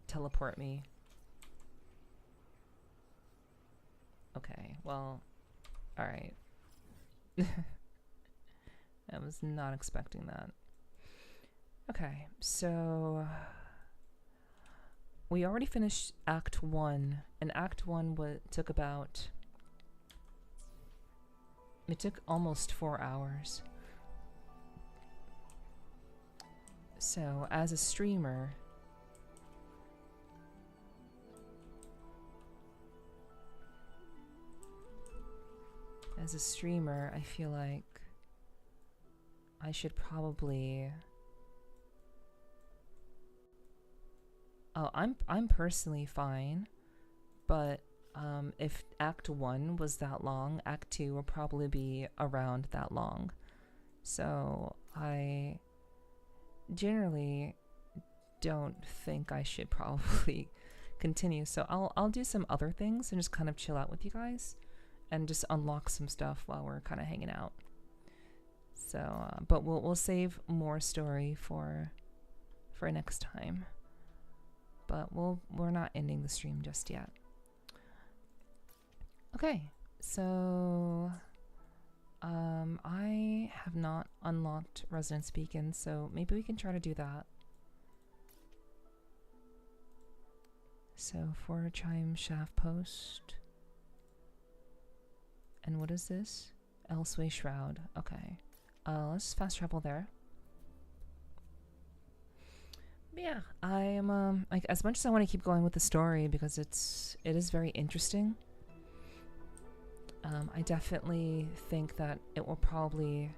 teleport me. Okay, well, alright. I was not expecting that. Okay, so we already finished Act 1, and Act 1 took about... It took almost 4 hours. So, as a streamer... I feel like I should probably... Oh, I'm personally fine, but if Act 1 was that long, Act 2 will probably be around that long. So I generally don't think I should probably continue. So I'll do some other things and just kind of chill out with you guys and just unlock some stuff while we're kind of hanging out. So, but we'll save more story for next time. But we're not ending the stream just yet. Okay, so I have not unlocked Resonance Beacon, so maybe we can try to do that. So for Chime Shaft Post. And what is this? Elseway Shroud. Okay. Let's fast travel there. But yeah, I am like, as much as I want to keep going with the story because it is very interesting. I definitely think that it will probably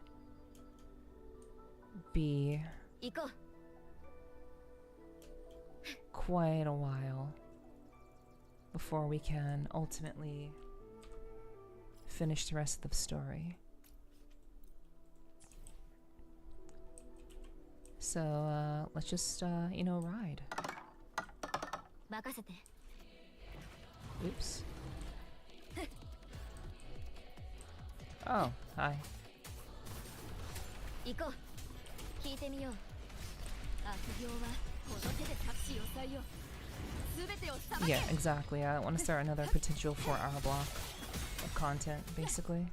be quite a while before we can ultimately finish the rest of the story. So, let's just, ride. Oops. Oh, hi. Yeah, exactly. I want to start another potential 4-hour block of content, basically.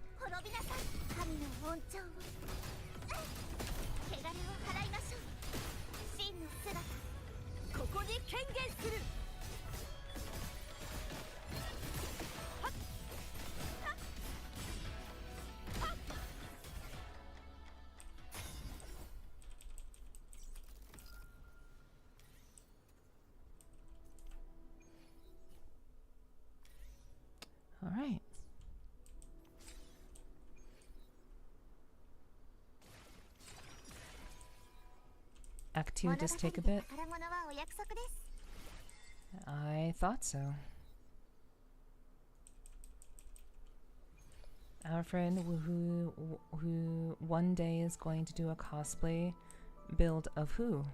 Act 2 just take a bit? I thought so. Our friend who one day is going to do a cosplay build of who?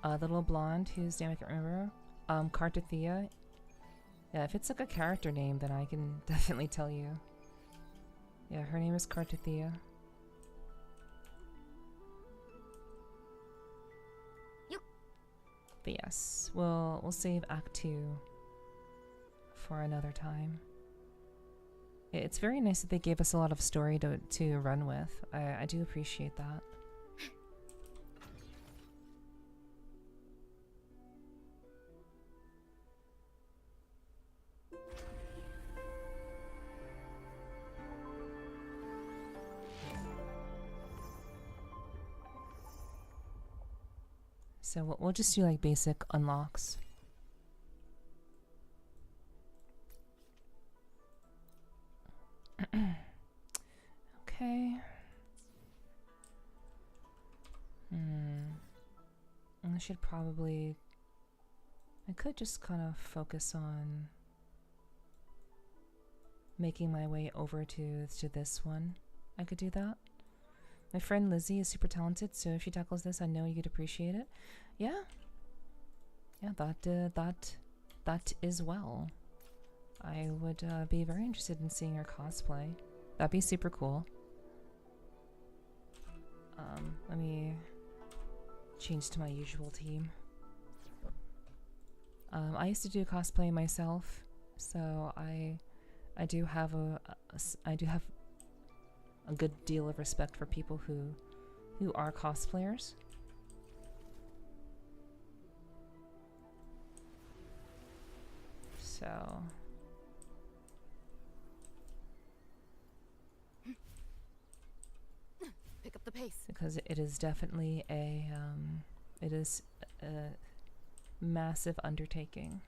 The little blonde whose name I can't remember. Cartathea. Yeah, if it's like a character name, then I can definitely tell you. Yeah, her name is Cartathea. But yes, we'll save Act 2 for another time. It's very nice that they gave us a lot of story to run with. I do appreciate that. So we'll just do like basic unlocks. Okay. I should probably... I could just kind of focus on making my way over to this one. I could do that. My friend Lizzie is super talented, so if she tackles this, I know you'd appreciate it. Yeah. Yeah, that is well. I would be very interested in seeing her cosplay. That'd be super cool. Let me change to my usual team. I used to do cosplay myself, so I do have a good deal of respect for people who are cosplayers. So pick up the pace, because it is definitely a massive undertaking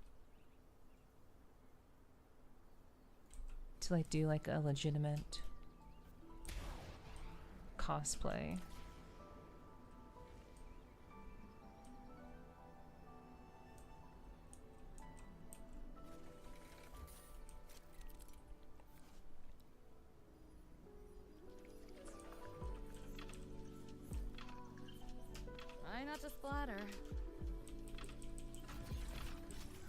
to like do like a legitimate cosplay. Try not to splatter.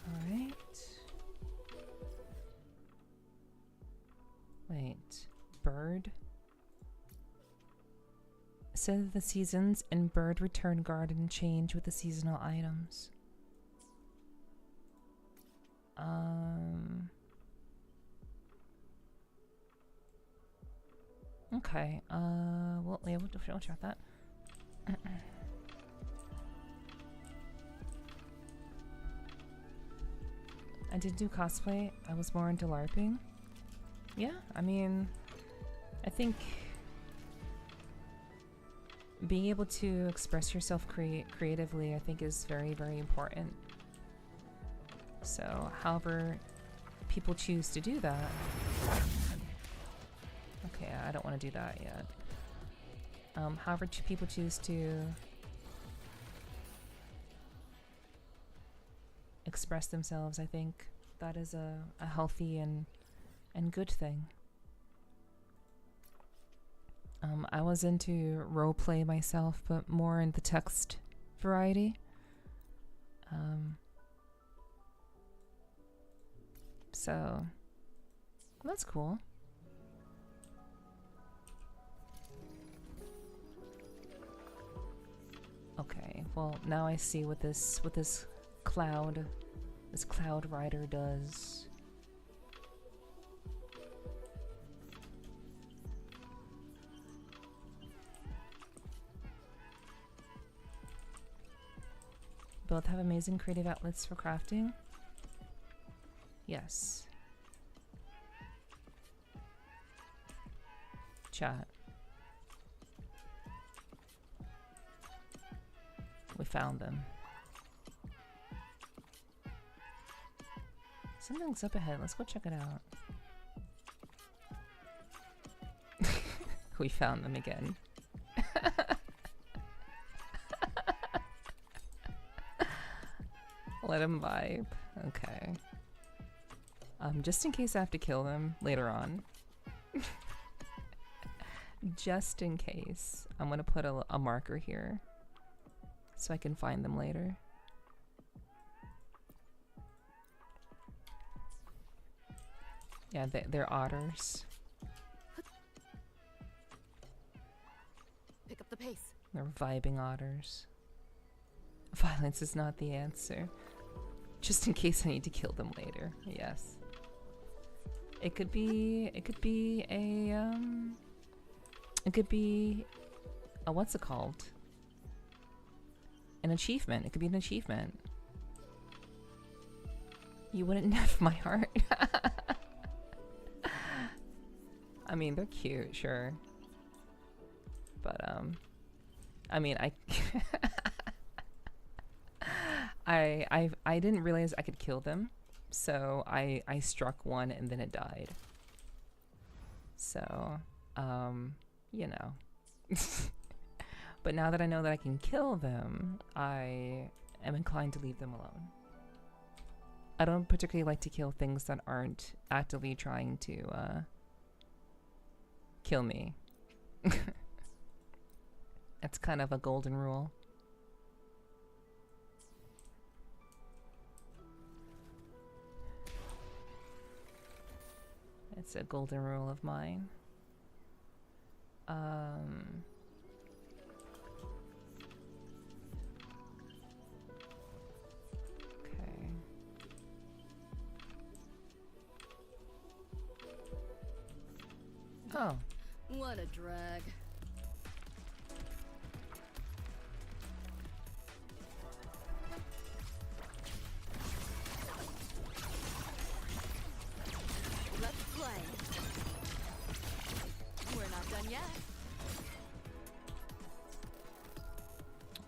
All right. Wait, bird? Said the seasons in Bird Return Garden change with the seasonal items. Okay. Well, yeah, we'll check that. I did do cosplay. I was more into LARPing. Yeah, I mean, I think being able to express yourself creatively, I think, is very, very important. So, however people choose to do that... Okay, I don't want to do that yet. However people choose to express themselves, I think that is a healthy and good thing. I was into roleplay myself, but more in the text variety. So that's cool. Okay, well now I see what this cloud rider does. Both have amazing creative outlets for crafting. Yes. Chat. We found them. Something's up ahead. Let's go check it out. We found them again. Let him vibe. Okay. Just in case I have to kill them later on. Just in case. I'm gonna put a marker here so I can find them later. Yeah, they're otters. Pick up the pace. They're vibing otters. Violence is not the answer. Just in case I need to kill them later. Yes. It could be a what's it called? An achievement. It could be an achievement. You wouldn't neff my heart. I mean, they're cute, sure. But I mean, I didn't realize I could kill them, so I struck one and then it died. So, you know. But now that I know that I can kill them, I am inclined to leave them alone. I don't particularly like to kill things that aren't actively trying to kill me. It's kind of a golden rule. It's a golden rule of mine. Okay. Oh. What a drag. Let's play. We're not done yet.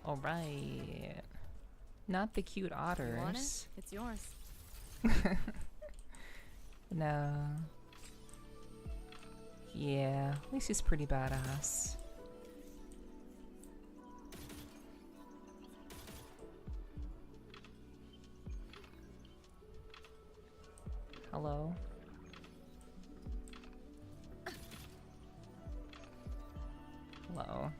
All right. Not the cute otters. You want it? It's yours. No. Yeah, at least he's pretty badass. Hello? Hello?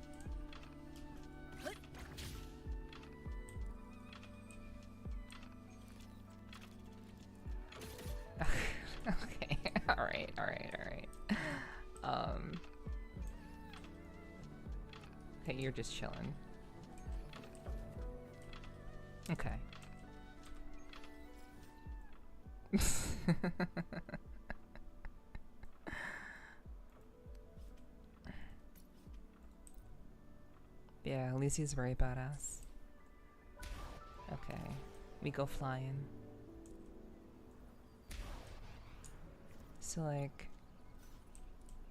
Okay, alright. Okay, you're just chilling. Okay. Yeah, at least he's very badass. Okay, we go flying. So like,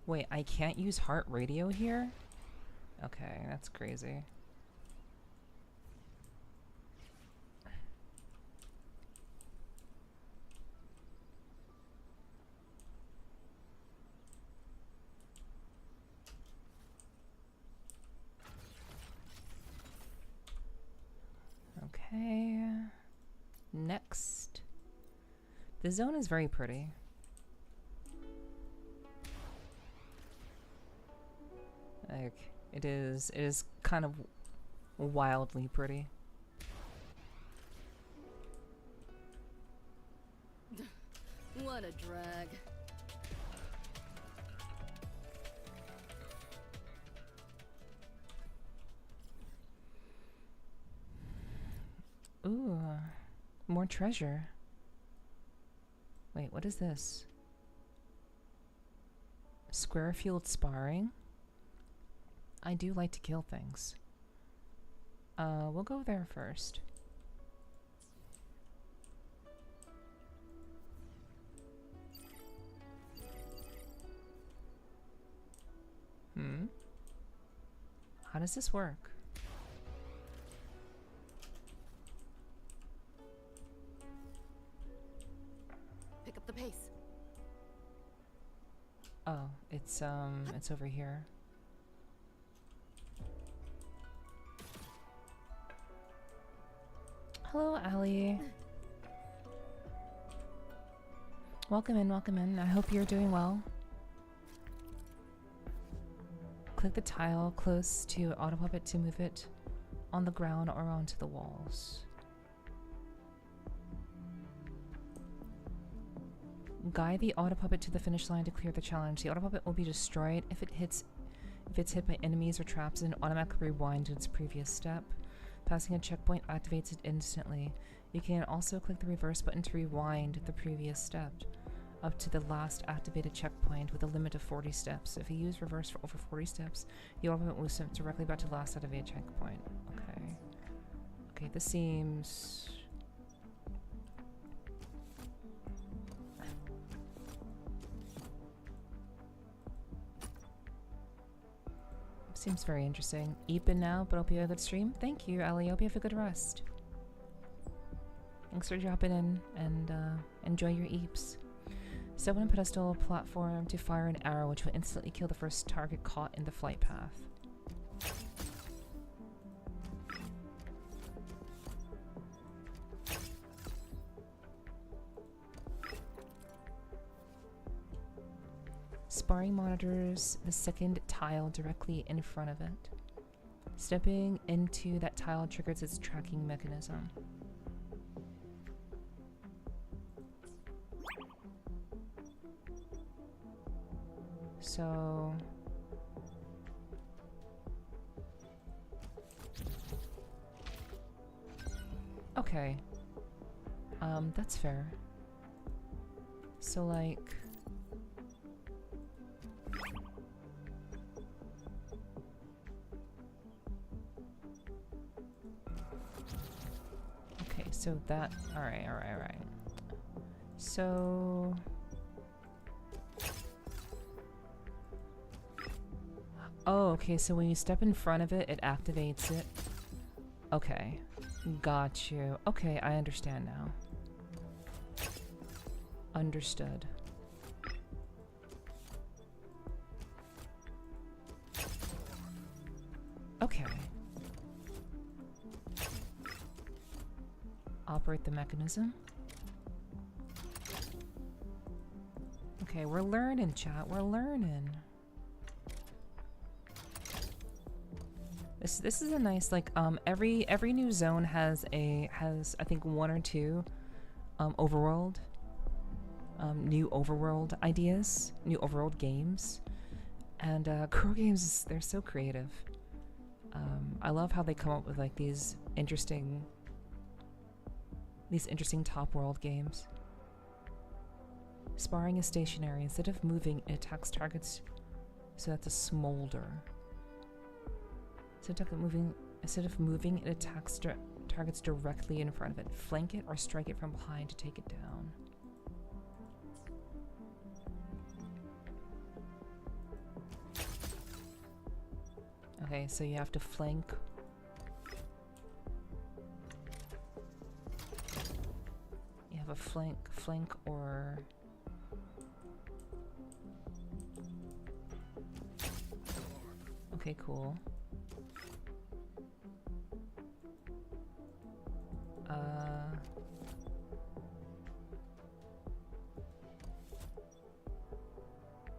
wait, I can't use heart radio here? Okay, that's crazy. Okay, next. The zone is very pretty. Like, it is kind of wildly pretty. What a drag. Ooh, more treasure. Wait, what is this? Square field sparring? I do like to kill things. We'll go there first. How does this work? Pick up the pace. Oh, it's over here. Hello, Allie. Welcome in, welcome in. I hope you're doing well. Click the tile close to Auto Puppet to move it on the ground or onto the walls. Guide the Auto Puppet to the finish line to clear the challenge. The Auto Puppet will be destroyed if it's hit by enemies or traps and automatically rewind to its previous step. Passing a checkpoint activates it instantly. You can also click the reverse button to rewind the previous step up to the last activated checkpoint with a limit of 40 steps. If you use reverse for over 40 steps, the Auto Puppet will send directly back to the last activated checkpoint. Okay. Okay, this seems... Seems very interesting. Eepin now, but hope you have a good stream. Thank you, Ali. Hope you have a good rest. Thanks for dropping in, and enjoy your eeps. Step on a pedestal platform to fire an arrow, which will instantly kill the first target caught in the flight path. Sparring monitors the second tile directly in front of it. Stepping into that tile triggers its tracking mechanism. So... okay. That's fair. So like... okay, so that... alright. So... oh, okay, so when you step in front of it, it activates it. Okay. Got you. Okay, I understand now. Understood. Okay. Operate the mechanism. Okay, we're learning, chat. We're learning. This is a nice, like, every new zone has I think one or two overworld new overworld ideas, new overworld games. And Crow Games, they're so creative. I love how they come up with like these interesting top world games. Sparring is stationary. Instead of moving, it attacks targets so that the smolder. Instead of moving, it attacks targets directly in front of it. Flank it or strike it from behind to take it down. Okay, so you have to flank. You have a flank or... okay, cool.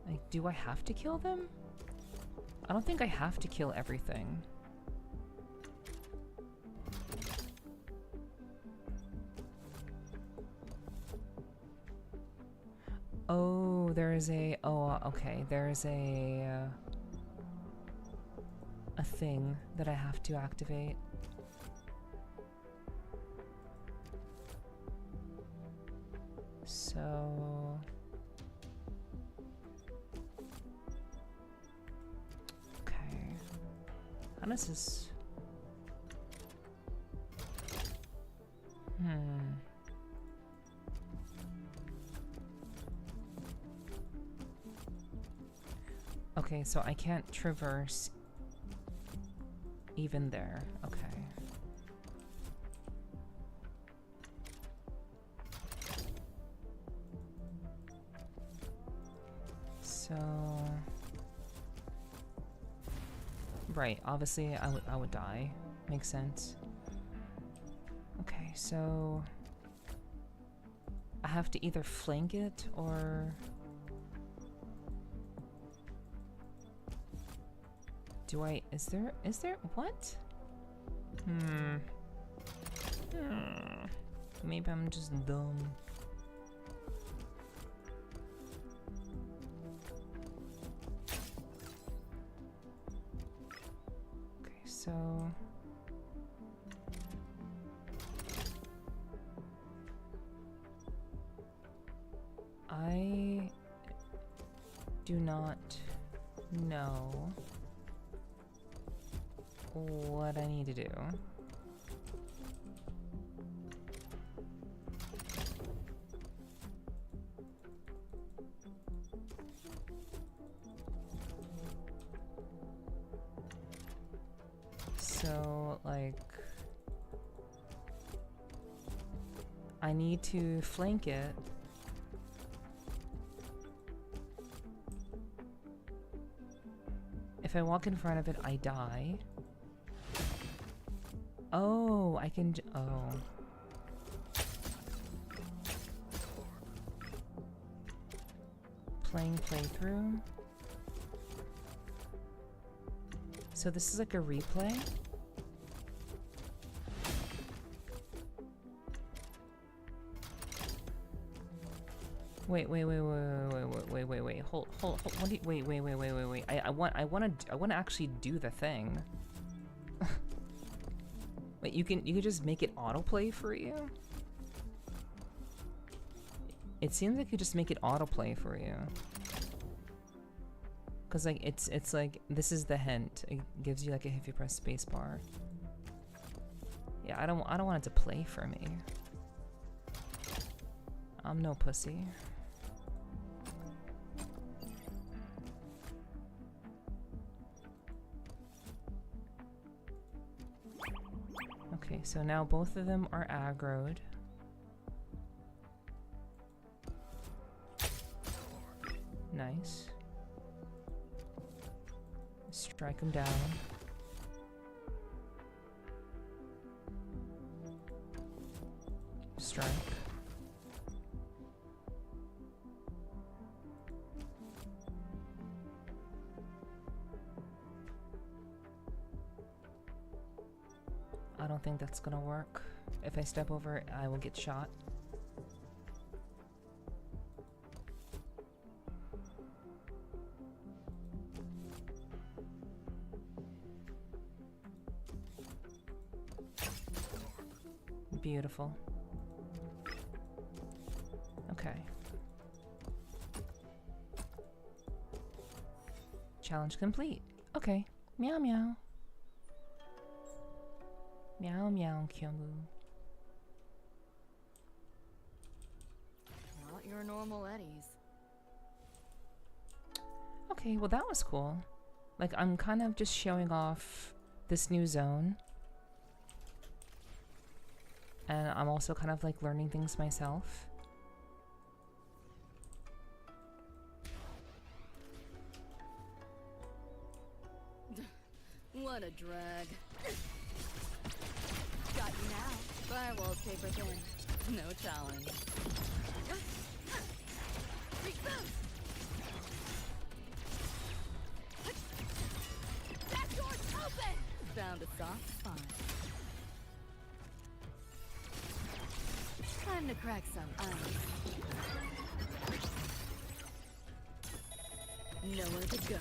Like, do I have to kill them? I don't think I have to kill everything. Oh, there is a... oh, okay. There is a thing that I have to activate. So... okay. How does this... okay, so I can't traverse even there. Okay. So... right, obviously I would die. Makes sense. Okay, so... I have to either flank it or... Do I... Is there... What? Maybe I'm just dumb. Okay, so... I do not know what I need to do. So, like, I need to flank it. If I walk in front of it, I die. Oh, I can... Oh. Playing playthrough. So this is like a replay? Wait. Hold. What do you, wait. I want to actually do the thing. Wait, you can just make it autoplay for you? It seems like you just make it autoplay for you. Cause like it's like this is the hint. It gives you like if you press spacebar. Yeah, I don't want it to play for me. I'm no pussy. Okay, so now both of them are aggroed. Nice. Strike them down. Strike. I don't think that's gonna work. If I step over it, I will get shot. Beautiful. Okay. Challenge complete. Okay. Meow meow. Meow meow, Kyomu. Not your normal Eddies. Okay, well that was cool. Like, I'm kind of just showing off this new zone. And I'm also kind of like learning things myself. What a drag. Got you now. Firewall's paper thin. No challenge. Reboot! That door's open! Found a soft spot. Time to crack some ice. Nowhere to go.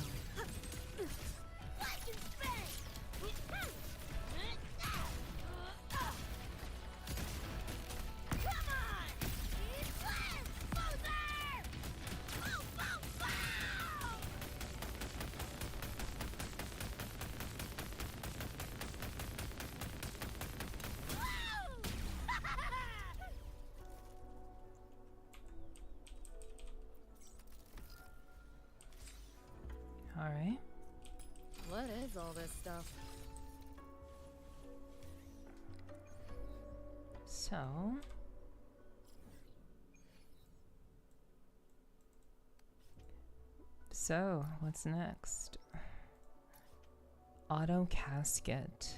Alright. What is all this stuff? So, what's next? Auto casket.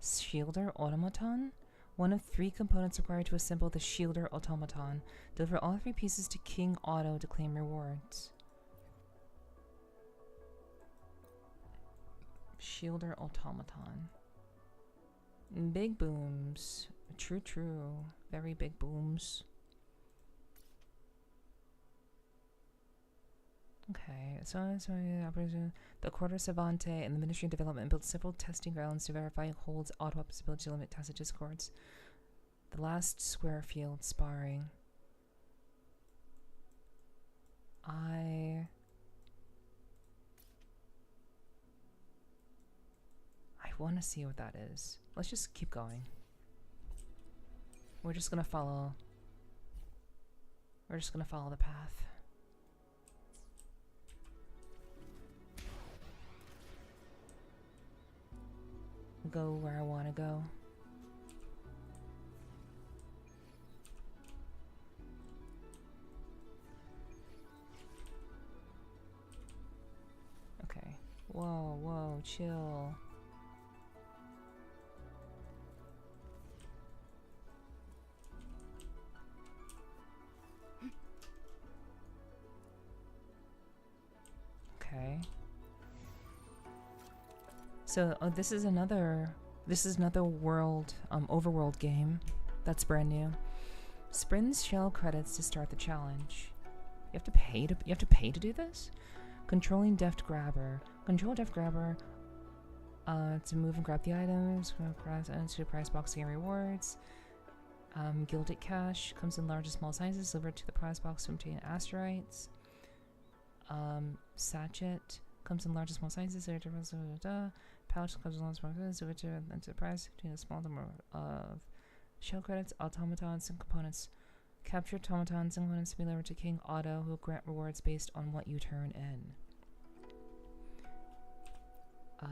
Shielder automaton? One of 3 components required to assemble the Shielder Automaton. Deliver all 3 pieces to King Otto to claim rewards. Shielder Automaton. Big booms. True, true. Very big booms. Okay, so the Quarter Savante and the Ministry of Development built several testing grounds to verify holds auto-up's ability to limit tacit discords. The last square field sparring. I want to see what that is. Let's just keep going. We're just gonna follow the path. Go where I want to go. Okay. Whoa, whoa, chill. Okay. So this is another world, overworld game that's brand new. Sprin's shell credits to start the challenge. You have to pay to do this? Controlling Deft Grabber. Control Deft Grabber to move and grab the items. To prize box game rewards. Gilded cash comes in large and small sizes. Delivered to the prize box to obtain asteroids. Sachet comes in large and small sizes. Pouch comes in large and small sizes. Delivered to enterprise between a small number of shell credits, automatons, and components. Capture automatons and components to be delivered to King Otto, who will grant rewards based on what you turn in.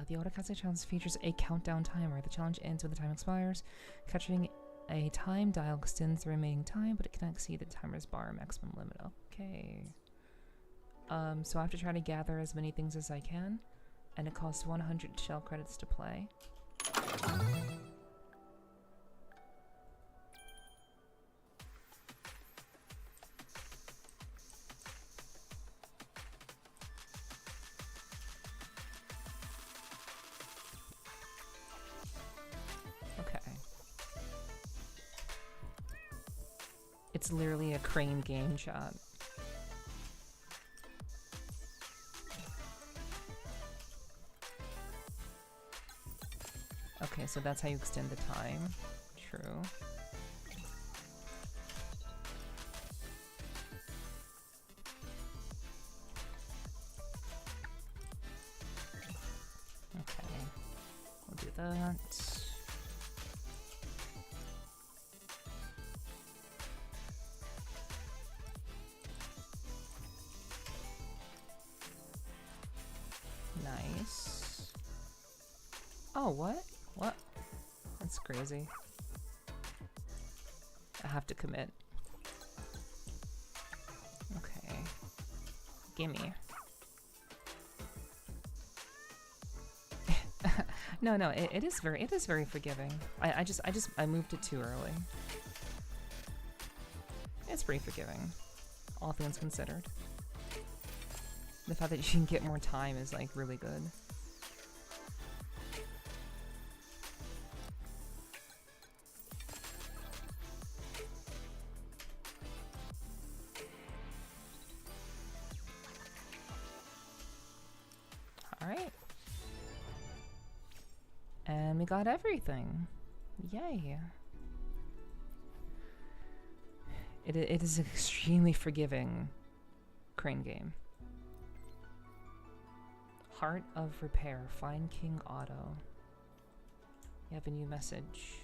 The Autocasting challenge features a countdown timer. The challenge ends when the time expires. Capturing a time dial extends the remaining time, but it cannot exceed the timer's bar maximum limit. Okay. So I have to try to gather as many things as I can, and it costs 100 shell credits to play. It's literally a crane game, chat. Okay, so that's how you extend the time. True. Okay, we'll do that. Nice. Oh, what? What? That's crazy. I have to commit. Okay. Gimme. No, it is very forgiving. I moved it too early. It's pretty forgiving, all things considered. The fact that you can get more time is like really good. Alright. And we got everything. Yay. It is an extremely forgiving crane game. Heart of Repair. Find King Otto. You have a new message.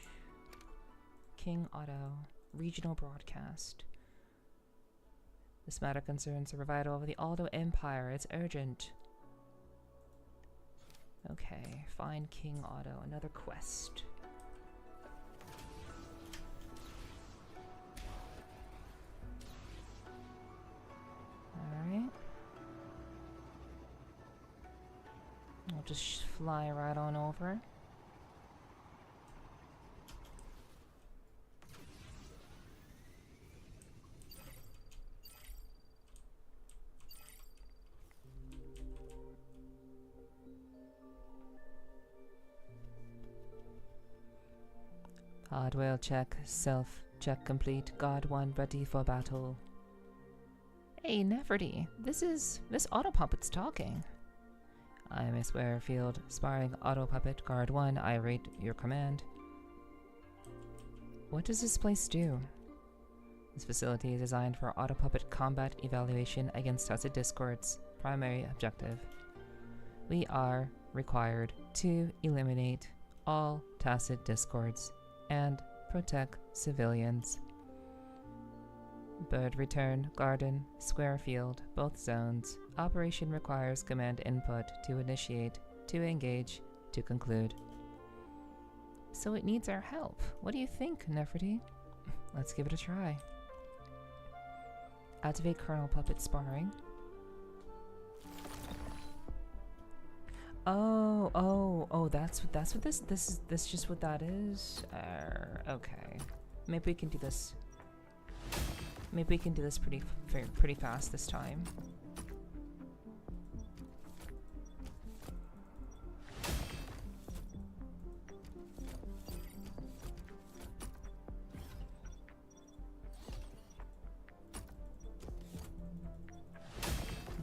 King Otto. Regional broadcast. This matter concerns the revival of the Otto Empire. It's urgent. Okay. Find King Otto. Another quest. Alright. I'll just fly right on over. Hardware check, self check complete. Guard 1 ready for battle. Hey, Nepherti, this auto puppet's talking. I am a square field sparring auto puppet. Guard 1, I rate your command. What does this place do? This facility is designed for auto puppet combat evaluation against Tacit Discords. Primary objective. We are required to eliminate all Tacit Discords and protect civilians. Bird return, garden, square field, both zones. Operation requires command input to initiate, to engage, to conclude. So it needs our help. What do you think, Nepherti? Let's give it a try. Activate kernel puppet sparring. Oh, that's what this is just what that is? Okay. Maybe we can do this. Maybe we can do this pretty fast this time.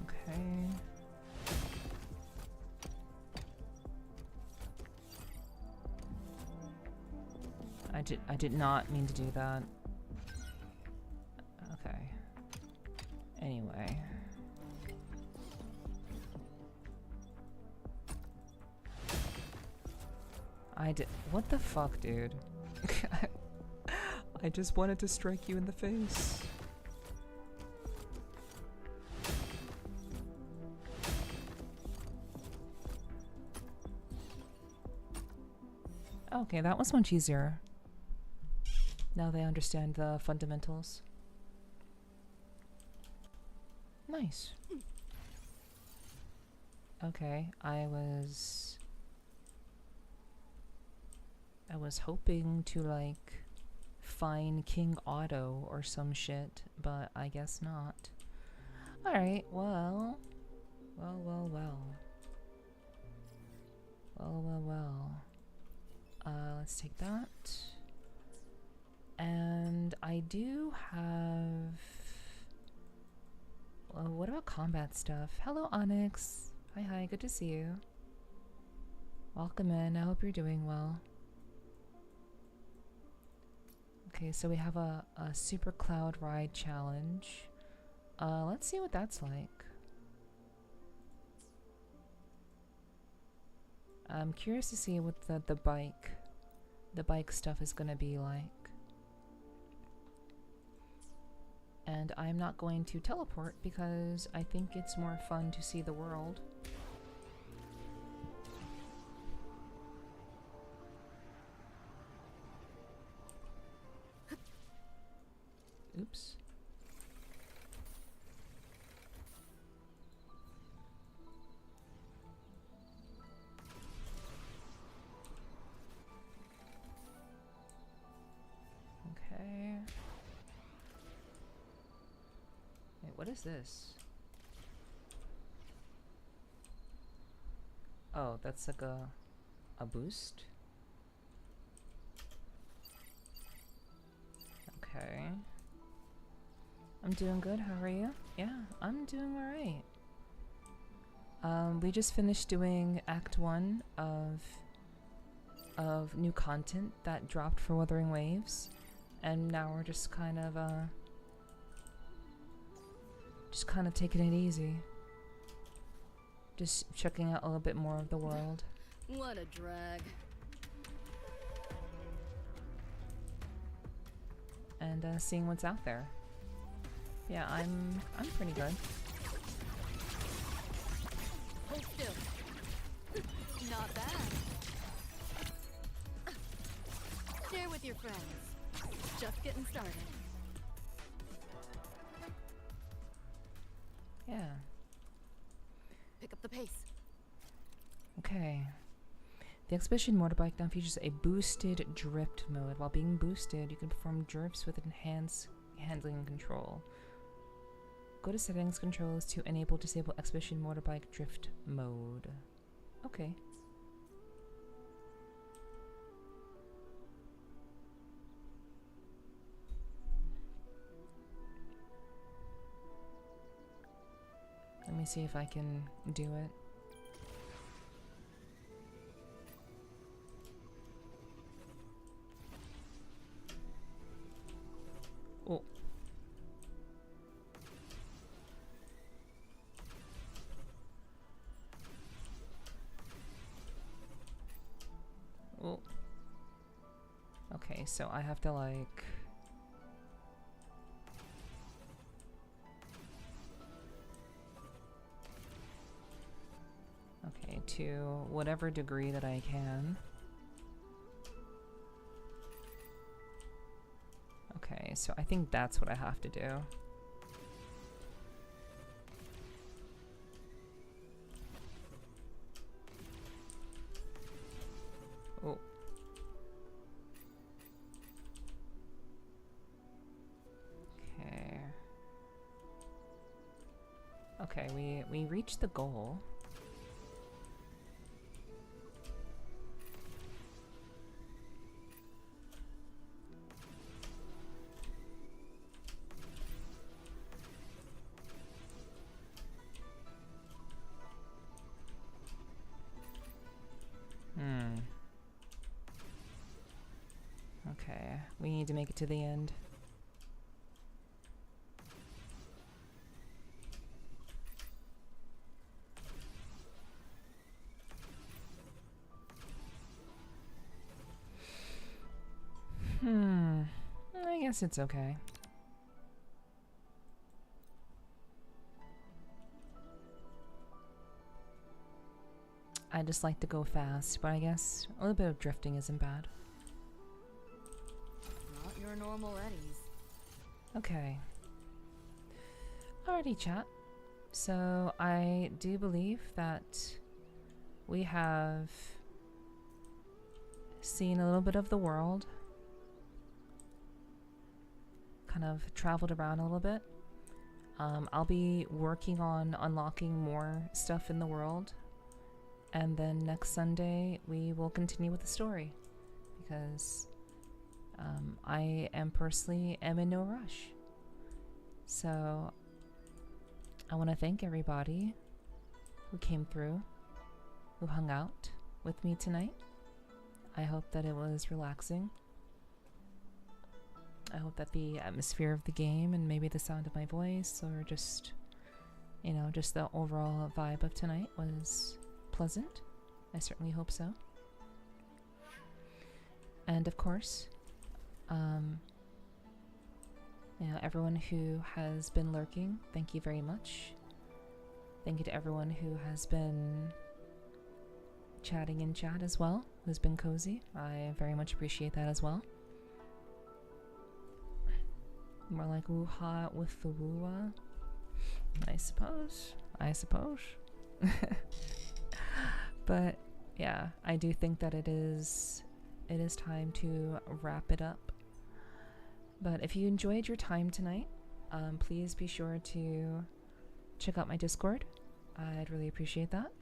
Okay. I did not mean to do that. Okay. Anyway. What the fuck, dude? I just wanted to strike you in the face. Okay, that was much easier. Now they understand the fundamentals. Nice. Okay, I was hoping to like find King Otto or some shit, but I guess not. Alright, well. Let's take that. And I do have... Well, what about combat stuff? Hello, Onyx. Hi, good to see you. Welcome in. I hope you're doing well. Okay, so we have a Super Cloud Ride challenge. Let's see what that's like. I'm curious to see what the bike stuff is gonna be like. And I'm not going to teleport because I think it's more fun to see the world. Oops. Okay. Wait, what is this? Oh, that's like a boost? Okay. I'm doing good, how are you? Yeah, I'm doing alright. We just finished doing Act 1 of new content that dropped for Wuthering Waves. And now we're just kind of taking it easy. Just checking out a little bit more of the world. What a drag. And seeing what's out there. Yeah, I'm pretty good. Hold still. Not bad. Share with your friends. Just getting started. Yeah. Pick up the pace. Okay. The Expedition motorbike now features a boosted drift mode. While being boosted, you can perform drifts with enhanced handling and control. Go to settings controls to enable disable Expedition motorbike drift mode. Okay. me see if I can do it. Oh. Oh. Okay, so I have to like... Okay, to whatever degree that I can. Okay, so I think that's what I have to do. Oh. Okay. Okay, we reached the goal. Okay, we need to make it to the end. I guess it's okay. I just like to go fast, but I guess a little bit of drifting isn't bad. Not your normal Eddies. Okay. Alrighty, chat. So I do believe that we have seen a little bit of the world. Kind of traveled around a little bit. I'll be working on unlocking more stuff in the world. And then next Sunday, we will continue with the story. Because I am personally in no rush. So I want to thank everybody who came through, who hung out with me tonight. I hope that it was relaxing. I hope that the atmosphere of the game and maybe the sound of my voice or just, you know, just the overall vibe of tonight was pleasant. I certainly hope so. And of course, you know, everyone who has been lurking, thank you very much. Thank you to everyone who has been chatting in chat as well, who's been cozy. I very much appreciate that as well. More like woo-ha with the WuWa, I suppose. But yeah, I do think that it is time to wrap it up. But if you enjoyed your time tonight, please be sure to check out my Discord. I'd really appreciate that.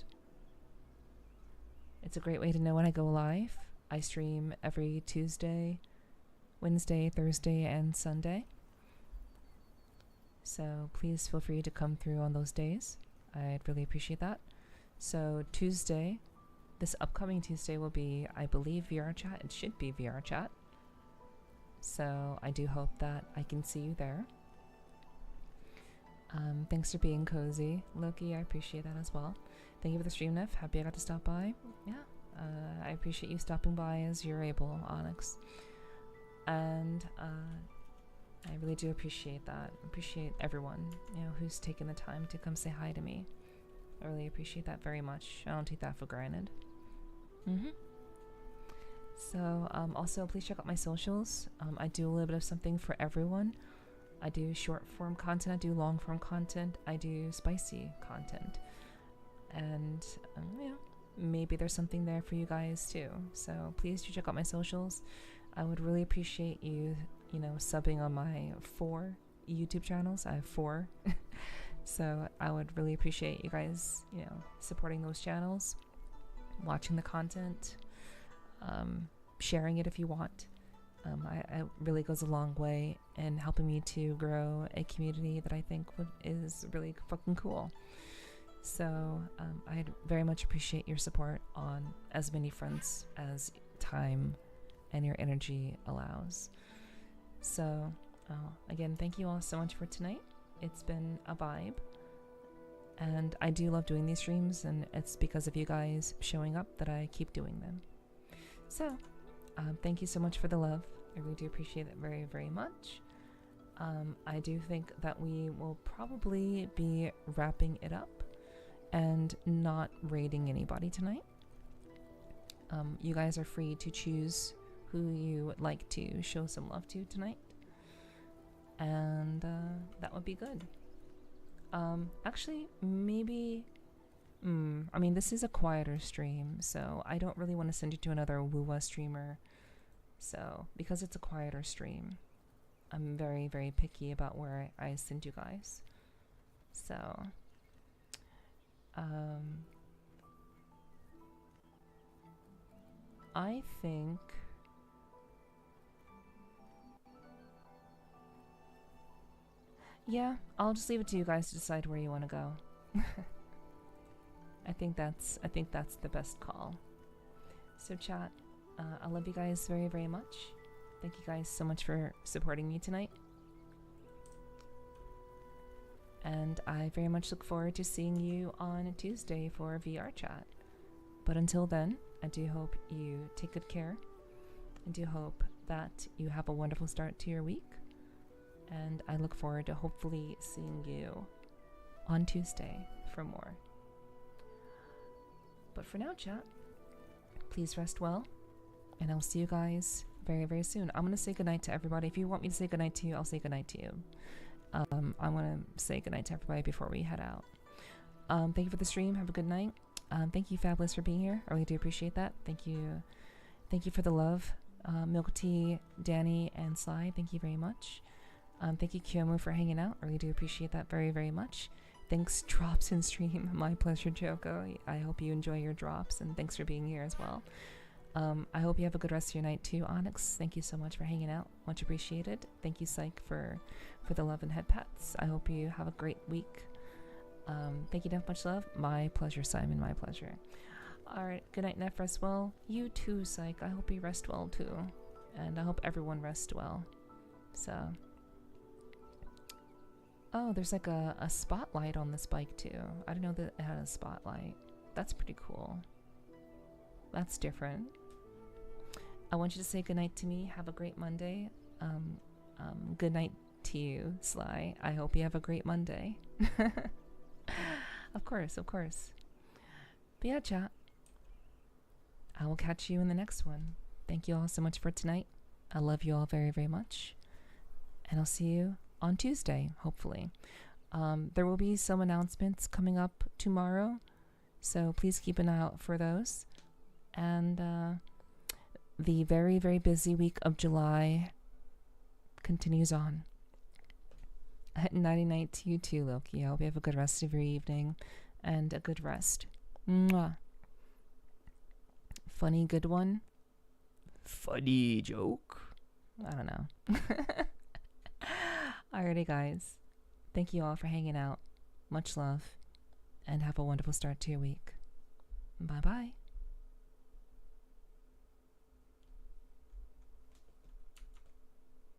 It's a great way to know when I go live. I stream every Tuesday, Wednesday, Thursday, and Sunday. So please feel free to come through on those days. I'd really appreciate that. So Tuesday, this upcoming Tuesday will be, I believe, VR chat. It should be VR chat. So I do hope that I can see you there. Thanks for being cozy. Loki, I appreciate that as well. Thank you for the stream, Neff. Happy I got to stop by. Yeah, I appreciate you stopping by as you're able, Onyx. And I really do appreciate that. Appreciate everyone, you know, who's taken the time to come say hi to me. I really appreciate that very much. I don't take that for granted. So, also please check out my socials. I do a little bit of something for everyone. I do short form content, I do long form content, I do spicy content. And, you know, maybe there's something there for you guys too. So please do check out my socials. I would really appreciate you, you know, subbing on my 4 YouTube channels. I have 4. So I would really appreciate you guys, you know, supporting those channels, watching the content, sharing it if you want. It really goes a long way in helping me to grow a community that I think is really fucking cool. So I'd very much appreciate your support on as many fronts as time and your energy allows. So again, thank you all so much for tonight. It's been a vibe. And I do love doing these streams, and it's because of you guys showing up that I keep doing them. So, thank you so much for the love. I really do appreciate it very, very much. I do think that we will probably be wrapping it up and not raiding anybody tonight. You guys are free to choose who you would like to show some love to tonight. And that would be good. Actually, maybe... I mean, this is a quieter stream, so I don't really want to send you to another WuWa streamer. So, because it's a quieter stream, I'm very, very picky about where I send you guys. So, I think... Yeah, I'll just leave it to you guys to decide where you want to go. I think that's the best call. So chat, I love you guys very, very much. Thank you guys so much for supporting me tonight. And I very much look forward to seeing you on Tuesday for VR chat. But until then, I do hope you take good care. I do hope that you have a wonderful start to your week. And I look forward to hopefully seeing you on Tuesday for more. But for now, chat, please rest well. And I'll see you guys very, very soon. I'm going to say goodnight to everybody. If you want me to say goodnight to you, I'll say goodnight to you. I'm going to say goodnight to everybody before we head out. Thank you for the stream. Have a good night. Thank you, Fabulous, for being here. I really do appreciate that. Thank you. Thank you for the love. Milk Tea, Danny, and Sly, thank you very much. Thank you, Kyomu, for hanging out. I really do appreciate that very, very much. Thanks, Drops in stream. My pleasure, Joko. I hope you enjoy your drops, and thanks for being here as well. I hope you have a good rest of your night too, Onyx. Thank you so much for hanging out. Much appreciated. Thank you, Psych, for the love and head pats. I hope you have a great week. Thank you, Neff. Much love. My pleasure, Simon. My pleasure. All right. Good night, Neff. Rest well. You too, Psych. I hope you rest well too, and I hope everyone rests well. So. Oh, there's like a spotlight on this bike too. I didn't know that it had a spotlight. That's pretty cool. That's different. I want you to say goodnight to me. Have a great Monday. Good night to you, Sly. I hope you have a great Monday. Of course, of course. But yeah, chat. I will catch you in the next one. Thank you all so much for tonight. I love you all very, very much. And I'll see you on Tuesday, hopefully. There will be some announcements coming up tomorrow, so please keep an eye out for those. And the very, very busy week of July continues on. Nighty night to you too, Loki. I hope you have a good rest of your evening and a good rest. Mwah. Funny good one? Funny joke? I don't know. Alrighty, guys. Thank you all for hanging out. Much love. And have a wonderful start to your week. Bye-bye.